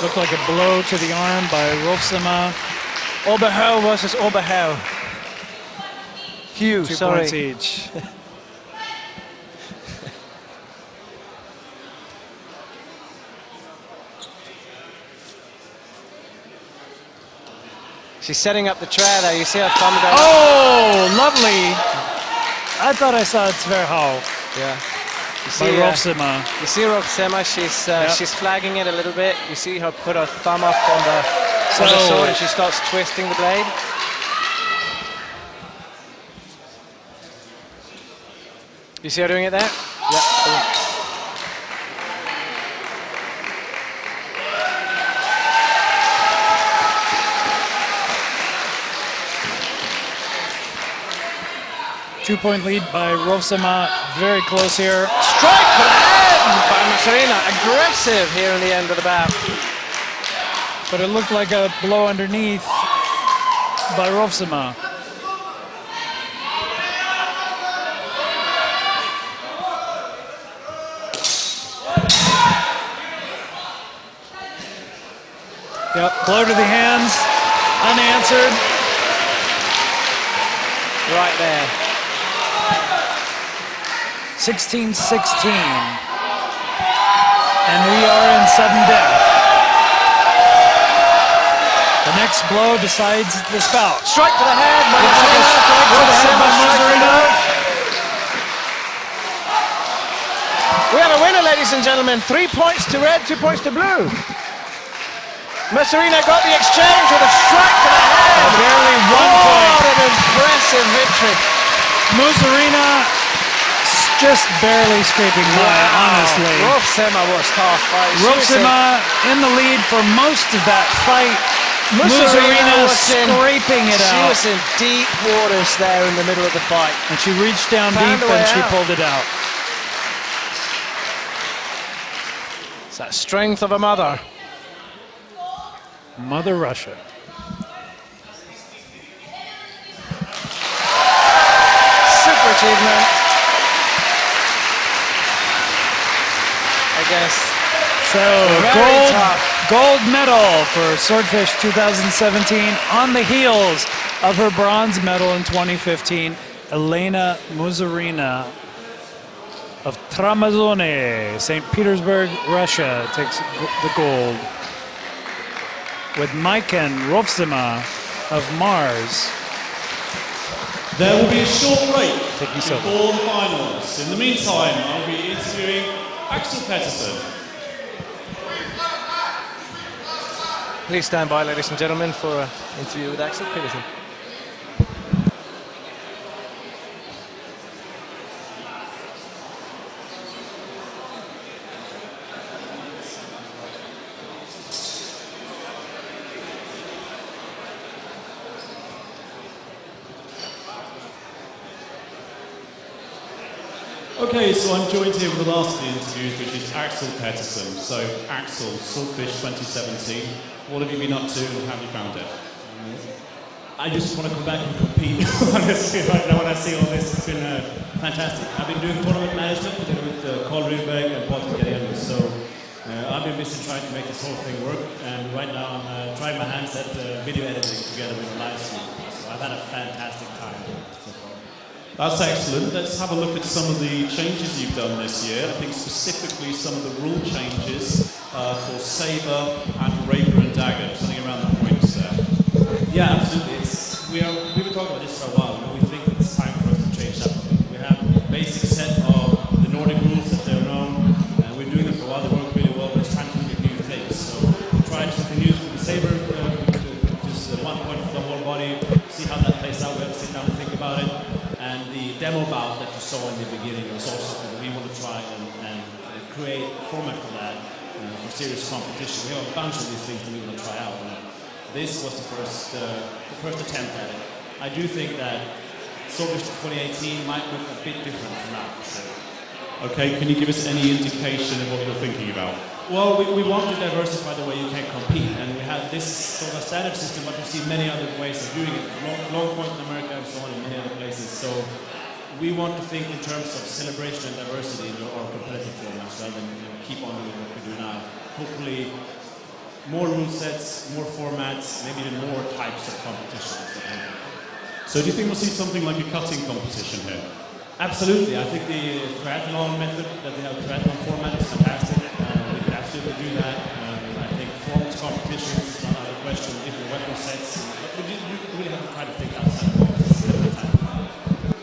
Looked like a blow to the arm by Rolfsima.
Oberhell versus Oberhell. Hugh,
2
sorry.
points each.
She's setting up the trailer. You see her thumb go.
Oh, lovely. I thought I saw it Zverhau
Yeah. You
by
see,
Rolfsima.
you see Rolfsima, she's flagging it a little bit. You see her put her thumb up on the sword and she starts twisting the blade. You see her doing it there? Yeah.
2 point lead by Rolfsima. Very close here.
Strike to the head by Masarina. Aggressive here in the end of the bout.
But it looked like a blow underneath. by Rovsema. Yep, blow to the hands, unanswered.
Right there.
16-16. And we are in sudden death. The next blow decides this bout.
Strike to the head by We have a winner, ladies and gentlemen. 3 points to red, 2 points to blue. Messerina got the exchange with a strike to the head.
Barely 1 point.
What an impressive victory.
Musarina just barely scraping by, honestly.
Rovsema was tough.
Rovsema in the lead for most of that fight. Musarina scraping it out.
She was in deep waters there in the middle of the fight.
And she reached down deep and she pulled it out.
It's that strength of a mother.
Mother Russia.
Super achievement. I guess.
So gold medal for Swordfish 2017 on the heels of her bronze medal in 2015. Elena Musarina of Trabzon, St. Petersburg, Russia, takes the gold. With Maiken Rovsema of Mars.
There will be a short break
Taking
before the finals. In the meantime, I'll be interviewing Axel Pettersson.
Please stand by, ladies and gentlemen, for an interview with Axel Pettersson.
Okay, so I'm joined here with the last of the interviews, which is Axel Pettersson. So, Axel, Swordfish 2017, what have you been up to and how have you found it?
I just want to come back and compete. Honestly, right now when I see all this, it's been fantastic. I've been doing tournament management together with Carl Rudberg and Patrick Geriano. So I've been busy trying to make this whole thing work. And right now I'm trying my hands at video editing together with Livestream. So I've had a fantastic time so far.
That's excellent. Let's have a look at some of the changes you've done this year. I think specifically some of the rule changes for Sabre and Rapier and Dagger, something around the points there.
Yeah, absolutely. We've been talking about this for a while. We think it's time for us to change that. We have a basic set of the Nordic rules that they're known, and we're doing them for a while. They work really well, but it's time to look at new things. So we're trying something new with the Sabre, just 1 point for the whole body, see how that plays out. We have to sit down and think about it. And the demo bout that you saw in the beginning was also something we want to try and create a format for that for serious competition. We have a bunch of these things that we want to try out. And this was the first attempt at it. I do think that Swordfish 2018 might look a bit different from now, for sure.
Okay, can you give us any indication of what you're thinking about?
Well, we want to diversify the way you can compete, and we have this sort of standard system, but we see many other ways of doing it. Long point in America and so on in many other places. So we want to think in terms of celebration and diversity in our competitive formats rather than keep on doing what we do now. Hopefully, more rule sets, more formats, maybe even more types of competitions.
So do you think we'll see something like a cutting competition here?
Absolutely. I think the triathlon method that they have, triathlon format is fantastic. We could absolutely do that. I think forms competitions is not out of the question, different weapon sets. But we really have to try to think outside the box every time.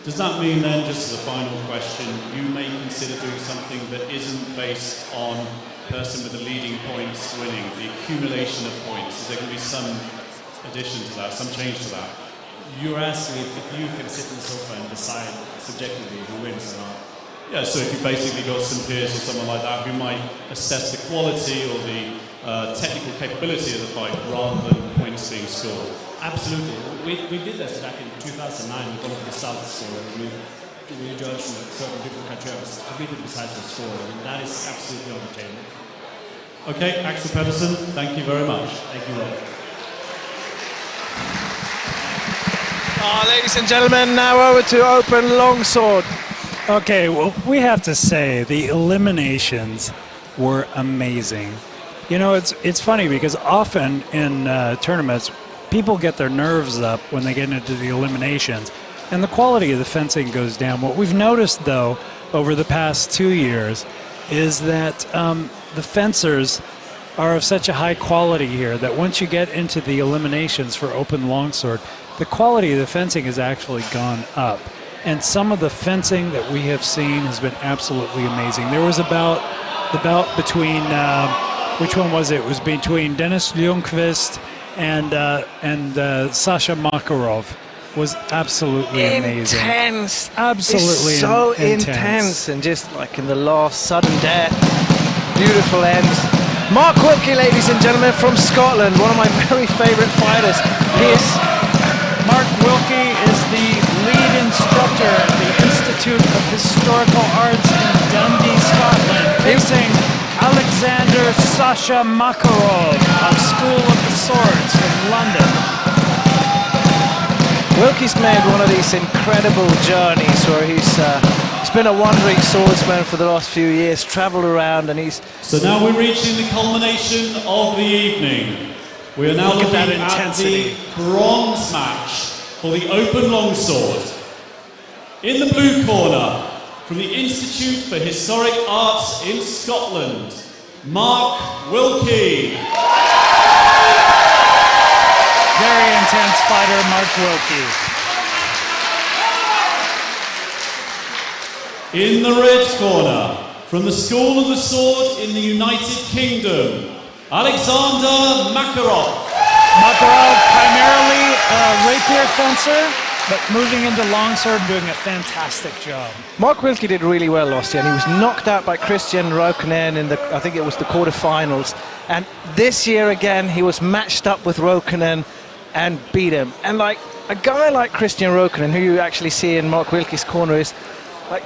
Does that mean then, just as a final question, you may consider doing something that isn't based on person with the leading points winning, the accumulation of points? Is there going to be some addition to that, some change to that?
You're asking if you can sit on the sofa and decide subjectively who wins or not.
Yeah, so if you basically got some peers or someone like that who might assess the quality or the technical capability of the fight rather than points being scored.
Absolutely. We did this back in 2009 with all of the results. So we judged from certain different categories, completely besides the score, and that is absolutely on the table.
Okay, Axel Pettersson, thank you very much.
Thank you, Rob.
Ladies and gentlemen, now over to open longsword.
Okay, well, we have to say the eliminations were amazing. You know, it's funny because often in tournaments, people get their nerves up when they get into the eliminations, and the quality of the fencing goes down. What we've noticed, though, over the past 2 years is that the fencers are of such a high quality here that once you get into the eliminations for open longsword, the quality of the fencing has actually gone up. And some of the fencing that we have seen has been absolutely amazing. There was the bout between, which one was it? It was between Denis Junkless and Sasha Makarov. Was absolutely amazing.
Intense.
Absolutely
it's so intense. And just like in the last sudden death, beautiful ends. Mark Wilkie, ladies and gentlemen, from Scotland, one of my very favourite fighters.
Mark Wilkie is the lead instructor at the Institute of Historical Arts in Dundee, Scotland, facing Alexander Sasha Makarov of School of the Swords in London.
Wilkie's made one of these incredible journeys where he's been a wandering swordsman for the last few years, travelled around, and he's...
So now we're reaching the culmination of the evening. We are now looking at the bronze match for the open longsword. In the blue corner, from the Institute for Historic Arts in Scotland, Mark Wilkie.
Very intense fighter, Mark Wilkie.
In the red corner, from the School of the Sword in the United Kingdom, Alexander Makarov.
Makarov, primarily a rapier fencer, but moving into longsword, doing a fantastic job.
Mark Wilkie did really well last year, and he was knocked out by Christian Roukanen in the, I think it was the quarterfinals. And this year again, he was matched up with Roukanen and beat him. And like a guy like Christian Roukanen, who you actually see in Mark Wilkie's corner, is like,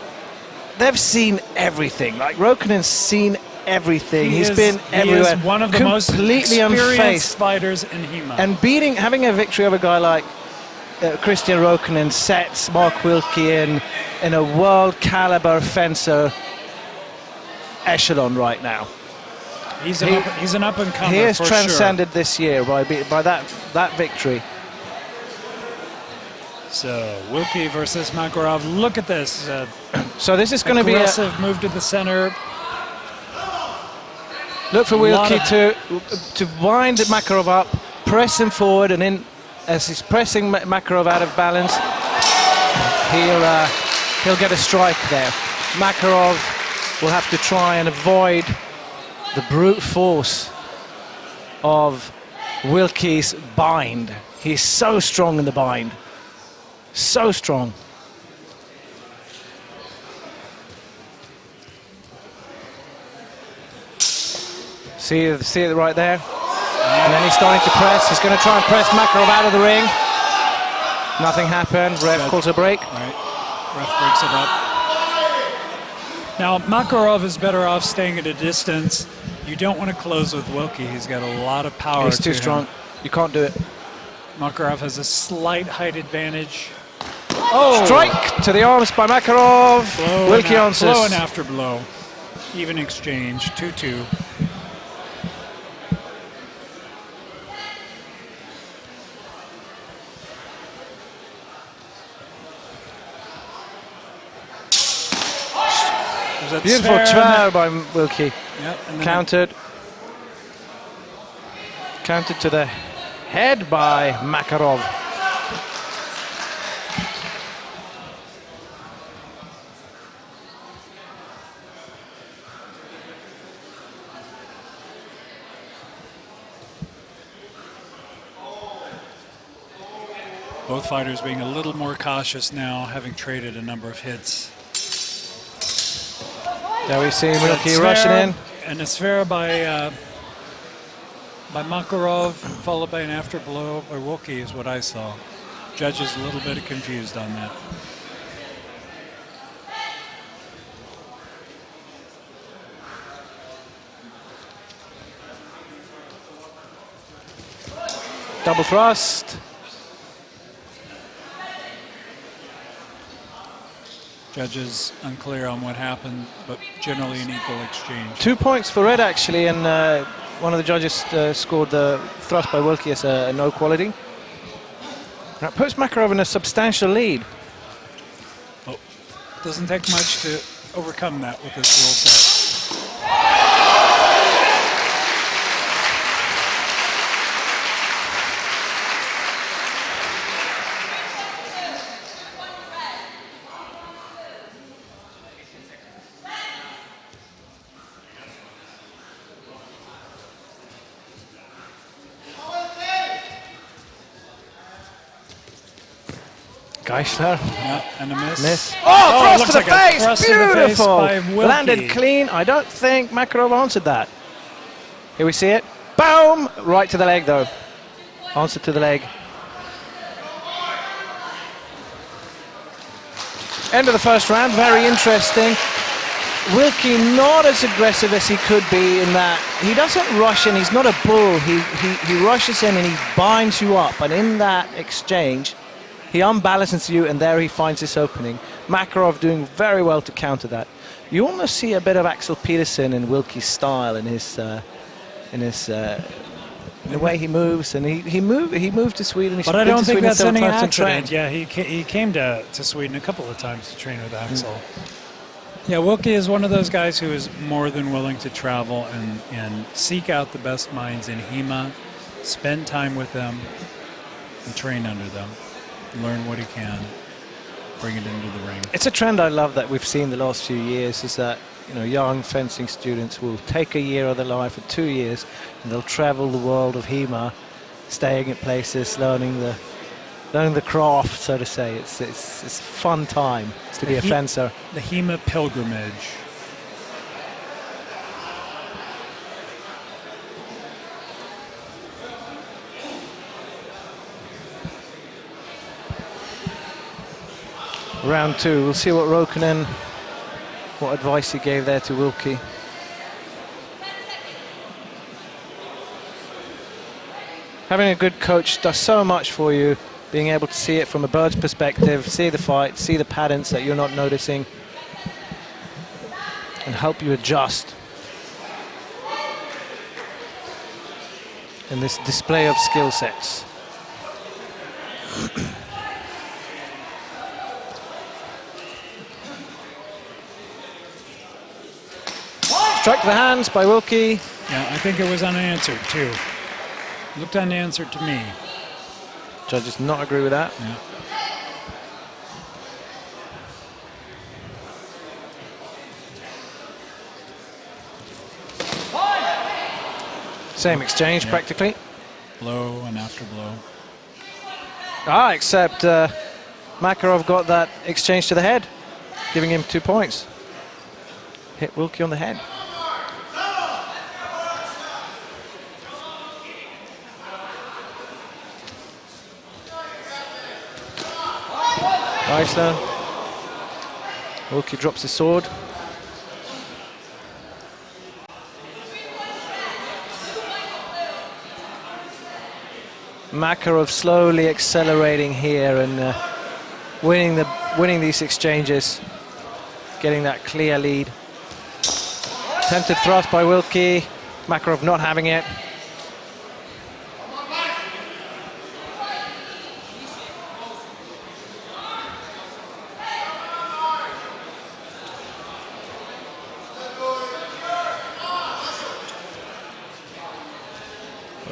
they've seen everything. Like Roukanen's seen everything. He's been everywhere.
He is one of the most
completely
experienced fighters in HEMA.
And having a victory over a guy like Christian Roukanen sets Mark Wilkie in a world caliber fencer echelon right now.
He's an up and comer.
He has
for
transcended
sure.
this year by that victory.
So Wilkie versus Makarov. Look at this.
So this is going to be a
aggressive move to the center.
Look for Wilkie to wind Makarov up, press him forward, and in as he's pressing Makarov out of balance, he'll get a strike there. Makarov will have to try and avoid the brute force of Wilkie's bind. He's so strong in the bind. So strong. See it right there? And then he's starting to press. He's going to try and press Makarov out of the ring. Nothing happened. Ref calls a break.
Right. Ref breaks it up. Now, Makarov is better off staying at a distance. You don't want to close with Wilkie. He's got a lot of power.
He's too strong. You can't do it.
Makarov has a slight height advantage.
Oh! Strike to the arms by Makarov. Wilkie answers.
Blow and after blow. Even exchange. 2-2.
Beautiful twirl by Wilkie.
Yep, and
Countered to the head by Makarov.
Both fighters being a little more cautious now, having traded a number of hits.
Now we see Wilkie rushing in.
And a sphere by Makarov, followed by an after blow by Wilkie is what I saw. Judges a little bit confused on that.
Double thrust.
Judges unclear on what happened, but generally an equal exchange.
2 points for red, actually, and one of the judges scored the thrust by Wilkie as a no quality. That puts Makarov in a substantial lead.
Oh, doesn't take much to overcome that with this rule set.
Geisler.
Yeah, and a miss.
Oh, thrust to the
like
face!
Thrust to the face
Beautiful!
by Wilkie.
Landed clean. I don't think Makarov answered that. Here we see it. Boom! Right to the leg, though. Answer to the leg. End of the first round. Very interesting. Wilkie not as aggressive as he could be in that he doesn't rush in. He's not a bull. He rushes in and he binds you up. And in that exchange, he unbalances you, and there he finds this opening. Makarov doing very well to counter that. You almost see a bit of Axel Peterson in Wilkie's style, in the way he moves, and he moved to Sweden.
But I don't think that's any accident. Yeah, he came to Sweden a couple of times to train with Axel. Yeah, Wilkie is one of those guys who is more than willing to travel and seek out the best minds in HEMA, spend time with them, and train under them. Learn what he can, bring it into the ring.
It's a trend I love that we've seen the last few years, is that young fencing students will take a year of their life, or 2 years, and they'll travel the world of HEMA, staying at places, learning the craft, so to say. It's a fun time to be a fencer.
The HEMA pilgrimage.
Round 2, we'll see what what advice he gave there to Wilkie. Having a good coach does so much for you, being able to see it from a bird's perspective, see the fight, see the patterns that you're not noticing, and help you adjust in this display of skill sets. Strike to the hands by Wilkie.
Yeah, I think it was unanswered too. Looked unanswered to me.
Judges not agree with that.
Yeah.
Same exchange, practically.
Blow and after blow.
Except Makarov got that exchange to the head, giving him 2 points. Hit Wilkie on the head. Geisler. Wilkie drops his sword. Makarov slowly accelerating here and winning these exchanges, getting that clear lead. Attempted thrust by Wilkie. Makarov not having it.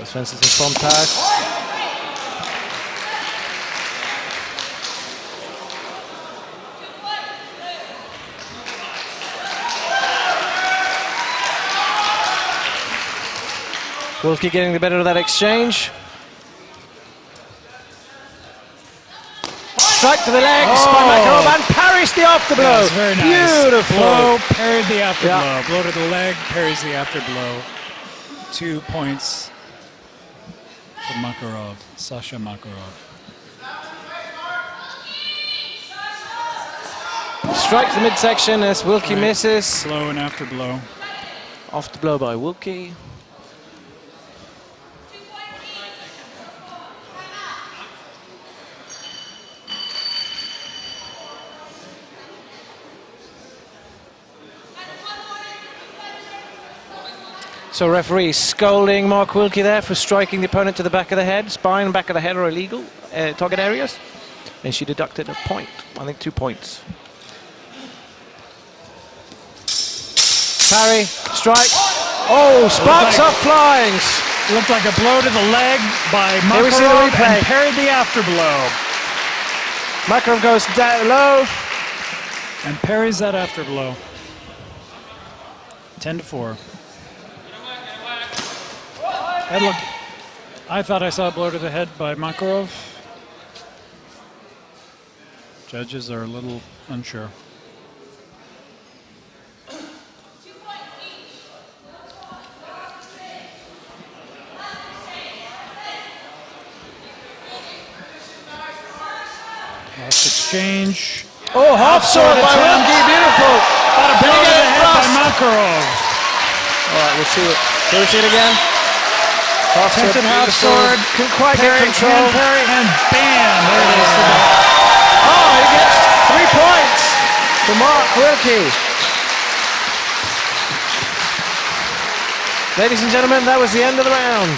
Stenson from tag. Wilkie getting the better of that exchange. Strike to the legs by Makarov and parries the afterblow.
Yes, very nice.
Beautiful.
Blow, parried the afterblow. Blow to the leg, parries the afterblow. 2 points for Makarov, Sasha Makarov.
Strike to the midsection as Wilkie misses.
Blow and afterblow.
Afterblow by Wilkie. So referee scolding Mark Wilkie there for striking the opponent to the back of the head. Spine and back of the head are illegal target areas. And she deducted a point, I think 2 points. Parry, strike. Oh, sparks are flying.
Looked like a blow to the leg by
Here we see the
Makarov
replay.
and parried the afterblow.
Makarov goes down low.
And parries that afterblow. 10-4. I thought I saw a blow to the head by Makarov. Judges are a little unsure. Last exchange.
Oh, half sword by Wilkie, beautiful.
Got a blow to the head by Makarov.
All right, we'll see it. Can we see it again?
Attempted half sword.
Couldn't quite get control.
Parry, and bam! There it is.
Oh, he gets 3 points for Mark Wilkie. Ladies and gentlemen, that was the end of the round.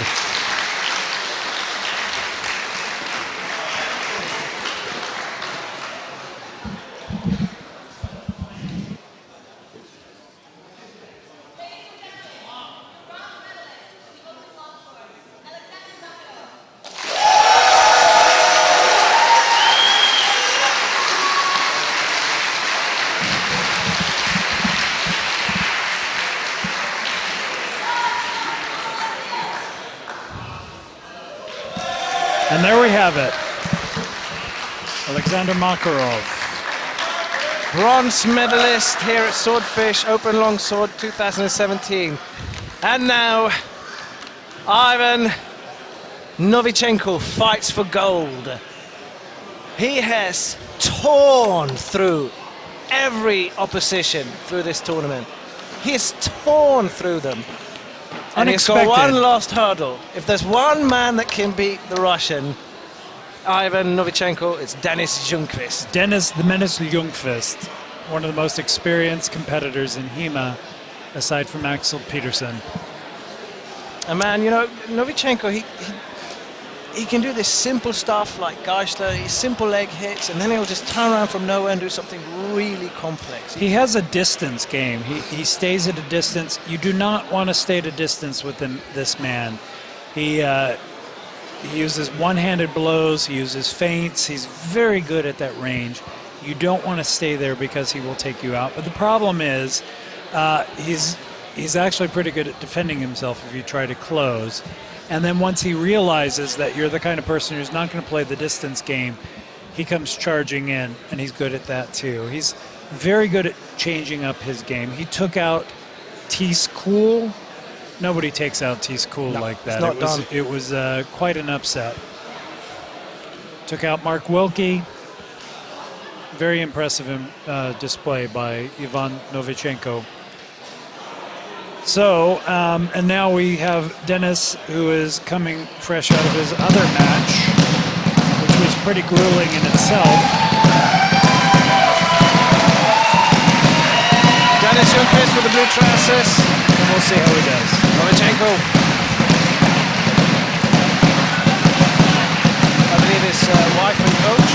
And there we have it. Alexander Makarov.
Bronze medalist here at Swordfish Open Longsword 2017. And now, Ivan Novichenko fights for gold. He has torn through every opposition through this tournament. He has torn through them. And he's got one last hurdle. If there's one man that can beat the Russian, Ivan Novichenko, it's Denis Junkless.
Denis the Menace Junkless, one of the most experienced competitors in HEMA, aside from Axel Peterson.
And man, you know, Novichenko, he can do this simple stuff like Geisler, simple leg hits, and then he'll just turn around from nowhere and do something really complex.
He has a distance game. He stays at a distance. You do not want to stay at a distance with this man. He uses one-handed blows. He uses feints. He's very good at that range. You don't want to stay there because he will take you out. But the problem is he's actually pretty good at defending himself if you try to close. And then once he realizes that you're the kind of person who's not going to play the distance game, he comes charging in, and he's good at that too. He's very good at changing up his game. He took out Tees Cool. Nobody takes out Tees Cool like that. It was quite an upset. Took out Mark Wilkie. Very impressive display by Ivan Novichenko. So, and now we have Denis, who is coming fresh out of his other match, which was pretty grueling in itself.
Denis Junkless with the blue trousers, and we'll see how he does. Novichenko, I believe his wife and coach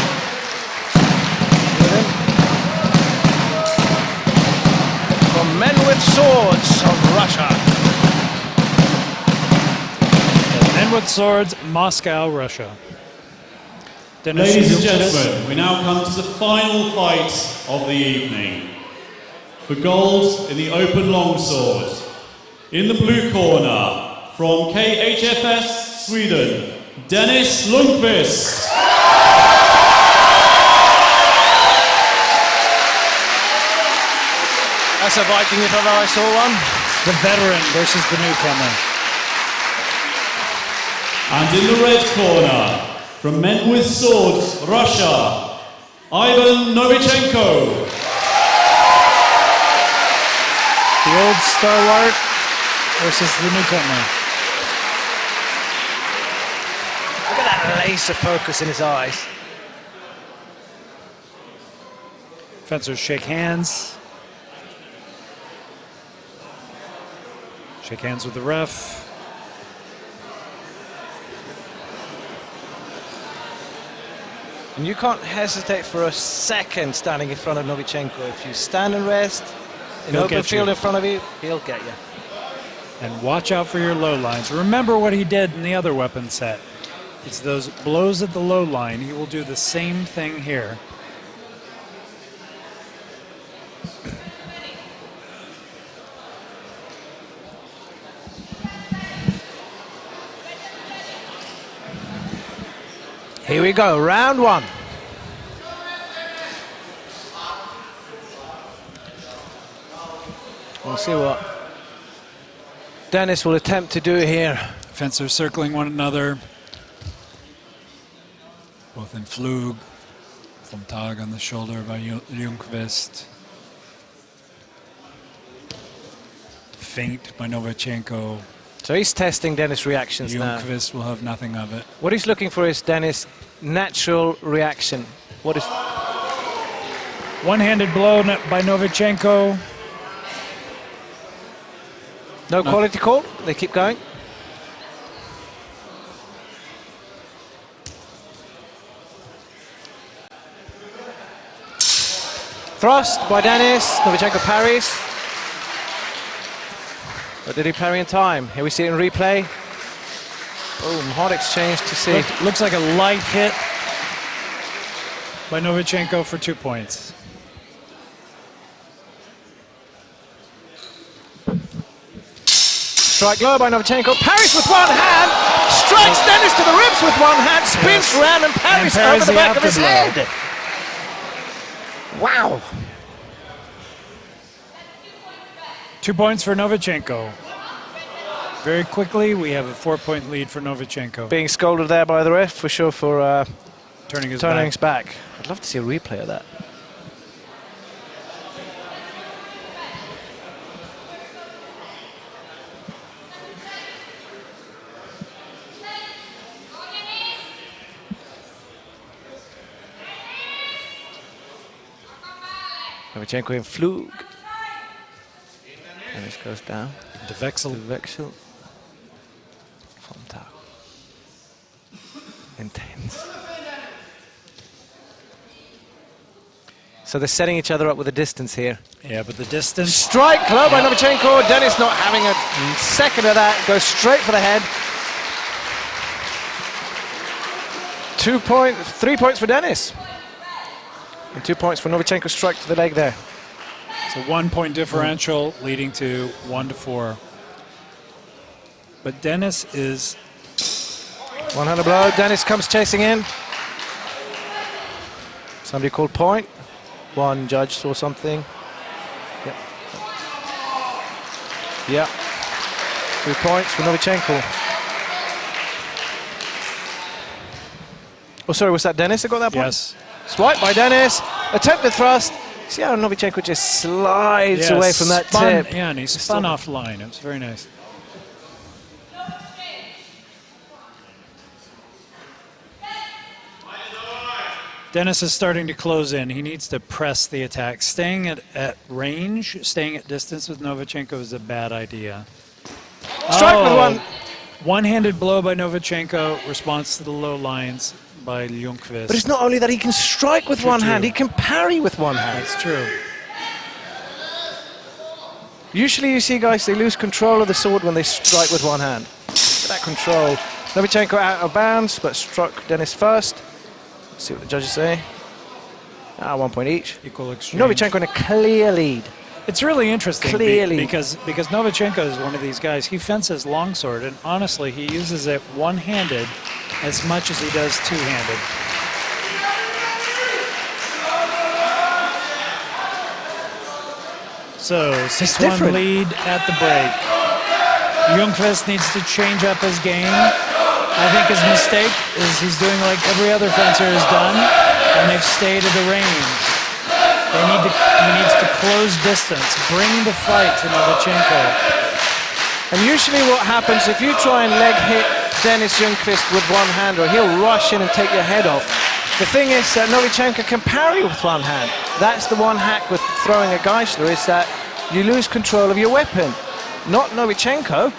with him. From Men with Swords of Russia.
Men with Swords, Moscow, Russia. Denis
Ladies and
Junkless.
gentlemen, we now come to the final fight of the evening. For gold in the open longsword. In the blue corner, from KHFS Sweden, Denis Junkless.
That's a Viking if ever I saw one.
The veteran versus the newcomer.
And in the red corner, from Men with Swords, Russia, Ivan Novichenko.
The old stalwart versus the newcomer.
Look at that laser focus in his eyes. Fencers
shake hands. Shake hands with the ref.
And you can't hesitate for a second standing in front of Novichenko. If you stand and rest in
He'll
open
get
field
you.
in front of you, he'll get you.
And watch out for your low lines. Remember what he did in the other weapon set. It's those blows at the low line. He will do the same thing here.
Here we go, round one. We'll see what Denis will attempt to do here.
Fencers circling one another. Both in Flug. Vom Tag on the shoulder by Junkless. Feint by Novichenko.
So he's testing Denis' reactions now.
Junkless will have nothing of it.
What he's looking for is Denis' natural reaction. What is...
One-handed blow by Novichenko.
No quality call, they keep going. Thrust by Denis, Novichenko parries. But did he parry in time? Here we see it in replay. Boom, hard exchange to see.
Looks like a light hit by Novichenko for 2 points.
Strike low by Novichenko, parries with one hand, strikes Denis to the ribs with one hand, spins around and parries over the back of his head. Wow.
2 points for Novichenko. Very quickly, we have a 4-point lead for Novichenko.
Being scolded there by the ref for sure for
turning his
back. I'd love to see a replay of that. Novichenko in Flug. And this goes down.
The Vexel.
Vom Tag. Intense. So they're setting each other up with a distance here.
Yeah, but the distance.
Strike low by Novichenko. Denis not having a second of that. Goes straight for the head. 3 points for Denis. And 2 points for Novichenko's strike to the leg there.
It's a 1-point differential leading to 1-4. But Denis is...
One-handed blow. Denis comes chasing in. Somebody called point. One judge saw something. Yep. Yep. 2 points for Novichenko. Oh, sorry, was that Denis that got that point?
Yes.
Swipe by Denis. Attempted thrust. See how Novichenko just slides away from that tip.
Yeah, and he spun off line. It was very nice. Denis is starting to close in. He needs to press the attack. Staying at range, staying at distance with Novichenko is a bad idea.
Strike with one.
One-handed blow by Novichenko, response to the low lines by Junkless.
But it's not only that he can strike with one hand, he can parry with one hand.
That's true.
Usually you see guys, they lose control of the sword when they strike with one hand. That control. Novichenko out of bounds, but struck Denis first. Let's see what the judges say. 1 point each.
Equal exchange.
Novichenko in a clear lead.
It's really interesting
Clearly.
because Novichenko is one of these guys. He fences longsword, and honestly, he uses it one-handed as much as he does two-handed. So 6-1 lead at the break. Junkless needs to change up his game. I think his mistake is he's doing like every other fencer has done, and they've stayed at the range. He needs to close distance, bring the fight to Novichenko.
And usually what happens, if you try and leg hit Denis Junkless with one-hander, he'll rush in and take your head off. The thing is that Novichenko can parry with one hand. That's the one hack with throwing a Geisler, is that you lose control of your weapon. Not Novichenko.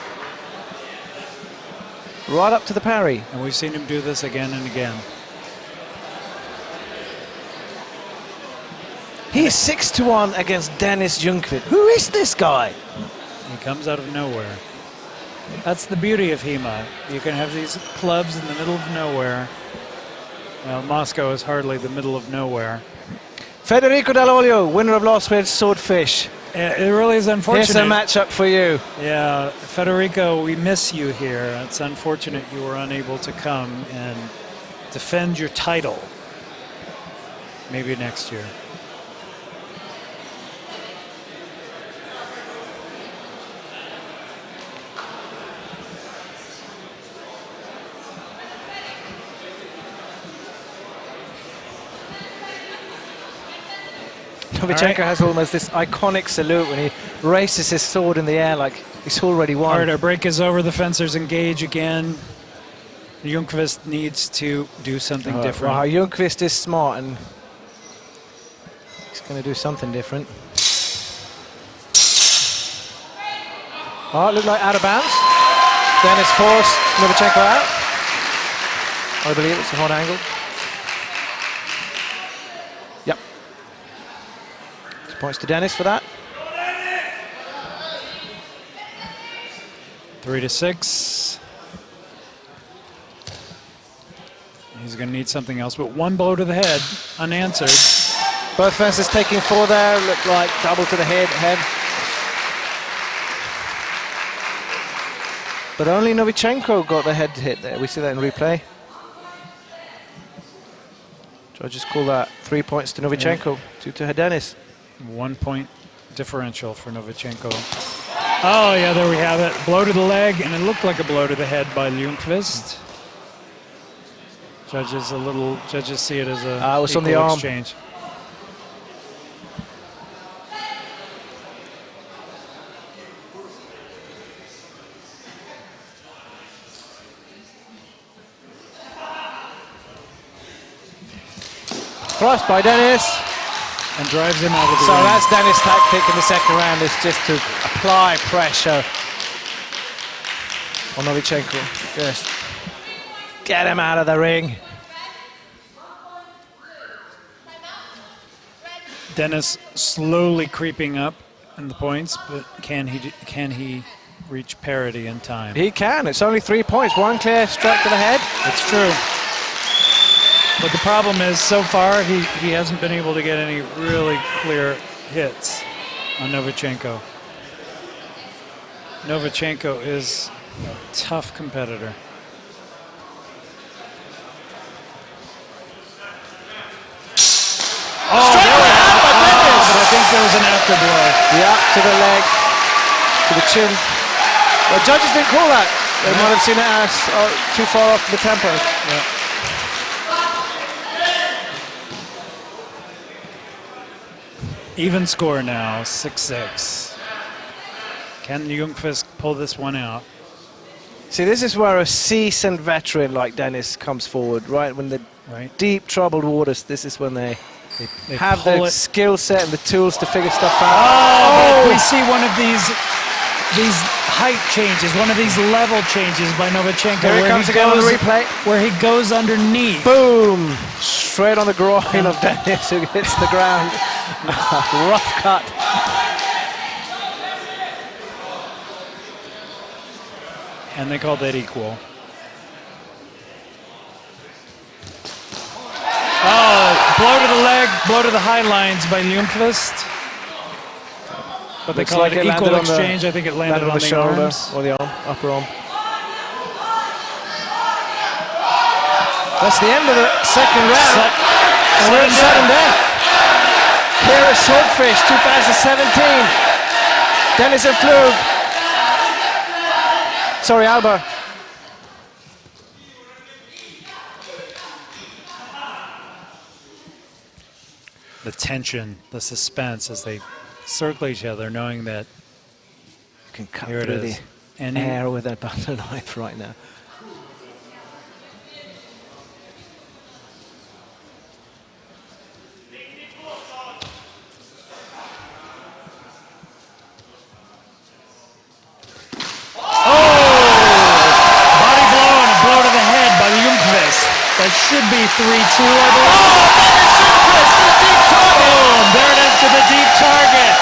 Right up to the parry.
And we've seen him do this again and again.
He's 6-1 against Denis Junkless. Who is this guy?
He comes out of nowhere. That's the beauty of HEMA. You can have these clubs in the middle of nowhere. Well, Moscow is hardly the middle of nowhere.
Federico Dall'Olio, winner of last week's Swordfish.
It really is unfortunate.
Here's a matchup for you.
Yeah, Federico, we miss you here. It's unfortunate you were unable to come and defend your title. Maybe next year.
Novichenko has almost this iconic salute when he raises his sword in the air like he's already won.
All right, our break is over. The fencers engage again. Junkless needs to do something different.
Wow, Junkless is smart and he's going to do something different. Oh, it looked like out of bounds. Denis forced Novichenko out. I believe it's a hot angle. Yep. 2 points to Denis for that.
3-6. He's going to need something else, but one blow to the head, unanswered.
Both fences taking 4 there, looked like double to the head. But only Novichenko got the head hit there. We see that in replay. Judges call that 3 points to Novichenko, 2 to Denis.
1 point differential for Novichenko. Oh yeah, there we have it. Blow to the leg, and it looked like a blow to the head by Junkless. Judges see it as a
it was on the arm.
Exchange.
Cross by Denis.
And drives him out of the
So
ring.
that's Denis' tactic in the second round, is just to apply pressure on Novichenko. Just get him out of the ring.
Denis slowly creeping up in the points, but can he reach parity in time?
He can. It's only 3 points. One clear strike to the head.
It's true. But the problem is, so far, he hasn't been able to get any really clear hits on Novichenko. Novichenko is a tough competitor. Oh, but I think there was an afterblow.
Yeah, to the leg, to the chin. Well, judges didn't call that. They might have seen it as too far off to the tempo.
Yeah. Even score now, 6-6. Can Junkless pull this one out?
See, this is where a seasoned veteran like Denis comes forward, right? When the deep troubled waters, this is when they have the skill set and the tools to figure stuff out.
Oh! We see one of these height changes, one of these level changes by Novichenko.
Here it comes again on the replay.
Where he goes underneath.
Boom! Straight on the groin of Denis, who hits the ground. Rough cut.
And they called that equal. Oh, blow to the leg, blow to the high lines by Junkless. But they call it an equal exchange. I think it landed on the
shoulder
arms.
or the arm, upper arm. That's the end of the second round. And we're at sudden death. Here is Swordfish 2017. Denis and Flug. Sorry, Alba.
The tension, the suspense as they circle each other, knowing that
You can cut
here
through
it is.
the air with a butter knife right now.
should be 3-2, I believe. Boom! There it is to the deep target.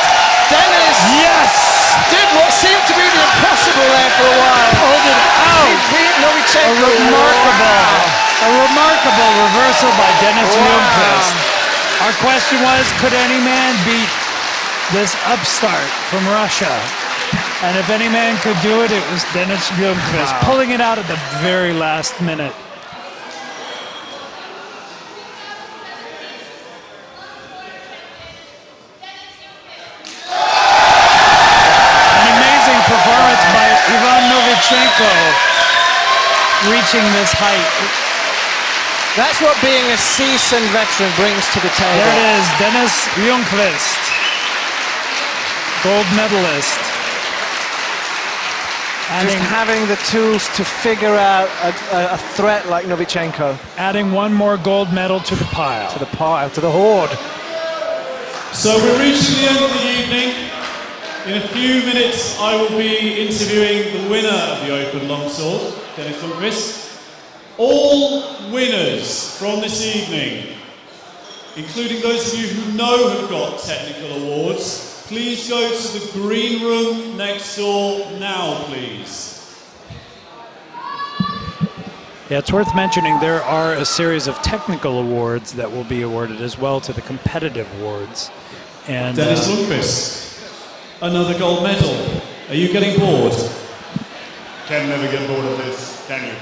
Dennis
Yes!
did what seemed to be the impossible there for a while.
Pulled it out.
Beat Novichenko.
A remarkable reversal by Denis Junkless. Our question was, could any man beat this upstart from Russia? And if any man could do it, it was Denis Junkless, pulling it out at the very last minute. An amazing performance by Ivan Novichenko, reaching this height.
That's what being a seasoned veteran brings to the table.
There it is, Denis Junkless, gold medalist.
Just having the tools to figure out a threat like Novichenko.
Adding one more gold medal to the pile.
To the horde.
So we're reaching the end of the evening. In a few minutes, I will be interviewing the winner of the Open Longsword, Denis Junkless. All winners from this evening, including those of you who know have got technical awards, please go to the green room next door now, please.
Yeah, it's worth mentioning there are a series of technical awards that will be awarded as well to the competitive awards. And
Denis Junkless, another gold medal. Are you getting bored?
Can never get bored of this, can you?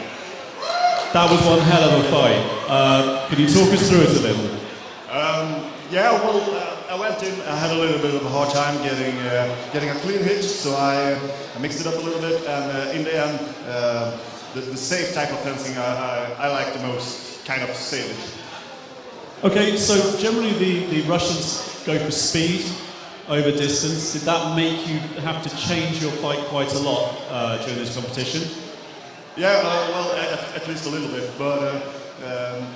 That was one hell of a fight. Could you talk us through it a little?
Yeah, well, I went in, I had a little bit of a hard time getting a clean hit, so I mixed it up a little bit, and in the end, the safe type of fencing I like the most, kind of saved it.
Okay, so generally the Russians go for speed over distance. Did that make you have to change your fight quite a lot during this competition?
Yeah, well, at least a little bit, but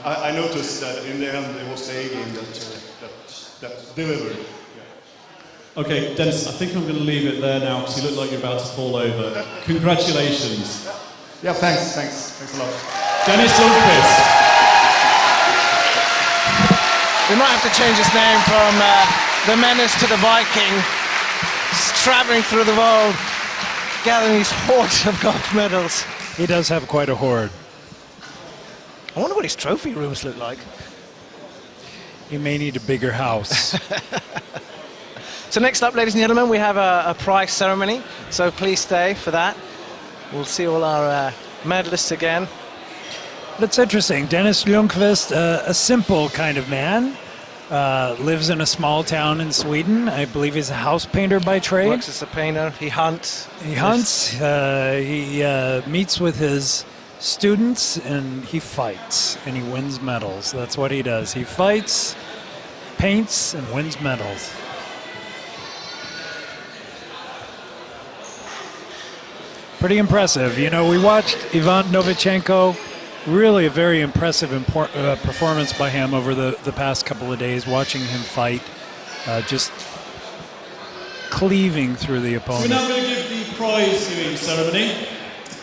I noticed that in the end it was the A game that delivered. Yeah.
Okay, Dennis, I think I'm going to leave it there now because you look like you're about to fall over. Congratulations.
Yeah, thanks a lot.
Denis Junkless.
We might have to change his name from the Menace to the Viking. Just traveling through the world, gathering these hordes of gold medals.
he does have quite a hoard.
I wonder what his trophy rooms look like.
He may need a bigger house.
So next up, ladies and gentlemen, we have a prize ceremony. So please stay for that. We'll see all our medalists again.
That's interesting. Denis Junkless, a simple kind of man, lives in a small town in Sweden. I believe he's a house painter by trade.
Works as a painter. He hunts.
He hunts. He meets with his students and he fights and he wins medals. That's what he does. He fights, paints, and wins medals. Pretty impressive. You know, we watched Ivan Novichenko. Really a very impressive performance by him over the past couple of days, watching him fight, just cleaving through the opponent.
So we're now going to give the prize giving ceremony.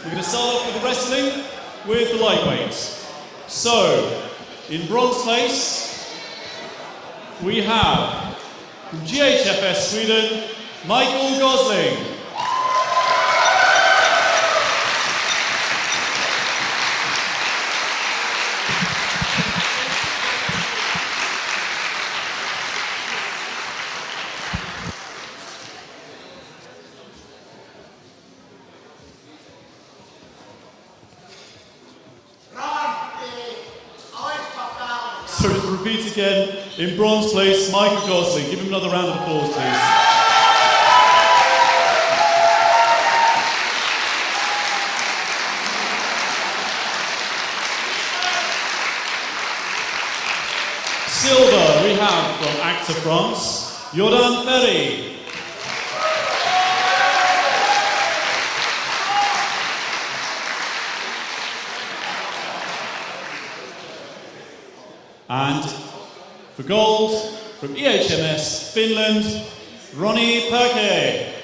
We're going to start off with the wrestling with the lightweights. So, in bronze place, we have from GHFS Sweden, Michael Gosling. So to repeat again, in bronze place, Michael Gosling. Give him another round of applause, please. Silver, we have from Acta France, Jordan Ferry. And for gold, from EHMS Finland, Ronnie Perke.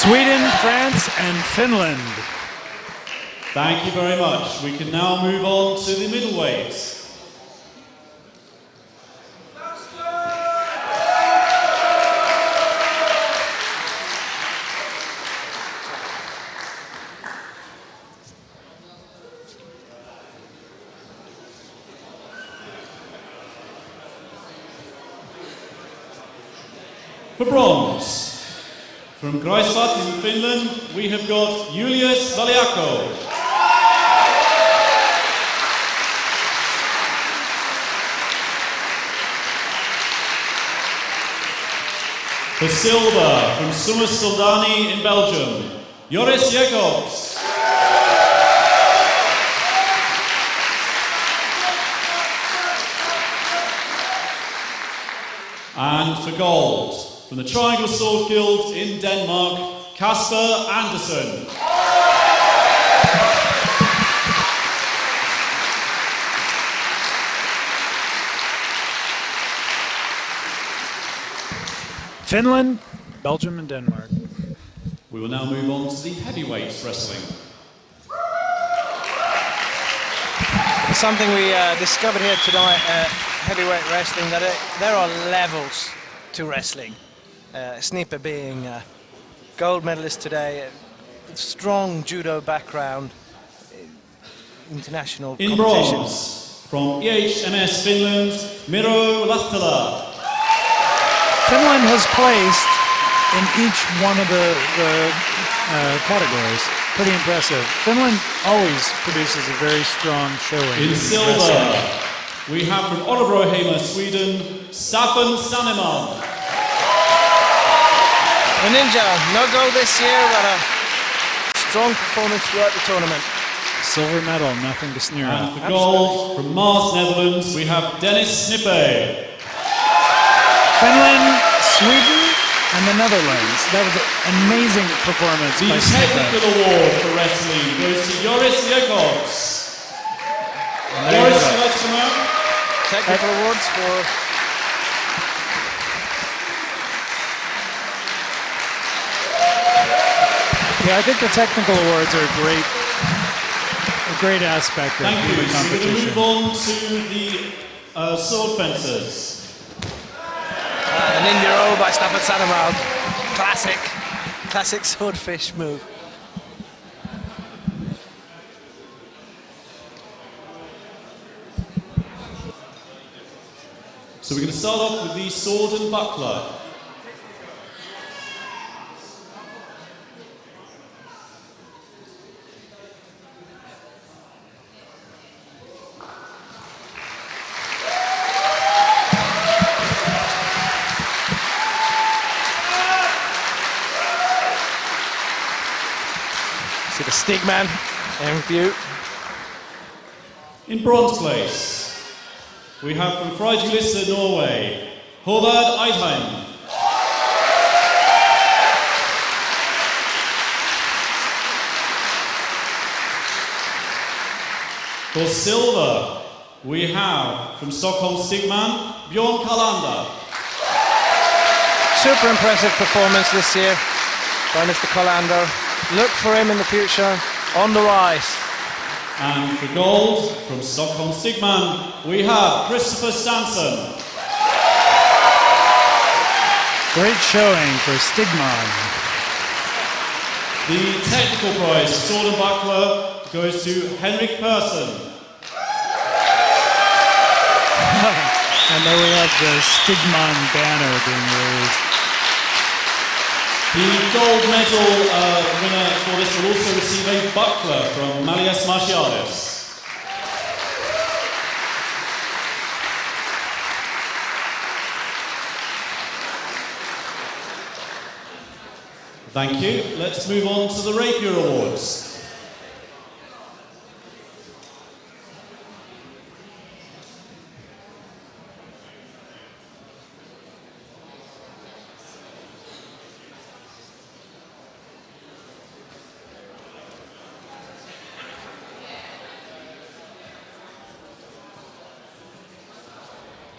Sweden, France, and Finland.
Thank you very much. We can now move on to the middleweights. For bronze, from Greifswald in Finland, we have got Julius Valiako. For silver, from Sumus Soldani in Belgium, Joris Jacobs. And for gold, from the Triangle Sword Guild in Denmark, Kasper Andersen.
Finland, Belgium, and Denmark.
We will now move on to the heavyweight wrestling.
Something we discovered here tonight at heavyweight wrestling, that there are levels to wrestling. Snipe being gold medalist today, strong judo background, international
in
competition.
bronze, from EHMS Finland, Miro Lahtela.
Finland has placed in each one of the categories. Pretty impressive. Finland always produces a very strong showing.
In silver, we have from Örebro, Sweden, Staffan Sanneman.
A ninja, no gold this year, but a strong performance throughout the tournament.
Silver medal, nothing to sneer at.
And for gold, from Mars, Netherlands, we have Denis Snipe.
Finland, Sweden, and the Netherlands. That was an amazing performance
The
by Snipe.
technical award for wrestling goes to Joris Jacobs. Joris, would you like to come out?
Technical awards for...
Yeah, I think the technical awards are a great aspect of
Thank you.
the
So we're going to
competition.
move on to the sword fencers.
An India roll by Staffan Sanneman. Classic swordfish move.
So we're going to start off with the sword and buckler.
See the Stigman in view.
In bronze place, we have from Freigjulisse, Norway, Håvard Eidheim. For silver, we have from Stockholm Stigman, Bjorn Karlander.
Super impressive performance this year by Mr. Karlander. Look for him in the future, on the rise.
And for gold, from Stockholm Stigman, we have Christopher Stanson.
Great showing for Stigman.
The technical prize for sword and buckler goes to Henrik Persson.
And there we have the Stigman banner being raised.
The gold medal winner for this will also receive a buckler from Malias Marciales. Thank you. Let's move on to the Rapier Awards.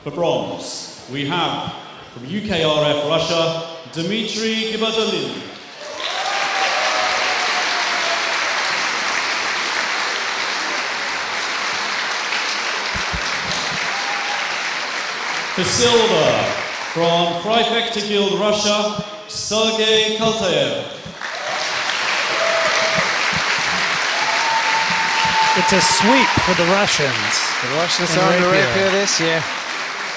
For bronze, we have from UKRF Russia, Dmitry Gibadulin. For silver, from Prefect Guild Russia, Sergei Kaltaev.
It's a sweep for the Russians.
The Russians are on the rapier this year.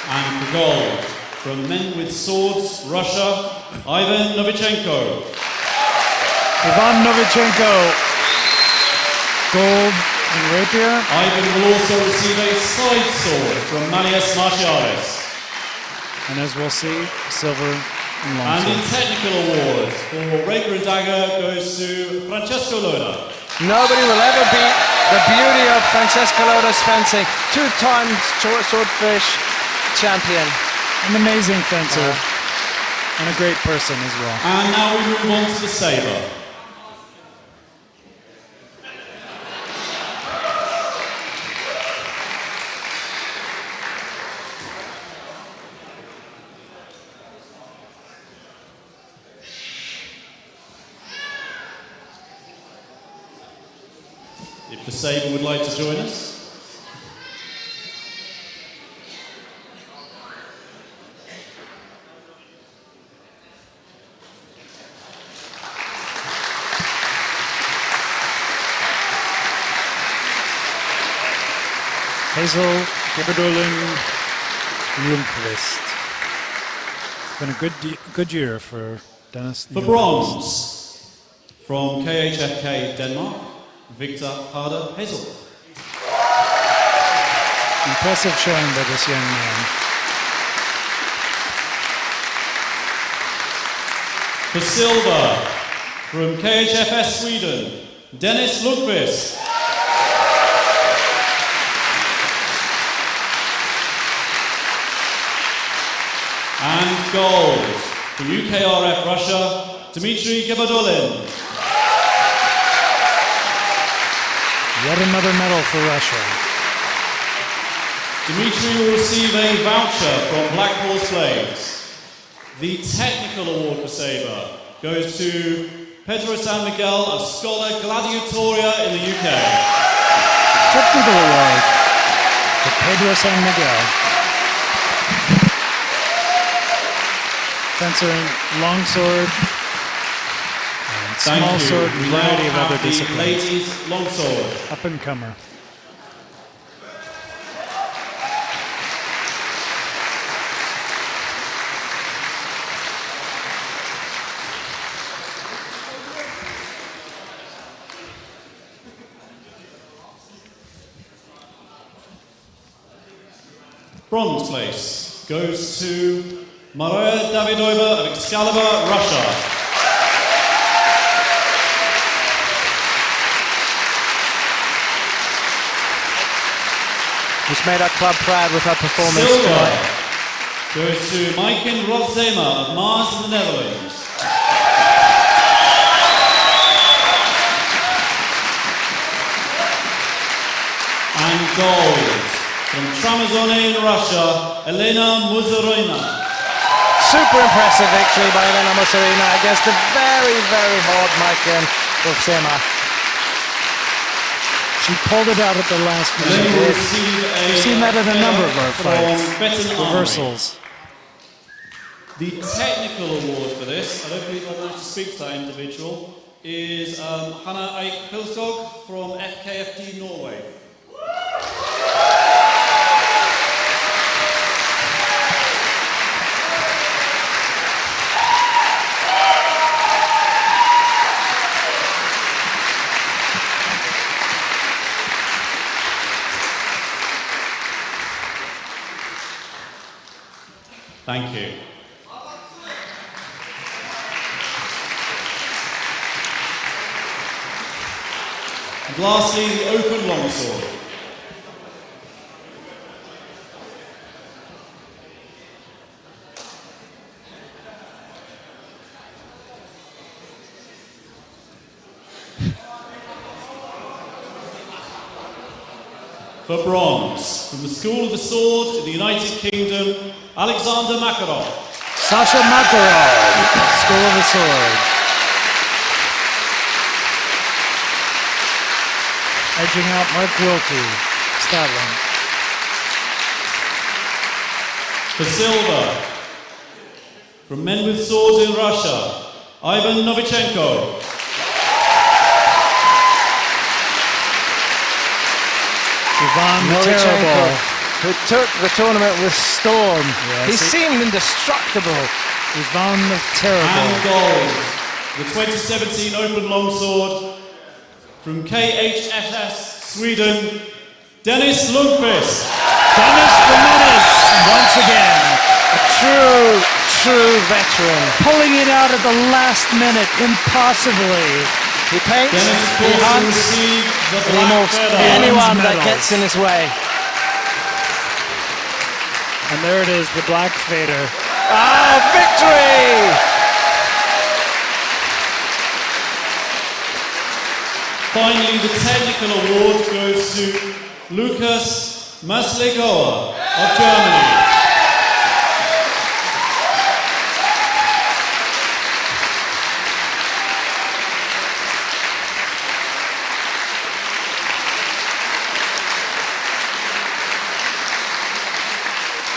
And for gold, from Men with Swords, Russia, Ivan Novichenko.
Ivan Novichenko, gold and rapier.
Ivan will also receive a side sword from Manias Martialis.
And as we'll see, silver and
And
longsword.
the technical award for Rapier and Dagger goes to Francesco Loda.
Nobody will ever beat the beauty of Francesco Loda's fencing. 2 times Swordfish champion.
An amazing fencer. And a great person as well.
And now we move on to the Sabre. If the Sabre would like to join us.
Hazel, Geberdolin, Junkless. It's been a good year for Denis
For
Junkless.
bronze, from KHFK Denmark, Victor Harder Hazel.
Impressive showing by this young man.
For silver, from KHFS Sweden, Denis Junkless. And gold, from UKRF Russia, Dmitry Geberdolin.
Yet another medal for Russia.
Dmitry will receive a voucher from Black Horse Blades. The technical award for Sabre goes to Pedro San Miguel of Scholar Gladiatoria in the UK.
Technical award for Pedro San Miguel. Fencer, longsword, and small sword, and a variety of other disciplines.
Ladies longsword.
Up and comer.
Bronze place goes to Maria Davidova of Excalibur, Russia.
Who's made our club proud with her performance
Silver
tonight.
goes to Maiken Rodzema of Mars in the Netherlands. And gold from Tramazone in Russia, Elena Muzaroina.
Super impressive victory by Elena Musarina against the very, very hard Maiken Rodzema.
She pulled it out at the last
Elena will
minute.
receive a
We've seen that in a number of our
from
fights.
Betten Army.
Reversals.
The technical award for this, I don't believe I managed to speak to that individual, is Hanna Eik Pilskog from FKFD Norway. Thank you. And lastly, the open longsword. For bronze, from the School of the Sword in the United Kingdom, Alexander Makarov.
Sasha Makarov, School of the Sword. Edging out Mark Wilkie, Scotland.
For silver, from Men with Swords in Russia, Ivan Novichenko.
Ivan
Novichenko,
Terrible.
who took the tournament with storm.
Yes,
He seemed indestructible.
Ivan the Terrible.
And gold, the 2017 Open Longsword from KHSS Sweden, Denis Junkless.
Denis the Menace, once again.
A true veteran.
Pulling it out at the last minute, impossibly.
He paints,
Denis, of
he
course, will
hunts,
receive the
he
black
morphs
feather.
anyone that
medals.
gets in his way.
And there it is, the Black Fader.
Ah, victory!
Finally, the technical award goes to Lukas Maslegoa of Germany.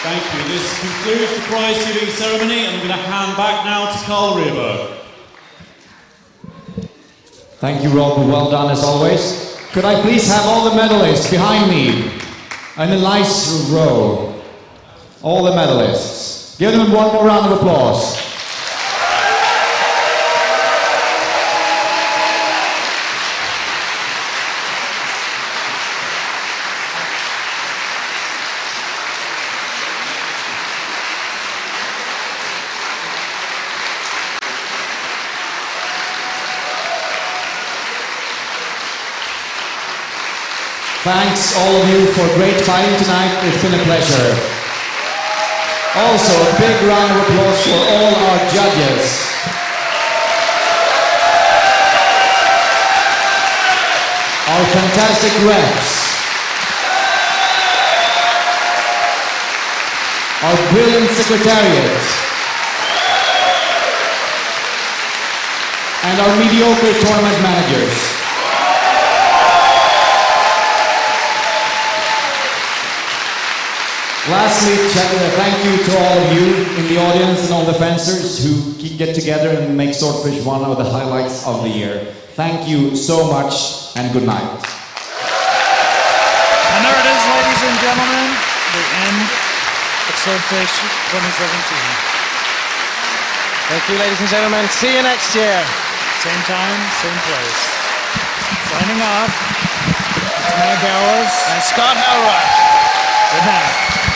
Thank you. This concludes the prize giving ceremony, and I'm going to hand back now to Carl Rierberg.
Thank you, Rob. Well done as always. Could I please have all the medalists behind me in a nice row? All the medalists. Give them one more round of applause. Thanks all of you for great fighting tonight. It's been a pleasure. Also, a big round of applause for all our judges. Our fantastic refs. Our brilliant secretariat. And our mediocre tournament managers. Lastly, thank you to all of you in the audience and all the fencers who get together and make Swordfish one of the highlights of the year. Thank you so much and good night.
And there it is, ladies and gentlemen, the end of Swordfish 2017.
Thank you, ladies and gentlemen. See you next year.
Same time, same place. Signing off, it's Matt Gowers
And Scott Howard.
Good night.